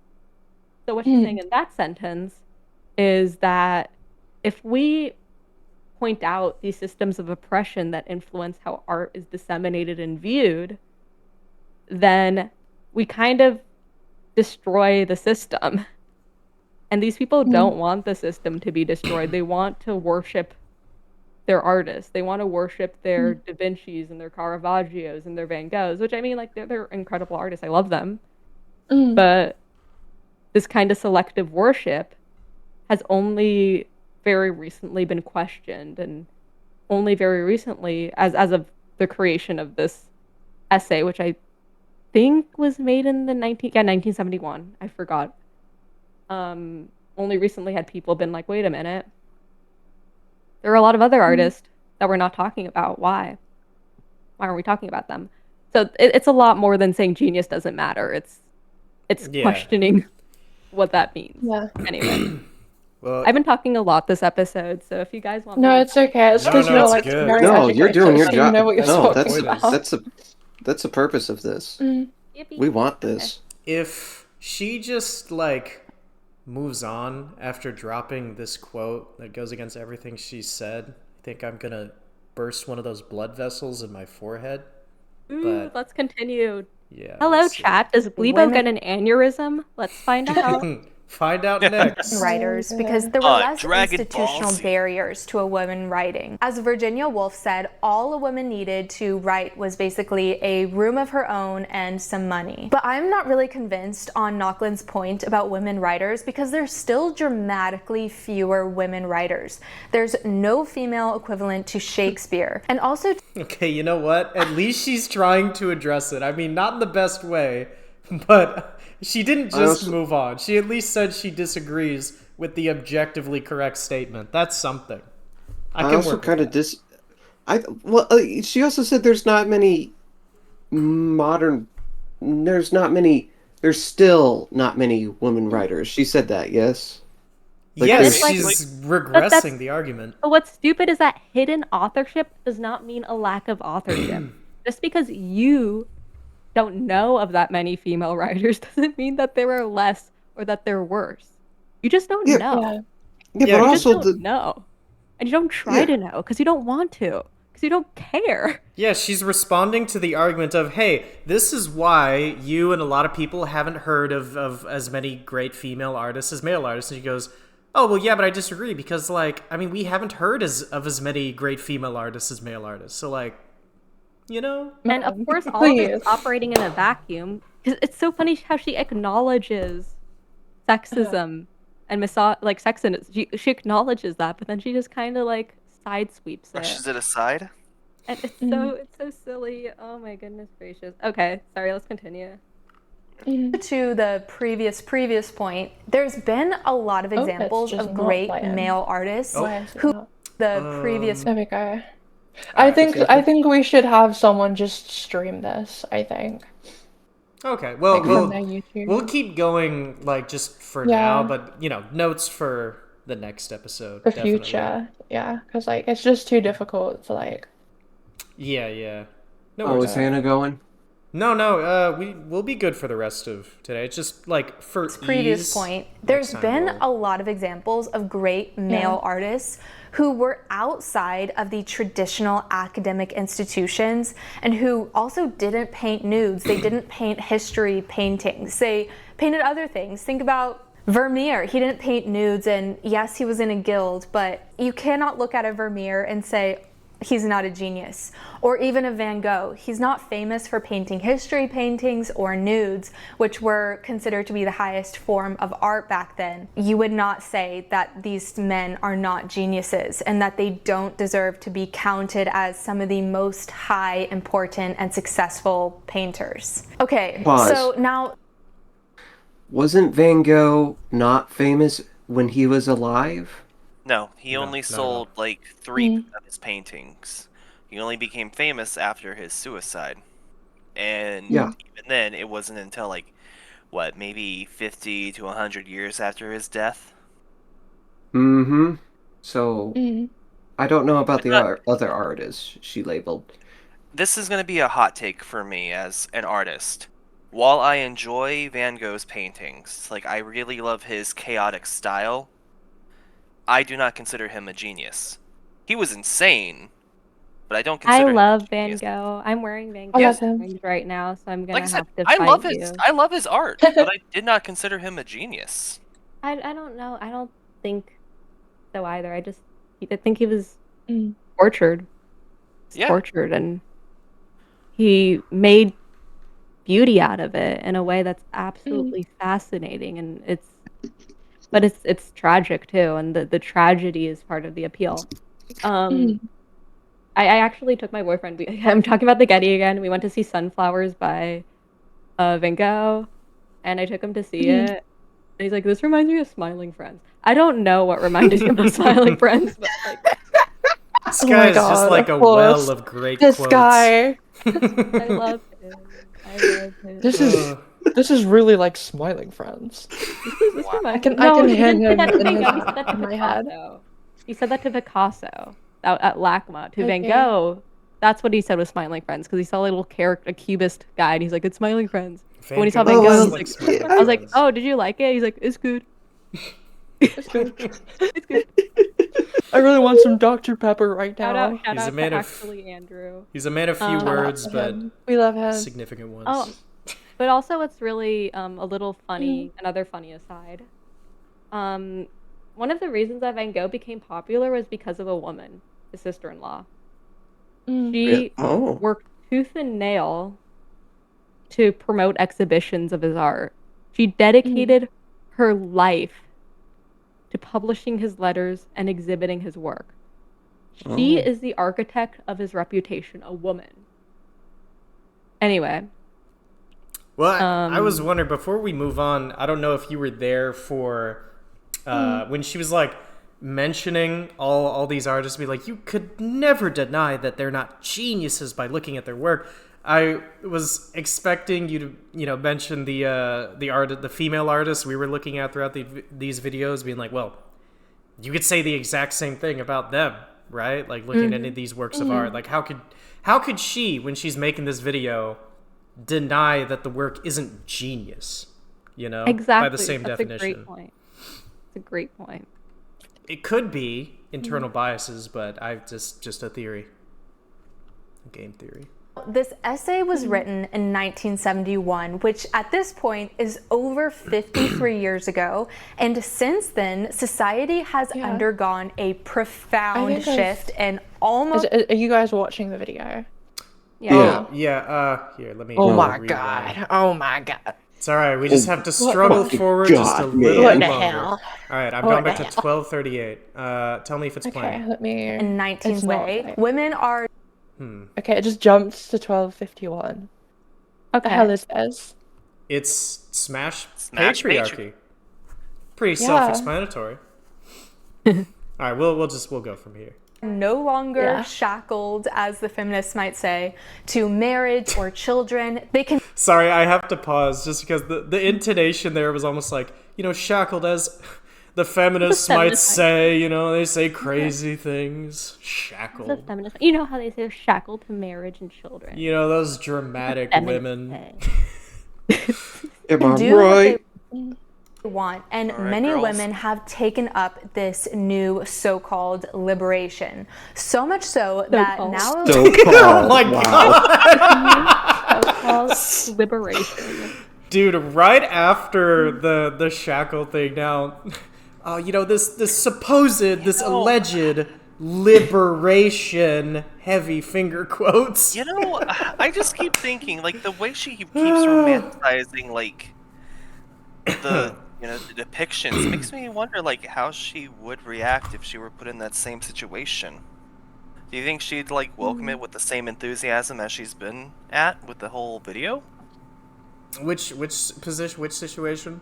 So what she's saying in that sentence is that if we point out these systems of oppression that influence how art is disseminated and viewed, then we kind of destroy the system. And these people don't want the system to be destroyed. They want to worship their artists. They want to worship their Da Vinci's and their Caravaggios and their Van Goghs, which I mean, like, they're incredible artists. I love them. But this kind of selective worship has only very recently been questioned, and only very recently, as of the creation of this essay, which I think was made in the 1971. I forgot. Only recently had people been like, wait a minute. There are a lot of other artists that we're not talking about. Why? Why aren't we talking about them? So it's a lot more than saying genius doesn't matter. It's questioning what that means. Yeah. Anyway. Well, I've been talking a lot this episode, so if you guys want No, me it's okay. It's No, because no, you're it's like good. very No, you're doing your educated, so job. You know what you're No, talking about. that's the purpose of this. Yippee. We want this. if she just like moves on after dropping this quote that goes against everything she said, I think I'm gonna burst one of those blood vessels in my forehead. Ooh, But let's continue. yeah. Hello, we'll see. chat. Does Glebo Women- get an aneurysm? Let's find out. Find out next. writers because there were less Dragon Ball institutional Z. barriers to a woman writing. As Virginia Woolf said, all a woman needed to write was basically a room of her own and some money. But I'm not really convinced on Nauckland's point about women writers because there's still dramatically fewer women writers. There's no female equivalent to Shakespeare. And also Okay, you know what? At least she's trying to address it. I mean, not in the best way, but she didn't just move on. She at least said she disagrees with the objectively correct statement. That's something. I also kind of she also said there's not many modern. There's still not many women writers. She said that, yes. Like, yes, there's- she's But regressing that's- the argument. But what's stupid is that hidden authorship does not mean a lack of authorship. Just because you don't know of that many female writers doesn't mean that there are less or that they're worse. You just don't know. Yeah. Yeah, Yeah, but you You just also don't know. And you don't try to know because you don't want to. Because you don't care. Yeah, she's responding to the argument of, hey, this is why you and a lot of people haven't heard of as many great female artists as male artists. And she goes, oh, well, yeah, but I disagree because, like, I mean, we haven't heard of as many great female artists as male artists. So, like, you know? And of course, all of it is operating in a vacuum. It's so funny how she acknowledges sexism and sexism. She acknowledges that, but then she just kind of like side sweeps it. Brushes it aside. And it's so silly. Oh my goodness gracious. Okay, sorry. Let's continue. to the previous point, there's been a lot of it's examples just of not great playing. male artists Why is it who not? the previous There we go. I think we should have someone just stream this. I think Okay, well, from their YouTube. we'll keep going, like, just for Yeah. now, but, you know, notes for the next episode. the definitely. future. Yeah, because like it's just too difficult to like. Yeah. No, Oh, we're is not. Hannah going? No, we'll be good for the rest of today. It's just like for previous ease, point, next there's time been we'll- a lot of examples of great male artists who were outside of the traditional academic institutions and who also didn't paint nudes. They didn't paint history paintings. They painted other things. Think about Vermeer. He didn't paint nudes, and yes, he was in a guild, but you cannot look at a Vermeer and say, he's not a genius. Or even a Van Gogh. He's not famous for painting history paintings or nudes, which were considered to be the highest form of art back then. You would not say that these men are not geniuses and that they don't deserve to be counted as some of the most high, important, and successful painters. Okay, Pause. so now Wasn't Van Gogh not famous when he was alive? No, he No, only not at sold like 3 of his paintings. He only became famous after his suicide. And Yeah. even then, it wasn't until like, what, maybe 50 to 100 years after his death? Mm-hmm. So, I don't know about the not- other artists she labeled. This is going to be a hot take for me as an artist. While I enjoy Van Gogh's paintings, like I really love his chaotic style, I do not consider him a genius. he was insane, but I don't I consider him love Van genius. Gogh. I'm wearing Van I Gogh love him. earrings right now, so I'm Like I gonna said, have to I fight love you. his art, but I did not consider him a genius. I don't know. I don't think so either. I think he was Mm. tortured. Yeah. Tortured, and he made beauty out of it in a way that's absolutely fascinating, and it's tragic too, and the tragedy is part of the appeal. Mm. I actually took my boyfriend. I'm talking about the Getty again. We went to see Sunflowers by Van Gogh, and I took him to see Mhm. it. And he's like, "This reminds me of Smiling Friends." I don't know what reminded him of Smiling Friends, but like, This Oh guy my is just God, like of a course. well of great This quotes. guy. I love him. I love him. This is really like Smiling Friends. This Wow. reminds I me. can No, he hear didn't say him that to in Van his- Gogh. He said that to in my head. Picasso. He said that to Picasso at LACMA. To Van Okay. Gogh, that's what he said was Smiling Friends, because he saw a little character, a cubist guy, and he's like, "It's Smiling Friends." But when he saw Van Gogh Gogh, is he's like like, Smiling I was like, Friends. "Oh, did you like it?" He's like, "It's good. It's good. It's good." I really want some Dr. Pepper right Shout now. out, shout He's a out man to of- actually Andrew. He's a man of few Shout out words, to but him. We love him. significant ones. Oh, but also it's really a little funny. Another funny aside. One of the reasons that Van Gogh became popular was because of a woman, his sister-in-law. Mm. She Oh. worked tooth and nail to promote exhibitions of his art. She dedicated her life to publishing his letters and exhibiting his work. She Oh. is the architect of his reputation, a woman. Anyway, Well, I was Um, wondering, before we move on, I don't know if you were there for when she was like mentioning all these artists, be like, you could never deny that they're not geniuses by looking at their work. I was expecting you to mention the female artists we were looking at throughout these videos, being like, well, you could say the exact same thing about them, right? Like looking at any of these works of art, like how could she, when she's making this video, deny that the work isn't genius, exactly. by the same That's definition. a great point. It's a great point. It could be internal biases, but I've just a theory. A game theory. This essay was written in 1971, which at this point is over 53 years ago. And since then, society has undergone a profound think I've- shift and almost... Are you guys watching the video? Yeah. Here, let me. Oh my rewind. God. Oh my God. It's all right. We just have to struggle my forward just a God, little man. bit What the longer. hell? All right, I'm What going back the to hell? 1238. Tell me if it's Okay, playing. let me. in 19th It's not way, right. women are Okay, it just jumped to 12:51. What the Okay. hell is this? It's Smash Smash Patriarchy. Pretty Yeah. self-explanatory. All right, we'll go from here. no longer Yeah. shackled, as the feminists might say, to marriage or children. They can Sorry, I have to pause just because the intonation there was almost like, shackled, as the feminists might feminist say, they say crazy things. It's a Shackled. feminist. You know how they say shackled to marriage and children. Those dramatic Feminists women. say. Am I do what right? they want, and All right, many girls. women have taken up this new so-called liberation. So much so that So-called. now So Oh my wow. So-called liberation. Dude, right after the shackle thing now, this alleged liberation, heavy finger quotes. I just keep thinking, like, the way she keeps romanticizing, like, the depictions makes me wonder, like, how she would react if she were put in that same situation. Do you think she'd, like, welcome it with the same enthusiasm as she's been at with the whole video? Which position, which situation?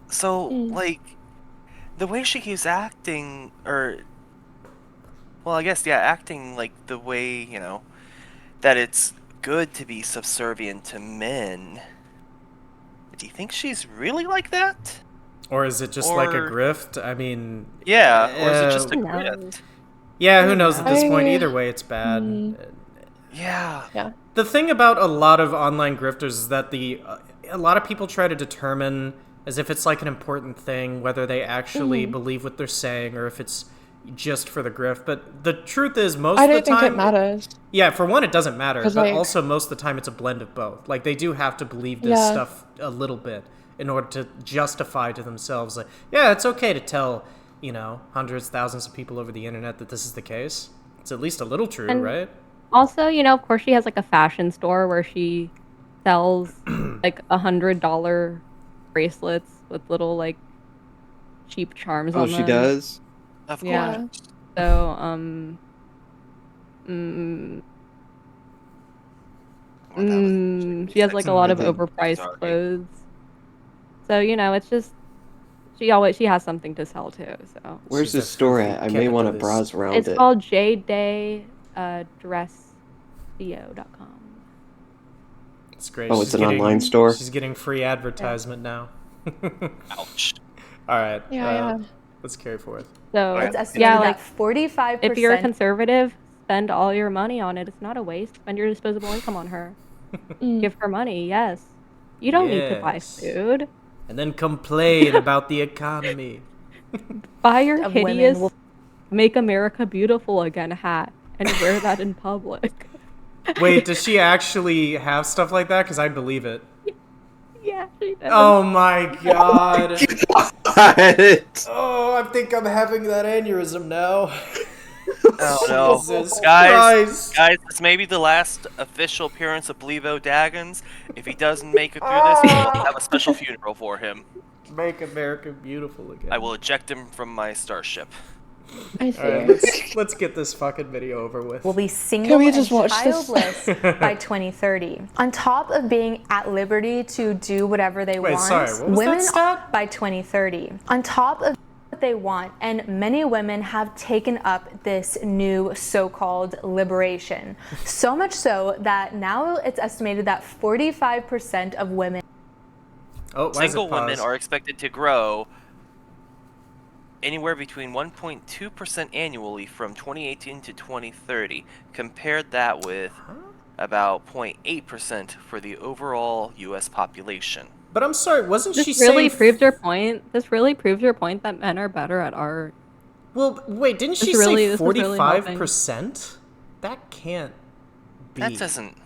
So, like, the way she keeps acting, acting like the way, that it's good to be subservient to men. Do you think she's really like that? Or is it just like a Or- grift? I mean, Yeah, or is it just a Who grift? knows? yeah, who knows at this point? I- Either way, it's bad. Yeah. The thing about a lot of online grifters is that a lot of people try to determine, as if it's like an important thing, whether they actually believe what they're saying or if it's just for the grift. But the truth is, most I of the don't think time, it matters. yeah, for one, it doesn't matter. 'Cause, But like- also, most of the time, it's a blend of both. Like, they do have to believe this Yeah. stuff a little bit in order to justify to themselves, like, yeah, it's okay to tell, hundreds, thousands of people over the internet that this is the case. It's at least a little true, And- right? Also, of course, she has like a fashion store where she sells like $100 bracelets with little like cheap charms Oh, on she them. does? Of course. Yeah. So, mm, she has like a lot of amazing. overpriced Sorry. clothes. So, it's just she has something to sell too. So Where's She's this a store fruity at? I may want to capitalist. browse around it's it. called JDay Dressco.com. It's great. Oh, it's an online store? She's getting free advertisement now. Ouch. All right. Yeah. Let's carry forth. So It's yeah, estimated like that 45%. if you're a conservative, spend all your money on it. It's not a waste. Spend your disposable income on her. Give her money. Yes. You don't need to buy Yes. food. And then complain about the economy. Buy your Of women hideous will- "Make America Beautiful Again" hat and wear that in public. Wait, does she actually have stuff like that? Because I believe it. Yeah, she does. Oh my god. What? Oh, I think I'm having that aneurysm now. Oh no. Jesus Guys, Christ. this may be the last official appearance of Blevo Daggins. If he doesn't make it through this, we will have a special funeral for him. Make America beautiful again. I will eject him from my starship. I see. All right, let's get this fucking video over with. will be single Can we and just watch this? childless by 2030. On top of being at liberty to do whatever they Wait, want, sorry, what was that women stat? by 2030. On top of what they want, and many women have taken up this new so-called liberation. So much so that now it's estimated that 45% of women Oh, why is it Single women paused? are expected to grow anywhere between 1.2% annually from 2018 to 2030. Compared that with about 0.8% for the overall U.S. population. But I'm sorry, wasn't she This really saying... proves your point. This really proves your point that men are better at art. Well, wait, didn't she This really- say this is really helping. 45%? That can't be. That doesn't.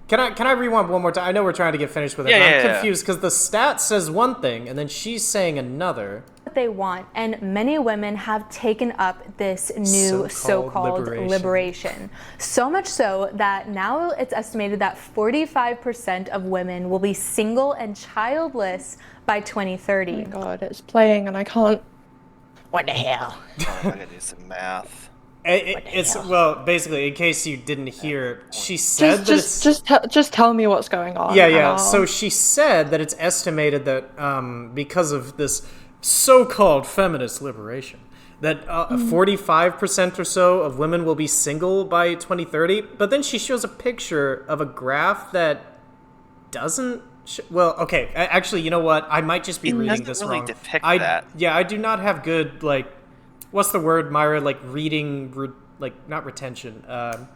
Can I rewind one more time? I know we're trying to get finished with it. Yeah, but I'm yeah, yeah. confused because the stat says one thing and then she's saying another. they want, and many women have taken up this new So-called so-called liberation. So much so that now it's estimated that 45% of women will be single and childless by 2030. Oh my god, it's playing and I can't. What the hell? Oh, I gotta do some math. It's well, basically, in case you didn't hear, she said that it's Just tell me what's going on. yeah. and So I'll- she said that it's estimated that because of this so-called feminist liberation, that 45% or so of women will be single by 2030. But then she shows a picture of a graph that doesn't. Well, okay. Actually, you know what? I might just be It reading doesn't this really wrong. depict I that. yeah, I do not have good what's the word, Myra? Like reading, not retention.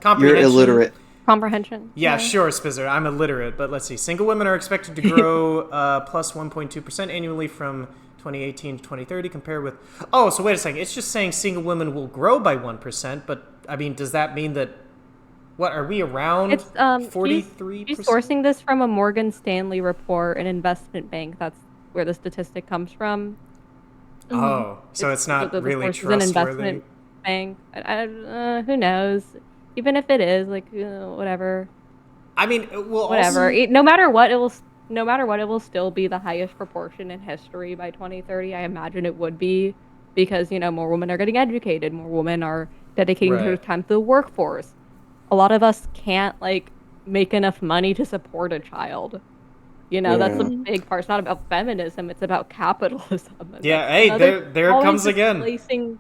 Comprehension. You're illiterate. Comprehension. Yeah, sure, Spizard. I'm illiterate, but let's see. Single women are expected to grow plus 1.2% annually from 2018 to 2030, compared with... Oh, so wait a second. It's just saying single women will grow by 1%, but, I mean, does that mean that... What, are we around It's 43%? She's sourcing this from a Morgan Stanley report, an investment bank. That's where the statistic comes from. Oh, so it's not the really source is an trustworthy? investment bank. Who knows? Even if it is, whatever. I mean, well, Whatever. also... No matter what, it will still be the highest proportion in history by 2030. I imagine it would be, because more women are getting educated, more women are dedicating their Right. time to the workforce. A lot of us can't make enough money to support a child. That's a Yeah. big part. It's not about feminism; it's about capitalism. And Yeah, that's hey, another- there it always comes again. Displacing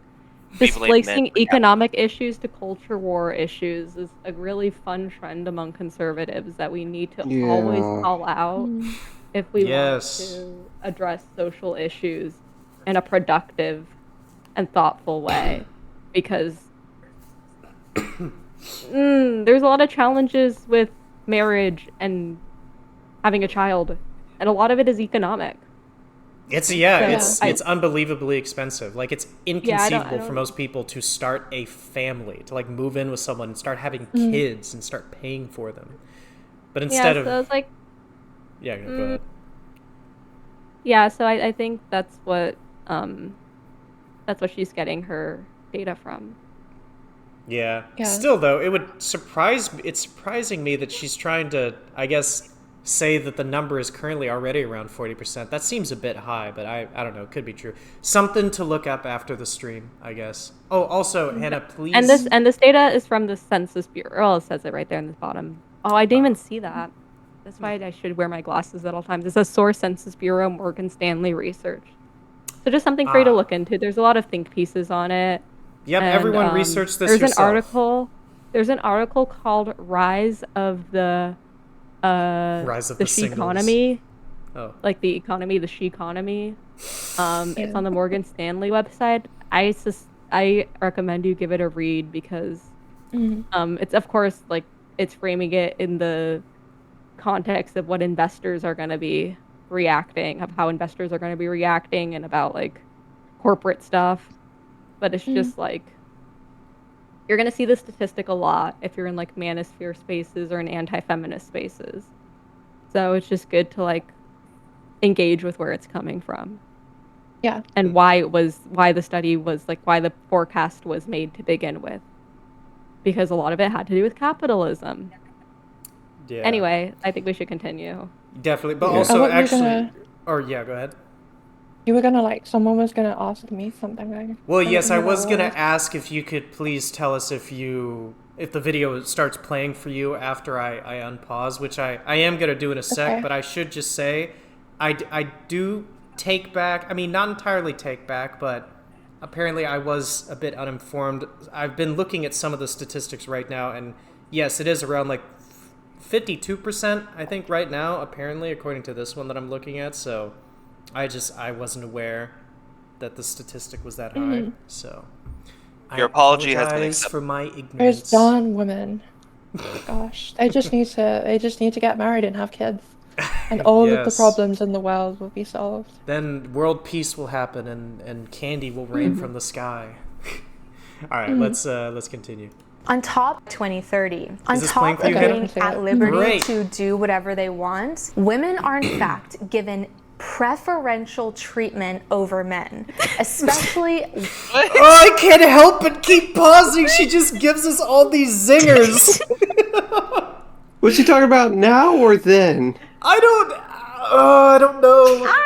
People like men for economic issues to culture war issues is a really fun trend among conservatives that we need to always Yeah. call out if we Yes. want to address social issues in a productive and thoughtful way. Because there's a lot of challenges with marriage and having a child, and a lot of it is economic. It's unbelievably expensive. Like it's inconceivable don't for most people to start a family, to like move in with someone and start having kids and start paying for them. But instead so it's like, go ahead. Yeah, so I think that's what she's getting her data from. Yeah. Still though, it's surprising me that she's trying to, I guess, say that the number is currently already around 40%. That seems a bit high, but I don't know, it could be true. Something to look up after the stream, I guess. Oh, also, Hannah, please. And this data is from the Census Bureau. Oh, it says it right there in the bottom. Oh, I didn't even see that. That's why I should wear my glasses at all times. It's a source Census Bureau Morgan Stanley research. So just something for you to look into. There's a lot of think pieces on it. Yep, and, everyone research this yourself. There's an article called Rise of the she economy. Oh. Like the economy, the she economy. It's on the Morgan Stanley website. I recommend you give it a read because it's of course like it's framing it in the context of what investors are going to be reacting, of how investors are going to be reacting and about like corporate stuff. But it's just like you're going to see this statistic a lot if you're in like manosphere spaces or in anti-feminist spaces. So it's just good to like engage with where it's coming from. Yeah. And why the study was like, why the forecast was made to begin with. Because a lot of it had to do with capitalism. Yeah. Anyway, I think we should continue. Definitely. But also actually, go ahead. You were gonna someone was gonna ask me something. Well, yes, I was gonna ask if you could please tell us if the video starts playing for you after I unpause, which I am gonna do in a sec, but I should just say, I do take back, I mean, not entirely take back, but apparently I was a bit uninformed. I've been looking at some of the statistics right now, and yes, it is around like 52%, I think, right now, apparently, according to this one that I'm looking at, so I wasn't aware that the statistic was that high, so your apology has been accepted. For my ignorance. There's darn women. Gosh, they just need to get married and have kids, and all of the problems in the world will be solved. Then world peace will happen, and candy will rain from the sky. All right, let's continue. On top 2030, on top of being at liberty to do whatever they want, women are in fact given preferential treatment over men, especially. I can't help but keep pausing. She just gives us all these zingers. Was she talking about now or then? I don't know.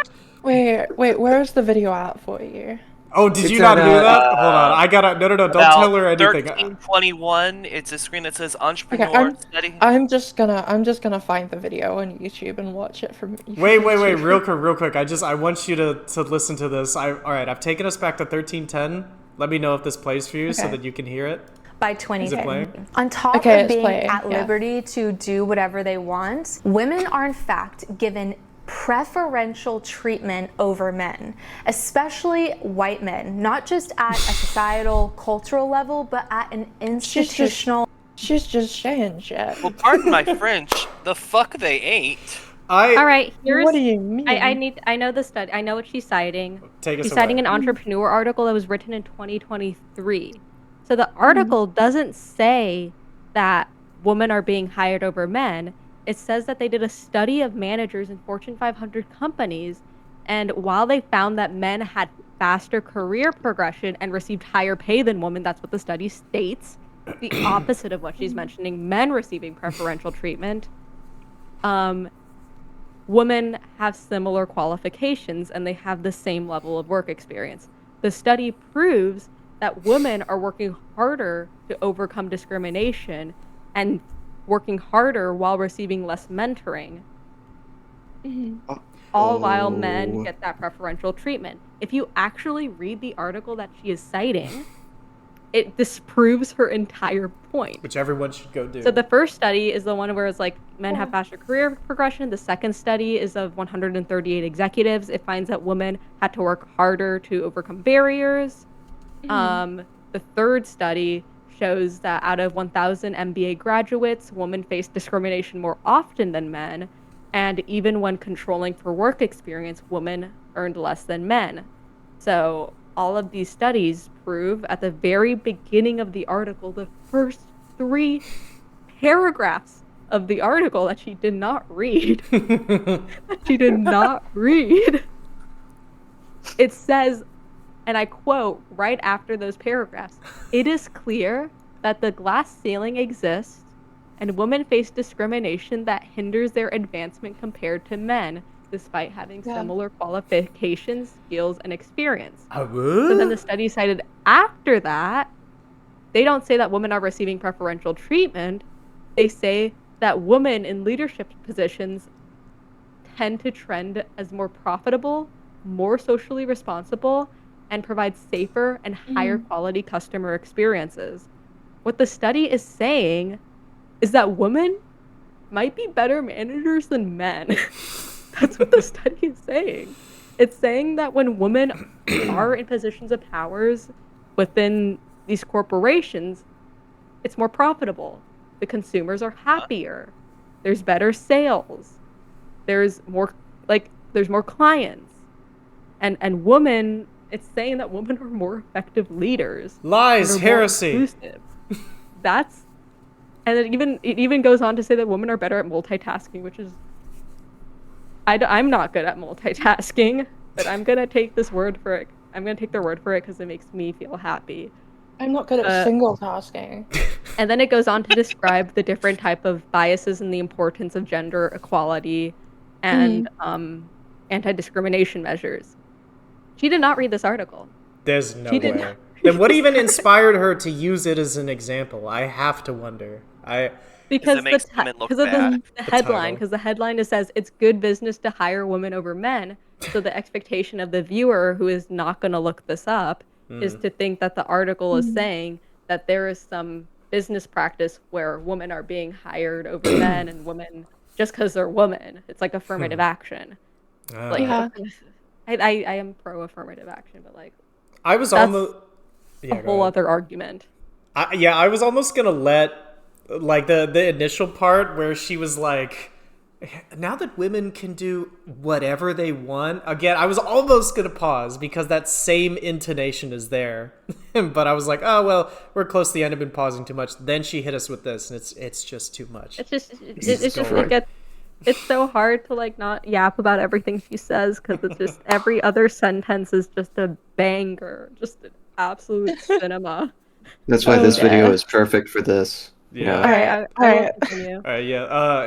Wait, where's the video out for you? Oh, did you not hear that? Hold on, I gotta. No, don't tell her anything. 1321. It's a screen that says entrepreneur study. I'm just gonna find the video on YouTube and watch it from. Wait, real quick. I want you to listen to this. All right, I've taken us back to 1310. Let me know if this plays for you so that you can hear it. By 2010. On top of being at liberty to do whatever they want, women are in fact given preferential treatment over men, especially white men, not just at a societal, cultural level, but at an institutional. She's just saying shit. Well, pardon my French. The fuck they ain't. All right, what do you mean? I know the study. I know what she's citing. She's citing an entrepreneur article that was written in 2023. So the article doesn't say that women are being hired over men. It says that they did a study of managers in Fortune 500 companies, and while they found that men had faster career progression and received higher pay than women, that's what the study states, the opposite of what she's mentioning, men receiving preferential treatment, women have similar qualifications and they have the same level of work experience. The study proves that women are working harder to overcome discrimination and working harder while receiving less mentoring, all while men get that preferential treatment. If you actually read the article that she is citing, it disproves her entire point. Which everyone should go do. So the first study is the one where it's like men have faster career progression. The second study is of 138 executives. It finds that women had to work harder to overcome barriers. The third study shows that out of 1,000 MBA graduates, women face discrimination more often than men, and even when controlling for work experience, women earned less than men. So all of these studies prove at the very beginning of the article, the first 3 paragraphs of the article that she did not read. It says, and I quote right after those paragraphs, "It is clear that the glass ceiling exists and women face discrimination that hinders their advancement compared to men, despite having similar qualifications, skills, and experience." So then the study cited after that, they don't say that women are receiving preferential treatment. They say that women in leadership positions tend to trend as more profitable, more socially responsible, and provide safer and higher quality customer experiences. What the study is saying is that women might be better managers than men. That's what the study is saying. It's saying that when women are in positions of powers within these corporations, it's more profitable. The consumers are happier. There's better sales. There's more clients. And women, it's saying that women are more effective leaders. Lies, heresy. Inclusive. And it even goes on to say that women are better at multitasking, which is, I'm not good at multitasking, but I'm gonna take this word for it. I'm gonna take their word for it because it makes me feel happy. I'm not good at single tasking. And then it goes on to describe the different type of biases and the importance of gender equality and anti-discrimination measures. She did not read this article. There's no way. Then what even inspired her to use it as an example? I have to wonder. Because it makes women look of the bad. headline, because the headline says it's good business to hire women over men. So the expectation of the viewer who is not going to look this up is to think that the article is saying that there is some business practice where women are being hired over men and women just because they're women. It's like affirmative action. I am pro affirmative action, but like I was that's almost a whole other argument. I was almost gonna let like the initial part where she was like, now that women can do whatever they want, again, I was almost going to pause because that same intonation is there. But I was like, oh, well, we're close to the end. I've been pausing too much. Then she hit us with this, and it's just too much. It's so hard to like not yap about everything she says because it's just every other sentence is just a banger, just an absolute cinema. That's why this video is perfect for this. Yeah. All right.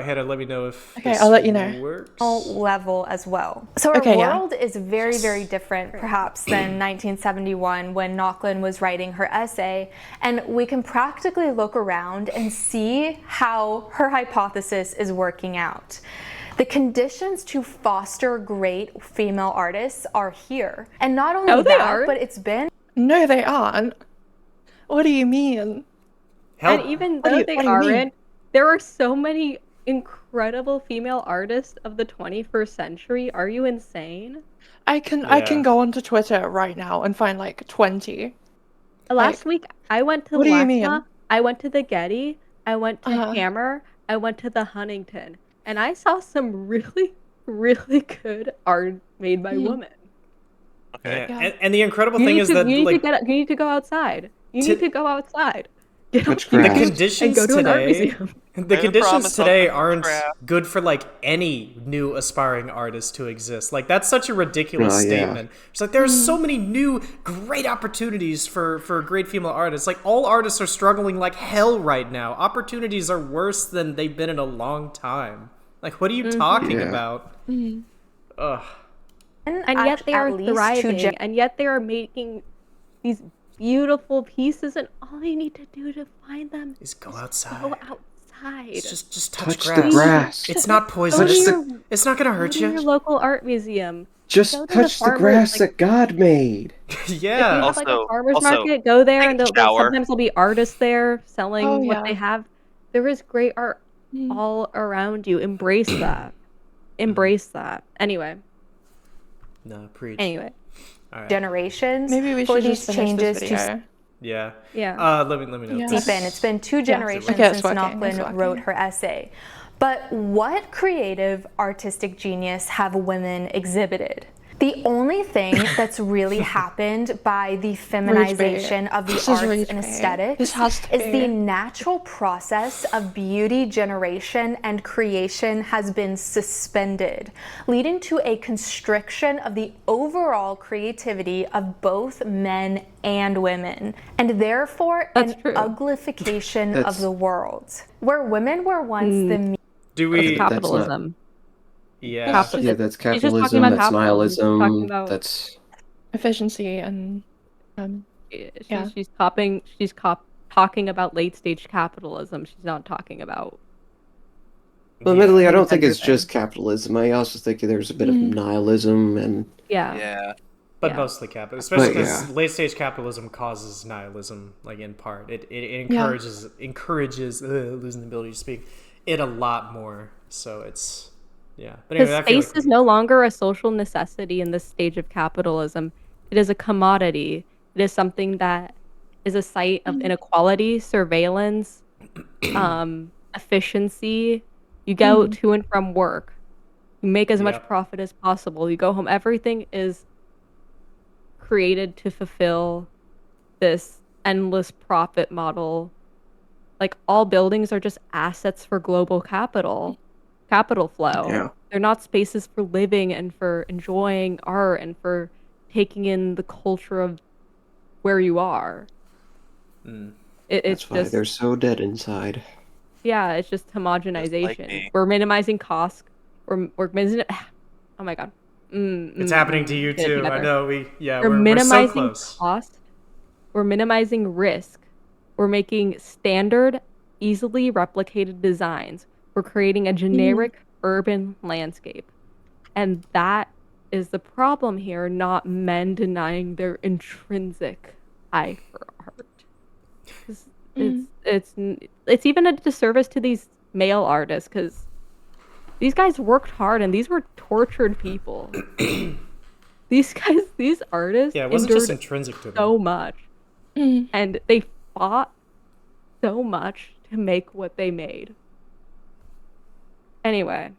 Hannah, let me know if I'll let you know. Works. Level as well. So our world is very, very different perhaps than 1971 when Nauckland was writing her essay, and we can practically look around and see how her hypothesis is working out. The conditions to foster great female artists are here. And not only that, but it's been... No, they aren't. What do you mean? Help. And even though they aren't, there are so many incredible female artists of the 21st century. Are you insane? I can go onto Twitter right now and find like 20. Last week, I went to What do you mean? I went to the Getty, I went to Hammer, I went to the Huntington, and I saw some really, really good art made by women. Okay. Yeah. And the incredible thing is that you need to go outside. You need to go outside. The conditions today, the conditions today aren't good for like any new aspiring artist to exist. Like that's such a ridiculous statement. It's like there's so many new great opportunities for great female artists. Like all artists are struggling like hell right now. Opportunities are worse than they've been in a long time. Like what are you talking about? Ugh. And yet they are thriving, and yet they are making these beautiful pieces, and all you need to do to find them is go outside. Go outside. Just touch the grass. It's not poisonous. It's not gonna hurt you. Go to your local art museum. Just touch the grass that God made. Yeah. If you have like a farmer's market, go there, and sometimes there'll be artists there selling what they have. There is great art all around you. Embrace that. Embrace that. Anyway. No, preach. Anyway. All right. Generations. Maybe we should just finish this video. Yeah. Let me know. Deep in. It's been 2 generations since Nauckland wrote her essay. But what creative artistic genius have women exhibited? The only thing that's really happened by the feminization of the This is arts rage and bait. aesthetics This has to is be. the natural process of beauty generation and creation has been suspended, leading to a constriction of the overall creativity of both men and women, and therefore That's an true. uglification of That's- the world. Where women were once the Do That's we? not- Capitalism. Yeah. Capital- Yeah, that's She's just talking capitalism. about That's capitalism. She's talking nihilism. about- That's Efficiency and yeah. She's talking about late stage capitalism. She's not talking about. well, admittedly, I Like don't think gender it's just thing. capitalism. I also think there's a bit of nihilism and Yeah. Yeah. But Yeah. mostly capitalism, especially But, because yeah. late stage capitalism causes nihilism. Like in part, it encourages losing the ability to speak it a lot more. So it's But anyway, Because I feel space like is no longer a social necessity in this stage of capitalism. It is a commodity. It is something that is a site of inequality, surveillance, efficiency. You go to and from work. You make as much Yep. profit as possible. You go home. Everything is created to fulfill this endless profit model. Like all buildings are just assets for global capital flow. Yeah. They're not spaces for living and for enjoying art and for taking in the culture of where you are. It's that's why just they're so dead inside. yeah, it's just homogenization. me. We're minimizing costs. We're minimizing. Oh my god, it's happening to you get it too. I together. know We're we're so minimizing close. cost. We're minimizing risk. We're making standard, easily replicated designs. We're creating a generic urban landscape. And that is the problem here, not men denying their intrinsic eye for art. It's even a disservice to these male artists because these guys worked hard and these were tortured people. These artists Yeah, it wasn't just endured intrinsic to them. so much. And they fought so much to make what they made. Anyway,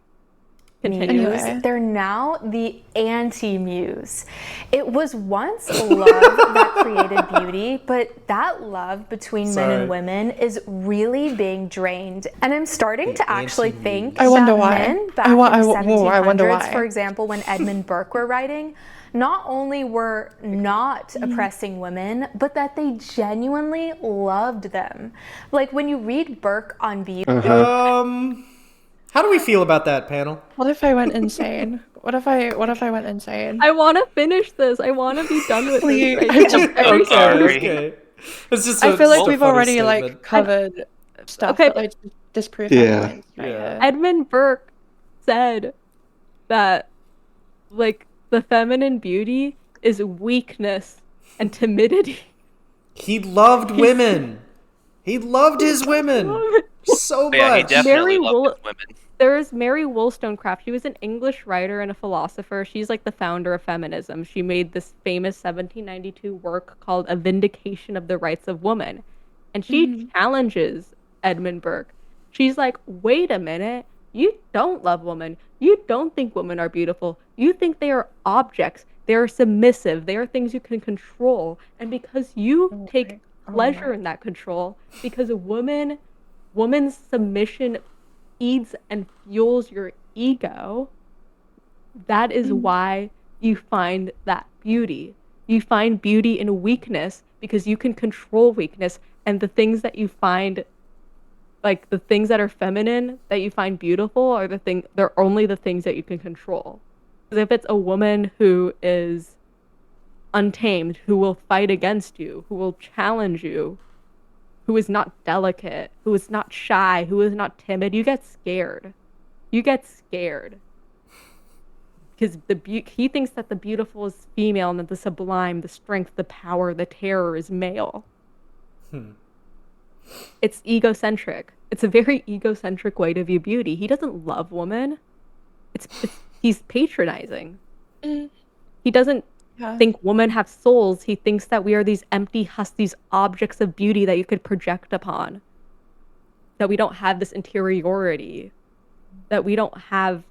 continue. Muse, they're now the anti-muse. It was once love that created beauty, but that love between men Sorry. and women is really being drained. And I'm starting to actually think I wonder that why. men back I in the wonder 1700s, why. for example, when Edmund Burke were writing, not only were not oppressing women, but that they genuinely loved them. Like when you read Burke on beauty, How do we feel about that panel? What if I went insane? What if I went insane? I want to finish this. I want to be done with Please. this. I just- Very sorry. Okay. It's just I feel like just a we've funny already statement. like covered stuff Okay. that like disprove Yeah. my points right Yeah. here. Edmund Burke said that like the feminine beauty is weakness and timidity. He loved women. He loved his women so Yeah, he much. definitely Mary loved Woll- his women. There's Mary Wollstonecraft. She was an English writer and a philosopher. She's like the founder of feminism. She made this famous 1792 work called A Vindication of the Rights of Woman. And she challenges Edmund Burke. She's like, wait a minute. You don't love women. You don't think women are beautiful. You think they are objects. They are submissive. They are things you can control. And because you take pleasure in that control, because a woman's submission feeds and fuels your ego, that is why you find that beauty. You find beauty in weakness because you can control weakness, and the things that you find, like the things that are feminine that you find beautiful, they're only the things that you can control. Because if it's a woman who is untamed, who will fight against you, who will challenge you, who is not delicate, who is not shy, who is not timid, you get scared. You get scared. Because he thinks that the beautiful is female and that the sublime, the strength, the power, the terror is male. It's egocentric. It's a very egocentric way to view beauty. He doesn't love women. He's patronizing. He doesn't think women have souls. He thinks that we are these empty husks, these objects of beauty that you could project upon. That we don't have this interiority. That we don't have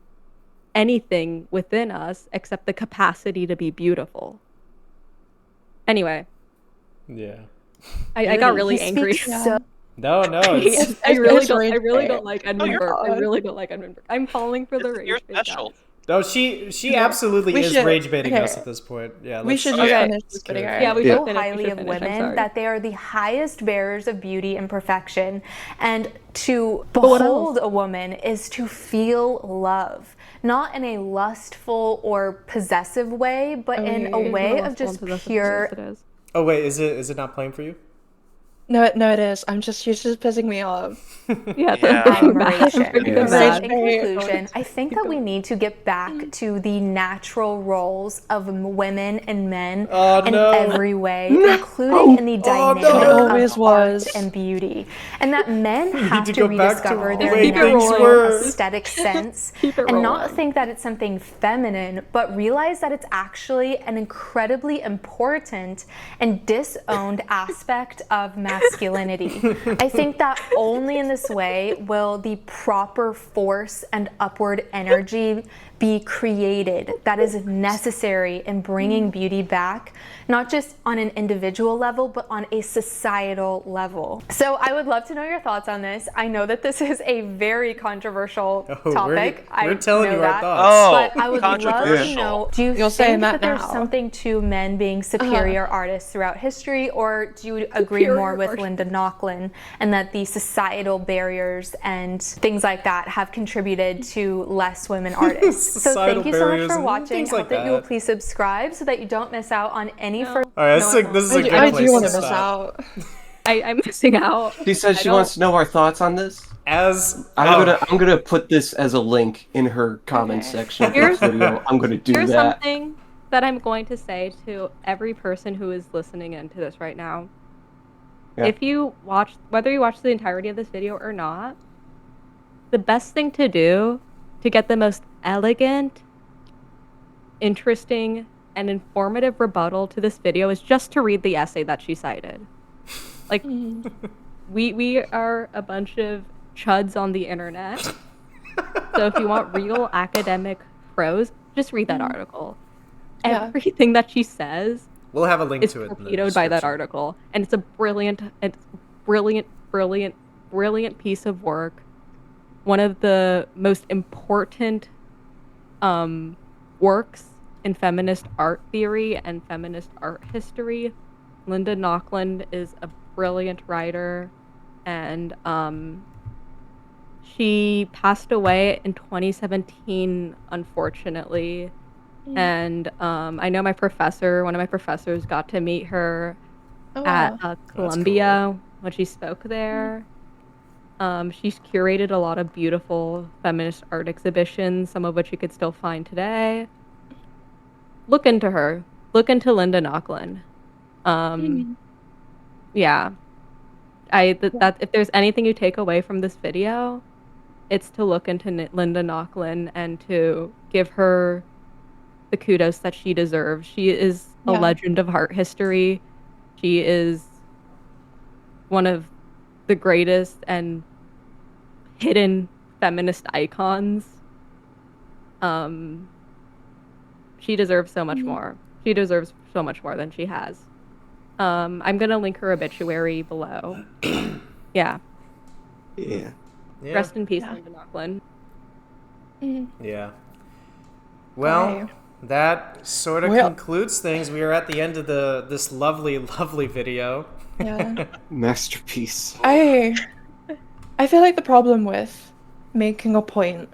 anything within us except the capacity to be beautiful. Anyway, Yeah. I got really He angry. speaks Yeah. so No, It's- I really it's don't. rage I really bait. don't like Edmund Oh, Burke. I God. really don't like Edmund Burke. I'm falling for the This is your rage bait, special. guys. No, she Yeah. absolutely We is should- rage baiting okay. us at this point. Yeah, We let's- should Okay. just finish this Let's get it. video. Yeah, we Yeah. should so finish. highly we should of finish. I'm women sorry. that they are the highest bearers of beauty and perfection. And to what behold a woman is to feel love, not in a lustful or possessive way, but in a Okay. way Lustful of just and possessive, pure. yes, it is. Oh wait, is it not playing for you? No, it is. She's just pissing me off. Yeah, Yeah. Admiration. Yeah. So Rage in bait. conclusion, I think that we need to get back to the natural roles of women and men Oh, in no. every way, including in the dynamic no. It always of was. art and beauty. And that men have to to go back to rediscover the their way things natural were. aesthetic sense Keep it and not rolling. think that it's something feminine, but realize that it's actually an incredibly important and disowned aspect of masculinity. I think that only in this way will the proper force and upward energy be created that is necessary in bringing beauty back, not just on an individual level, but on a societal level. So I would love to know your thoughts on this. I know that this is a very controversial Oh, topic. we're I telling know you our that. thoughts. Oh, But I would love to controversial. know, do you You're think saying that that there's now. something to men being superior artists throughout history, or do you agree Superior more with artists. Linda Nochlin and that the societal barriers and things like that have contributed to less women artists? So Societal thank you so much barriers for and watching. things Hope like that you will that. please subscribe so that you don't miss out on any further. All right, this is a good I place do want to to miss stop. out. I'm missing out. She said I she wants to don't- know our thoughts on this. As I'm gonna put this as a link in her comment Okay. section of Here's- this video. I'm gonna do Here's that. something that I'm going to say to every person who is listening into this right now. Yeah. If you watch, whether you watch the entirety of this video or not, the best thing to do to get the most elegant, interesting, and informative rebuttal to this video is just to read the essay that she cited. Like, we are a bunch of chuds on the internet. So if you want real academic prose, just read that article. Yeah. Everything that she says we'll have a link is to it. in the torpedoed by that description. article, and it's a brilliant piece of work. One of the most important works in feminist art theory and feminist art history. Linda Nochlin is a brilliant writer, and she passed away in 2017, unfortunately. And I know one of my professors got to meet her Oh, at wow. Columbia when she spoke there. She's curated a lot of beautiful feminist art exhibitions, some of which you could still find today. Look into her. Look into Linda Nochlin. Yeah. That if there's anything you take away from this video, it's to look into Linda Nochlin and to give her the kudos that she deserves. She is a Yeah. legend of art history. She is one of the greatest and hidden feminist icons. She deserves so much more. She deserves so much more than she has. I'm gonna link her obituary below. Yeah. Yeah. Yeah. Rest in peace, Yeah. Linda Nochlin. Yeah. Well, Bye. that sort of Well- concludes things. We are at the end of this lovely, lovely video. Yeah. Masterpiece. I feel like the problem with making a point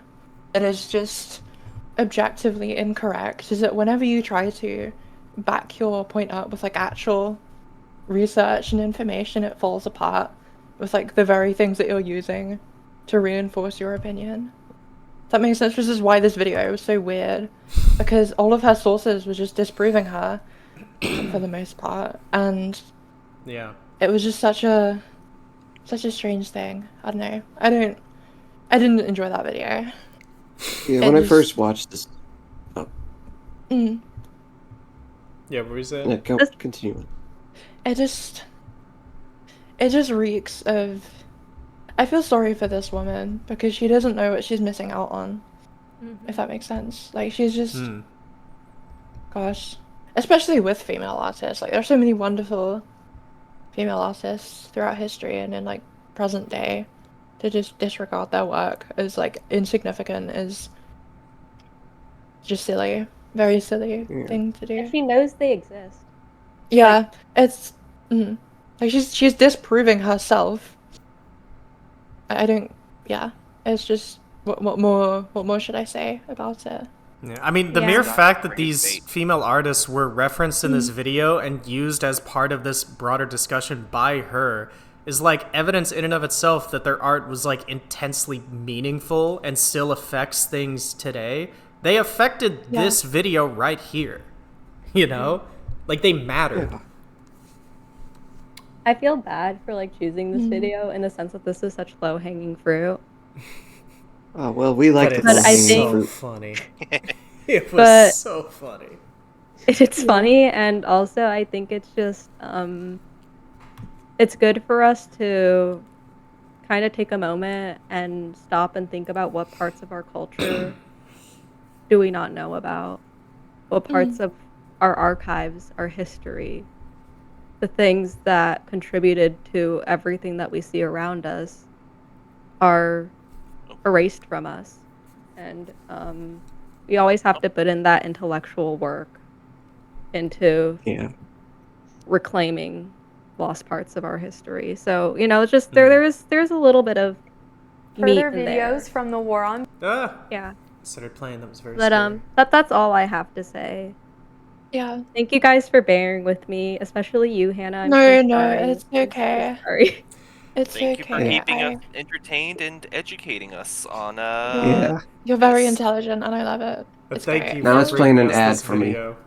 that is just objectively incorrect is that whenever you try to back your point up with like actual research and information, it falls apart with like the very things that you're using to reinforce your opinion. That makes sense, which is why this video was so weird, because all of her sources were just disproving her for the most part, and Yeah. it was just such a strange thing. I don't know. I didn't enjoy that video. Yeah, It when I was- first watched this, Mm. Yeah, what were you saying? yeah, continue. It just reeks of. I feel sorry for this woman because she doesn't know what she's missing out on. if that makes sense. Like she's just, Hmm. gosh, especially with female artists. Like there's so many wonderful female artists throughout history and in like present day. To just disregard their work as like insignificant is just silly, very silly Yeah. thing to do. And she knows they exist. Yeah, it's like she's disproving herself. I don't. Yeah, it's just what more should I say about it? Yeah, I mean, the Yeah. mere fact that Great these debate. female artists were referenced in this video and used as part of this broader discussion by her is like evidence in and of itself that their art was like intensely meaningful and still affects things today. They affected Yeah. this video right here. You know? Like they mattered. Yeah. I feel bad for like choosing this video in the sense that this is such low hanging fruit. Oh well, we like But the it's But I low-hanging think- so fruit. funny. It was But- so funny. It's funny, and also I think it's just it's good for us to kind of take a moment and stop and think about what parts of our culture do we not know about, what parts of our archives, our history, the things that contributed to everything that we see around us are erased from us. And we always have to put in that intellectual work into Yeah. reclaiming lost parts of our history. So, you know, it's just there's a little bit of meat Further in there. videos from the war on Ah, Yeah. started playing. That was very But scary. that's all I have to say. Yeah. Thank you guys for bearing with me, especially you, Hannah. I'm No, so no, sorry. it's I'm so okay. sorry. It's Thank you for okay. keeping us entertained and educating us on Yeah. You're very Yes. intelligent, and I love it. But It's thank great. you Now for it's playing bringing an us ad this for me. video.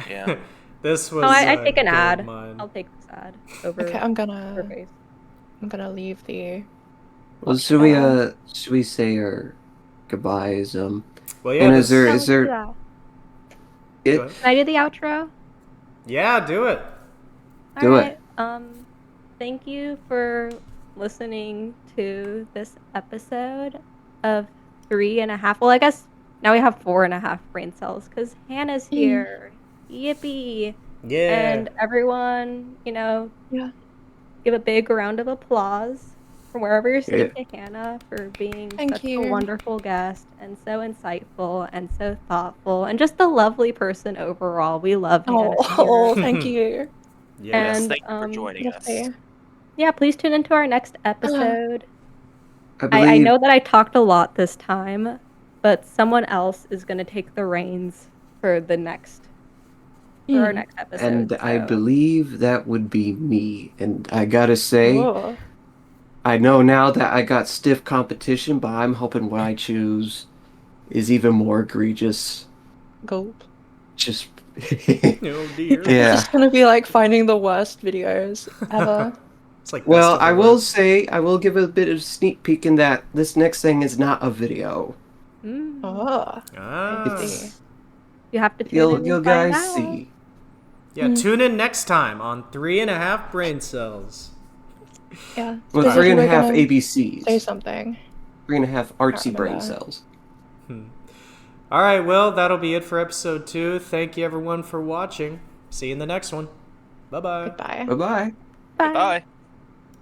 Yeah. This was. Oh, I take an gold ad. mine. I'll take this ad over Okay, her I'm gonna face. leave the. Well, should we say our goodbyes? Well, yeah. And this- is there Yeah, is let's do there that. it? Go ahead. Can I do the outro? Yeah, do it. Do it. Thank you for listening to this episode of 3.5. Well, I guess now we have 4.5 brain cells because Hannah's here. Yippee! Yeah. And everyone, you know, Yeah. give a big round of applause from wherever you're sitting Yeah. to Hannah for being Thank such you. a wonderful guest and so insightful and so thoughtful and just a lovely person overall. We love Hannah. Oh, thank you. Yes. and, Thank you for joining us. Lovely. Yeah, please tune into our next episode. I I believe know that I talked a lot this time, but someone else is going to take the reins for the next for our next episode. and I so- believe that would be me. And I gotta say, Whoa. I know now that I got stiff competition, but I'm hoping what I choose is even more egregious. Gulp. Just Oh dear. It's yeah. just gonna be like finding the worst videos ever. It's like Well, best of I the will worst. say, I will give a bit of sneak peek in that this next thing is not a video. Mm. Oh. Ah. It's, You have to tune in you'll and find guys out. see. Yeah, tune in next time on 3.5 brain cells. Yeah. Well, Specifically, 3.5 we're gonna Say ABCs. something. 3.5 artsy brain remember. cells. All right, well, that'll be it for episode 2. Thank you, everyone, for watching. See you in the next one. Bye-bye. Goodbye. Bye bye. Bye. Bye.